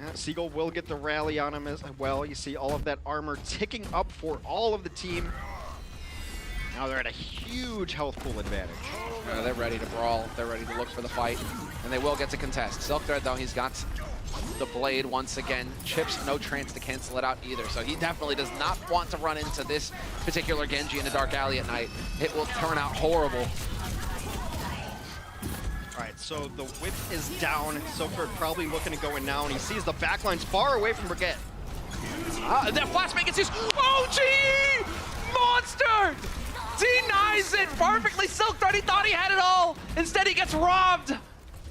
Yeah, Seagull will get the rally on him as well. You see all of that armor ticking up for all of the team. Now they're at a huge health pool advantage. They're ready to brawl. They're ready to look for the fight. And they will get to contest. Silk Thread, though, he's got the blade once again. Chips, no trance to cancel it out either. So he definitely does not want to run into this particular Genji in the dark alley at night. It will turn out horrible. All right, so the whip is down. Silk Thread probably looking to go in now, and he sees the backlines far away from Brigitte. That flashbang gets used. OGE! Monster! Denies it perfectly. Silk Thread, he thought he had it all. Instead, he gets robbed.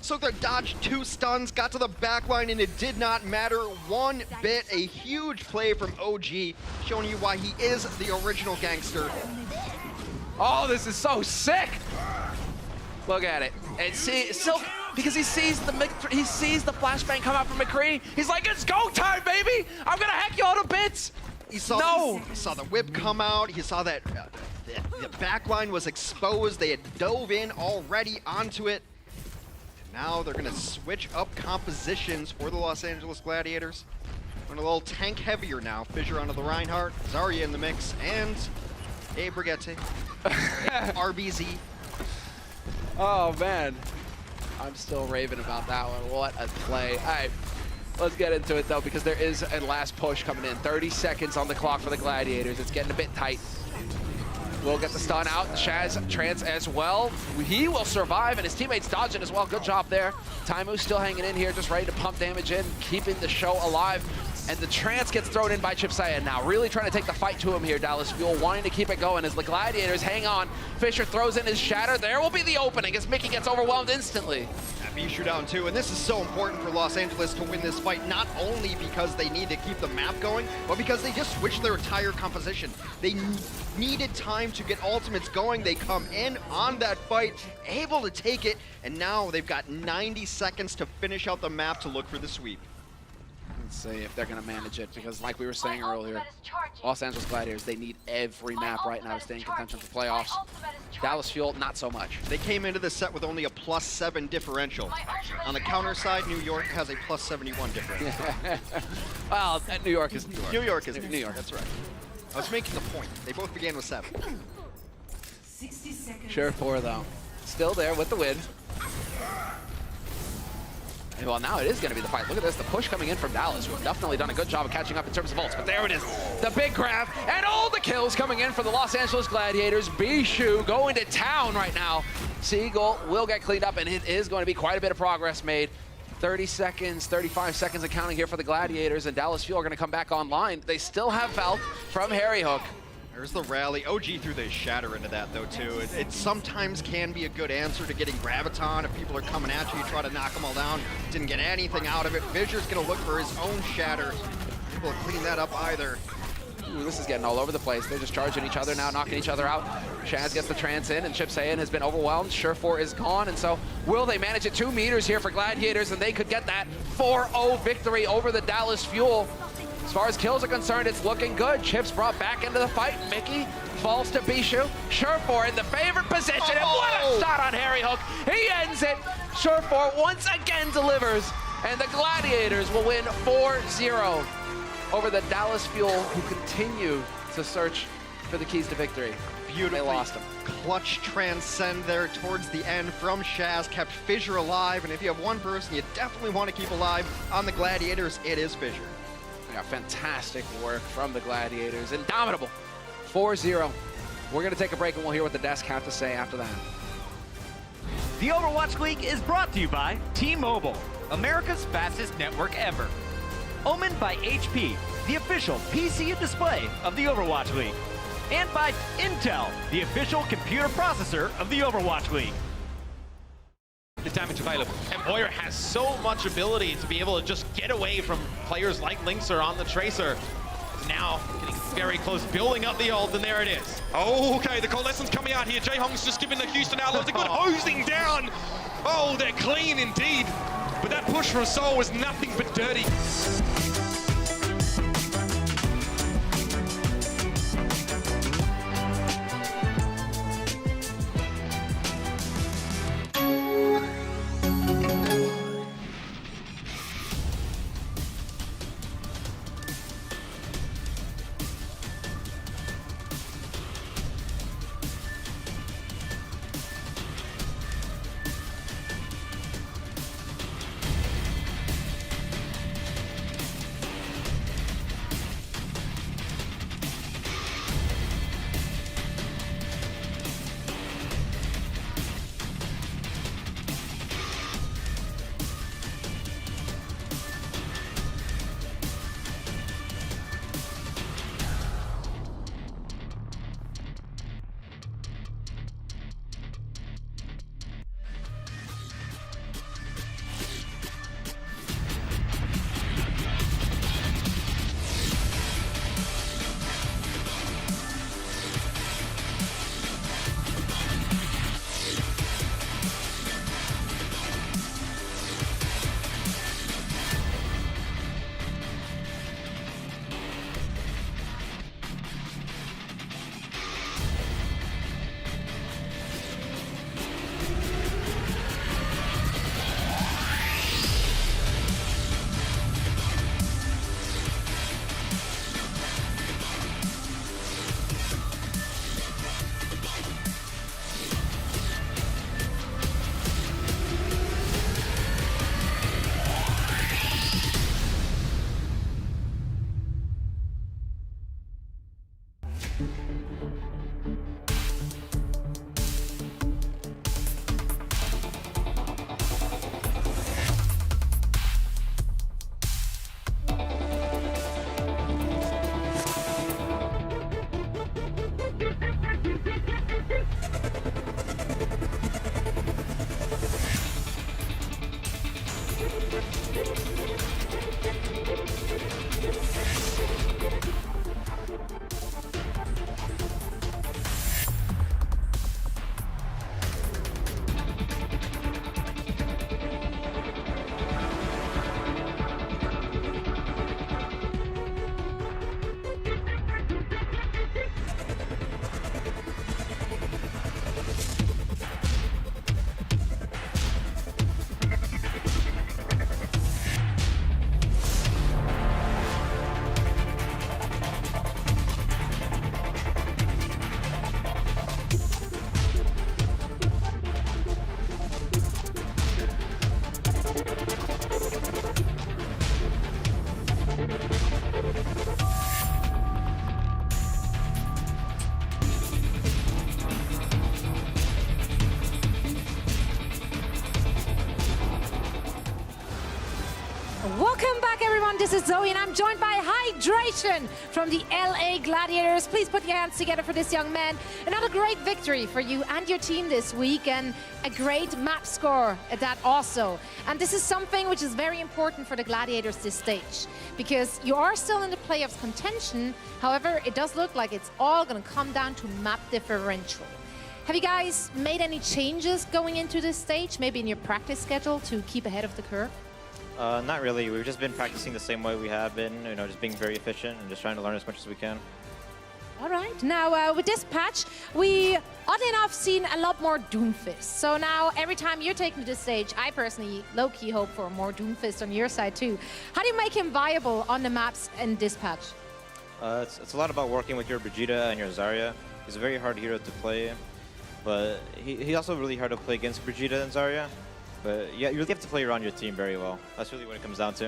Silk Thread dodged 2 stuns, got to the backline, and it did not matter one bit. A huge play from OG, showing you why he is the original gangster. Oh, this is so sick. Look at it. And see, Silk, because he sees the flashbang come out from McCree, he's like, it's go time, baby. I'm gonna hack you all to bits. He saw the whip come out. He saw that the backline was exposed. They had dove in already onto it. And now they're going to switch up compositions for the Los Angeles Gladiators. Going a little tank heavier now. Fissure onto the Reinhardt. Zarya in the mix. And a Brigitte. RBZ. Oh, man. I'm still raving about that one. What a play. All right. Let's get into it, though, because there is a last push coming in. 30 seconds on the clock for the Gladiators. It's getting a bit tight. will get the stun out. Shaz trans as well. He will survive, and his teammates dodge it as well. Good job there. Taimu's still hanging in here, just ready to pump damage in, keeping the show alive. And the trance gets thrown in by Chip Sayan now. Really trying to take the fight to him here, Dallas Fuel, wanting to keep it going as the Gladiators hang on. Fisher throws in his Shatter. There will be the opening as Mickey gets overwhelmed instantly. Bishu down too, and this is so important for Los Angeles to win this fight, not only because they need to keep the map going, but because they just switched their entire composition. They needed time to get ultimates going. They come in on that fight, able to take it, and now they've got 90 seconds to finish out the map to look for the sweep. Let's see if they're going to manage it, because like we were saying earlier, Los Angeles Gladiators, they need every map right now to stay in contention for playoffs. Dallas Fuel, not so much. They came into the set with only a +7 differential. On the counter side, New York has a +71 differential. Well, New York is New York. New York is New York, that's right. I was making a point. They both began with 7. 60 seconds. Sure 4 though. Still there with the win. And well, now it is going to be the fight. Look at this, the push coming in from Dallas, who have definitely done a good job of catching up in terms of ults. But there it is, the big grab, and all the kills coming in for the Los Angeles Gladiators. Bishu going to town right now. Seagull will get cleaned up, and it is going to be quite a bit of progress made. 30 seconds, 35 seconds of counting here for the Gladiators, and Dallas Fuel are going to come back online. They still have Valk from Harry Hook. There's the rally. OG threw the Shatter into that, though, too. It sometimes can be a good answer to getting Graviton. If people are coming at you, you try to knock them all down. Didn't get anything out of it. Fissure going to look for his own Shatter. People clean that up either. Ooh, this is getting all over the place. They're just charging each other now, knocking each other out. Shaz gets the trance in, and Chip Sayan has been overwhelmed. Sure4 is gone, and so will they manage it? 2 meters here for Gladiators, and they could get that 4-0 victory over the Dallas Fuel. As far as kills are concerned, it's looking good. Chip's brought back into the fight. Mickey falls to Bishu. Sure4 in the favored position, and what a shot on Harry Hook. He ends it. Sure4 once again delivers, and the Gladiators will win 4-0 over the Dallas Fuel, who continue to search for the keys to victory. Beautifully They lost him. Clutch transcend there towards the end from Shaz, kept Fissure alive, and if you have one person you definitely want to keep alive on the Gladiators, it is Fissure. Yeah, fantastic work from the Gladiators. Indomitable. 4-0. We're going to take a break, and we'll hear what the desk have to say after that. The Overwatch League is brought to you by T-Mobile, America's fastest network ever. Omen by HP, the official PC and display of the Overwatch League. And by Intel, the official computer processor of the Overwatch League. The damage available. And Boyer has so much ability to be able to just get away from players like Linkser on the Tracer. Now getting very close, building up the ult, and there it is. Oh, okay, the coalescence coming out here. Jaehong's just giving the Houston Outlaws a good hosing down. Oh, they're clean indeed. But that push from Soul was nothing but dirty. Welcome back, everyone. This is Zoe, and I'm joined by Hydration from the LA Gladiators. Please put your hands together for this young man. Another great victory for you and your team this week, and a great map score at that also. And this is something which is very important for the Gladiators this stage, because you are still in the playoffs contention. However, it does look like it's all going to come down to map differential. Have you guys made any changes going into this stage, maybe in your practice schedule to keep ahead of the curve? Not really. We've just been practicing the same way we have been, just being very efficient and just trying to learn as much as we can. All right. Now, with this patch, we, oddly enough, seen a lot more Doomfist. So now, every time you're taking to this stage, I personally low-key hope for more Doomfist on your side, too. How do you make him viable on the maps in this patch? It's a lot about working with your Vegeta and your Zarya. He's a very hard hero to play, but he's also really hard to play against Vegeta and Zarya. But yeah, you really have to play around your team very well. That's really what it comes down to.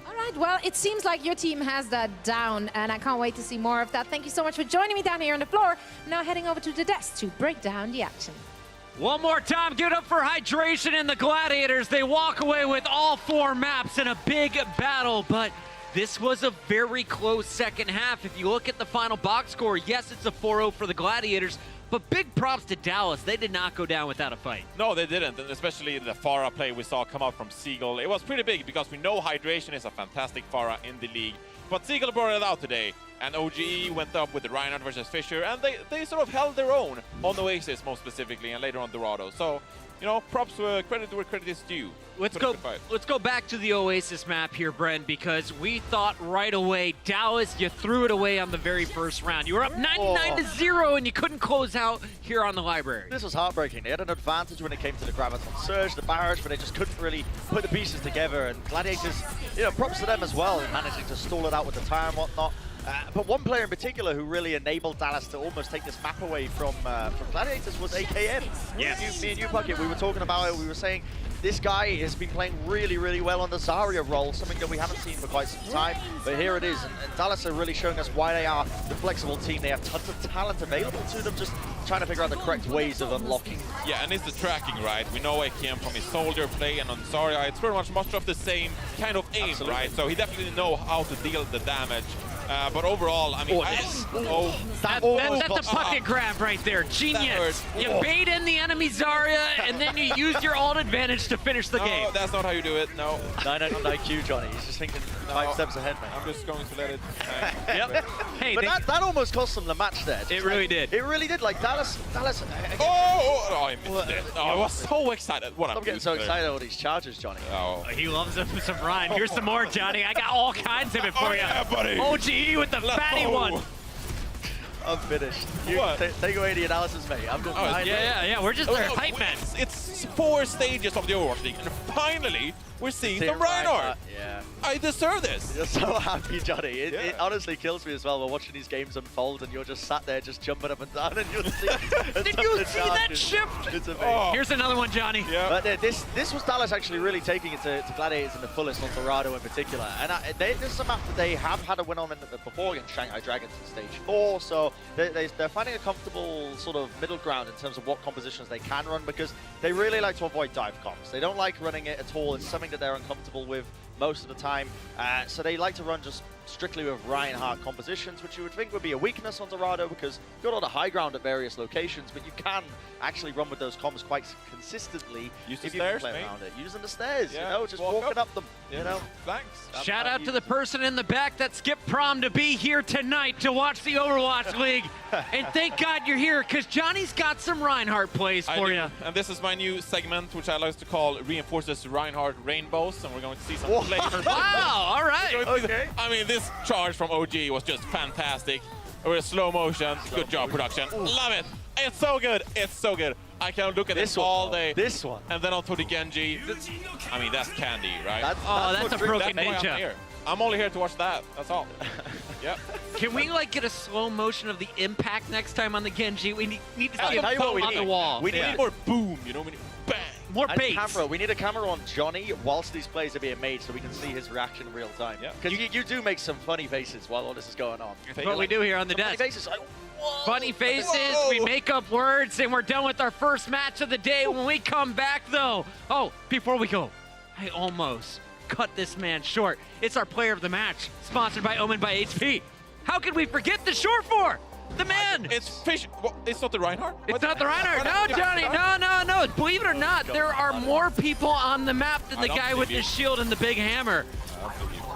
All right, well, it seems like your team has that down, and I can't wait to see more of that. Thank you so much for joining me down here on the floor. Now heading over to the desk to break down the action. One more time, give it up for Hydration and the Gladiators. They walk away with all 4 maps in a big battle, but this was a very close second half. If you look at the final box score, yes, it's a 4-0 for the Gladiators, but big props to Dallas. They did not go down without a fight. No, they didn't, and especially the Pharah play we saw come out from Seagull. It was pretty big because we know Hydration is a fantastic Pharah in the league, but Seagull brought it out today, and OGE went up with the Reinhardt versus Fisher, and they sort of held their own on Oasis most specifically, and later on Dorado. So, props, credit where credit is due. Let's go back to the Oasis map here, Bren, because we thought right away, Dallas, you threw it away on the very first round. You were up 99-0, and you couldn't close out here on the library. This was heartbreaking. They had an advantage when it came to the Graviton Surge, the barrage, but they just couldn't really put the pieces together. And Gladiators, props to them as well, in managing to stall it out with the tire and whatnot. But one player in particular who really enabled Dallas to almost take this map away from Gladiators was AKM. Yes. Me and you, Puckett, we were talking about it. We were saying this guy has been playing really, really well on the Zarya role, something that we haven't seen for quite some time. But here it is, and Dallas are really showing us why they are the flexible team. They have tons of talent available to them, just trying to figure out the correct ways of unlocking. Yeah, and it's the tracking, right? We know AKM from his soldier play, and on Zarya, it's pretty much of the same kind of aim, Absolutely. Right? So he definitely knows how to deal the damage. But overall, I mean, that's a bucket grab right there. Genius. You bait in the enemy Zarya, and then you use your ult advantage to finish the game. No, that's not how you do it. No. 900 IQ, Johnny. He's just thinking 5 steps ahead, man. I'm just going to let it. Yep. Hey, but that almost cost them the match there. It really did. It really did. Like Dallas. I missed it. Oh, I was so excited. I'm getting so excited all these charges, Johnny. Oh. He loves him some Ryan. Here's some more, Johnny. I got all kinds of it for you. Yeah, buddy. OGE with the fatty one. I'm finished. Take away the analysis, mate. I'm just yeah. We're just their hype man. It's 4 stages of the Overwatch League, and finally we're seeing some Reinhardt. Yeah. I deserve this. You're so happy, Johnny. It honestly kills me as well. We're watching these games unfold, and you're just sat there, just jumping up and down, and you'll see. Did you see that shift? It's amazing. Here's another one, Johnny. Yeah. But this was Dallas actually really taking it to Gladiators in the fullest on Dorado in particular. And there's a map that they have had a win on before against Shanghai Dragons in stage 4. So they're finding a comfortable sort of middle ground in terms of what compositions they can run, because they really like to avoid dive comps. They don't like running it at all. It's something that they're uncomfortable with most of the time. So they like to run just strictly with Reinhardt compositions, which you would think would be a weakness on Dorado because you've got all the high ground at various locations, but you can actually run with those comms quite consistently Use the if you can stairs, play mate. around it. Using the stairs, Yeah, you know, just walk walking up them, you know. Thanks. Shout out to the person in the back that skipped prom to be here tonight to watch the Overwatch League. And thank God you're here, because Johnny's got some Reinhardt plays for you. And this is my new segment, which I like to call Reinforces Reinhardt Rainbows, and we're going to see some flavors. Wow, all right. Okay. I mean, this charge from OG was just fantastic. With slow motion, good job production. Love it. It's so good. It's so good. I can look at this all day. This one. And then onto the Genji. I mean, that's candy, right? That's a broken ninja. I'm only here to watch that. That's all. Yep. Can we like get a slow motion of the impact next time on the Genji? We need to see tell him you what we on the need. wall. We need more boom, you know? We need bang. More And bass. camera. We need a camera on Johnny whilst these plays are being made so we can see his reaction in real time. Yeah. Because you do make some funny faces while all this is going on. That's what we do here on the Some desk. funny faces like, whoa. Funny faces, Whoa. we make up words, and we're done with our first match of the day. When we come back, though, before we go, I almost cut this man short. It's our player of the match, sponsored by Omen by HP. How could we forget the short four? The man! It's Fish. What, it's not the Reinhardt? It's not the Reinhardt. No, Johnny. No. Believe it or not, there are more people on the map than the guy with the shield and the big hammer.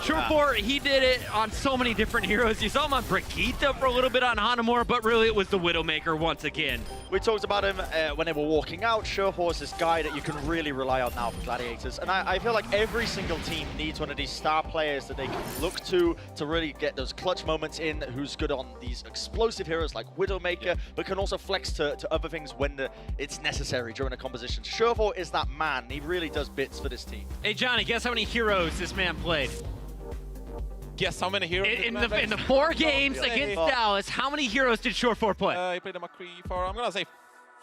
Short four, he did it on so many different heroes. You saw him on Brigitte for a little bit on Hanamura, but really it was the Widowmaker once again. We talked about him when they were walking out. Surefour is this guy that you can really rely on now for Gladiators. And I feel like every single team needs one of these star players that they can look to really get those clutch moments in, who's good on these explosive heroes like Widowmaker, but can also flex to other things when it's necessary during a composition. Surefour is that man. He really does bits for this team. Hey, Johnny, guess how many heroes this man played? Guess how many heroes? In the 4 games against Dallas, how many heroes did Short 4 play? He played a McCree for, I'm going to say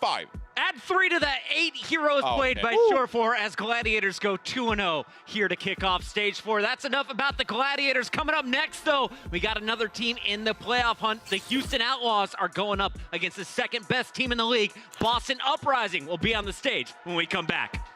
5. Add 3 to that, 8 heroes played by Short 4 as Gladiators go 2-0 here to kick off stage 4. That's enough about the Gladiators. Coming up next, though, we got another team in the playoff hunt. The Houston Outlaws are going up against the second best team in the league. Boston Uprising will be on the stage when we come back.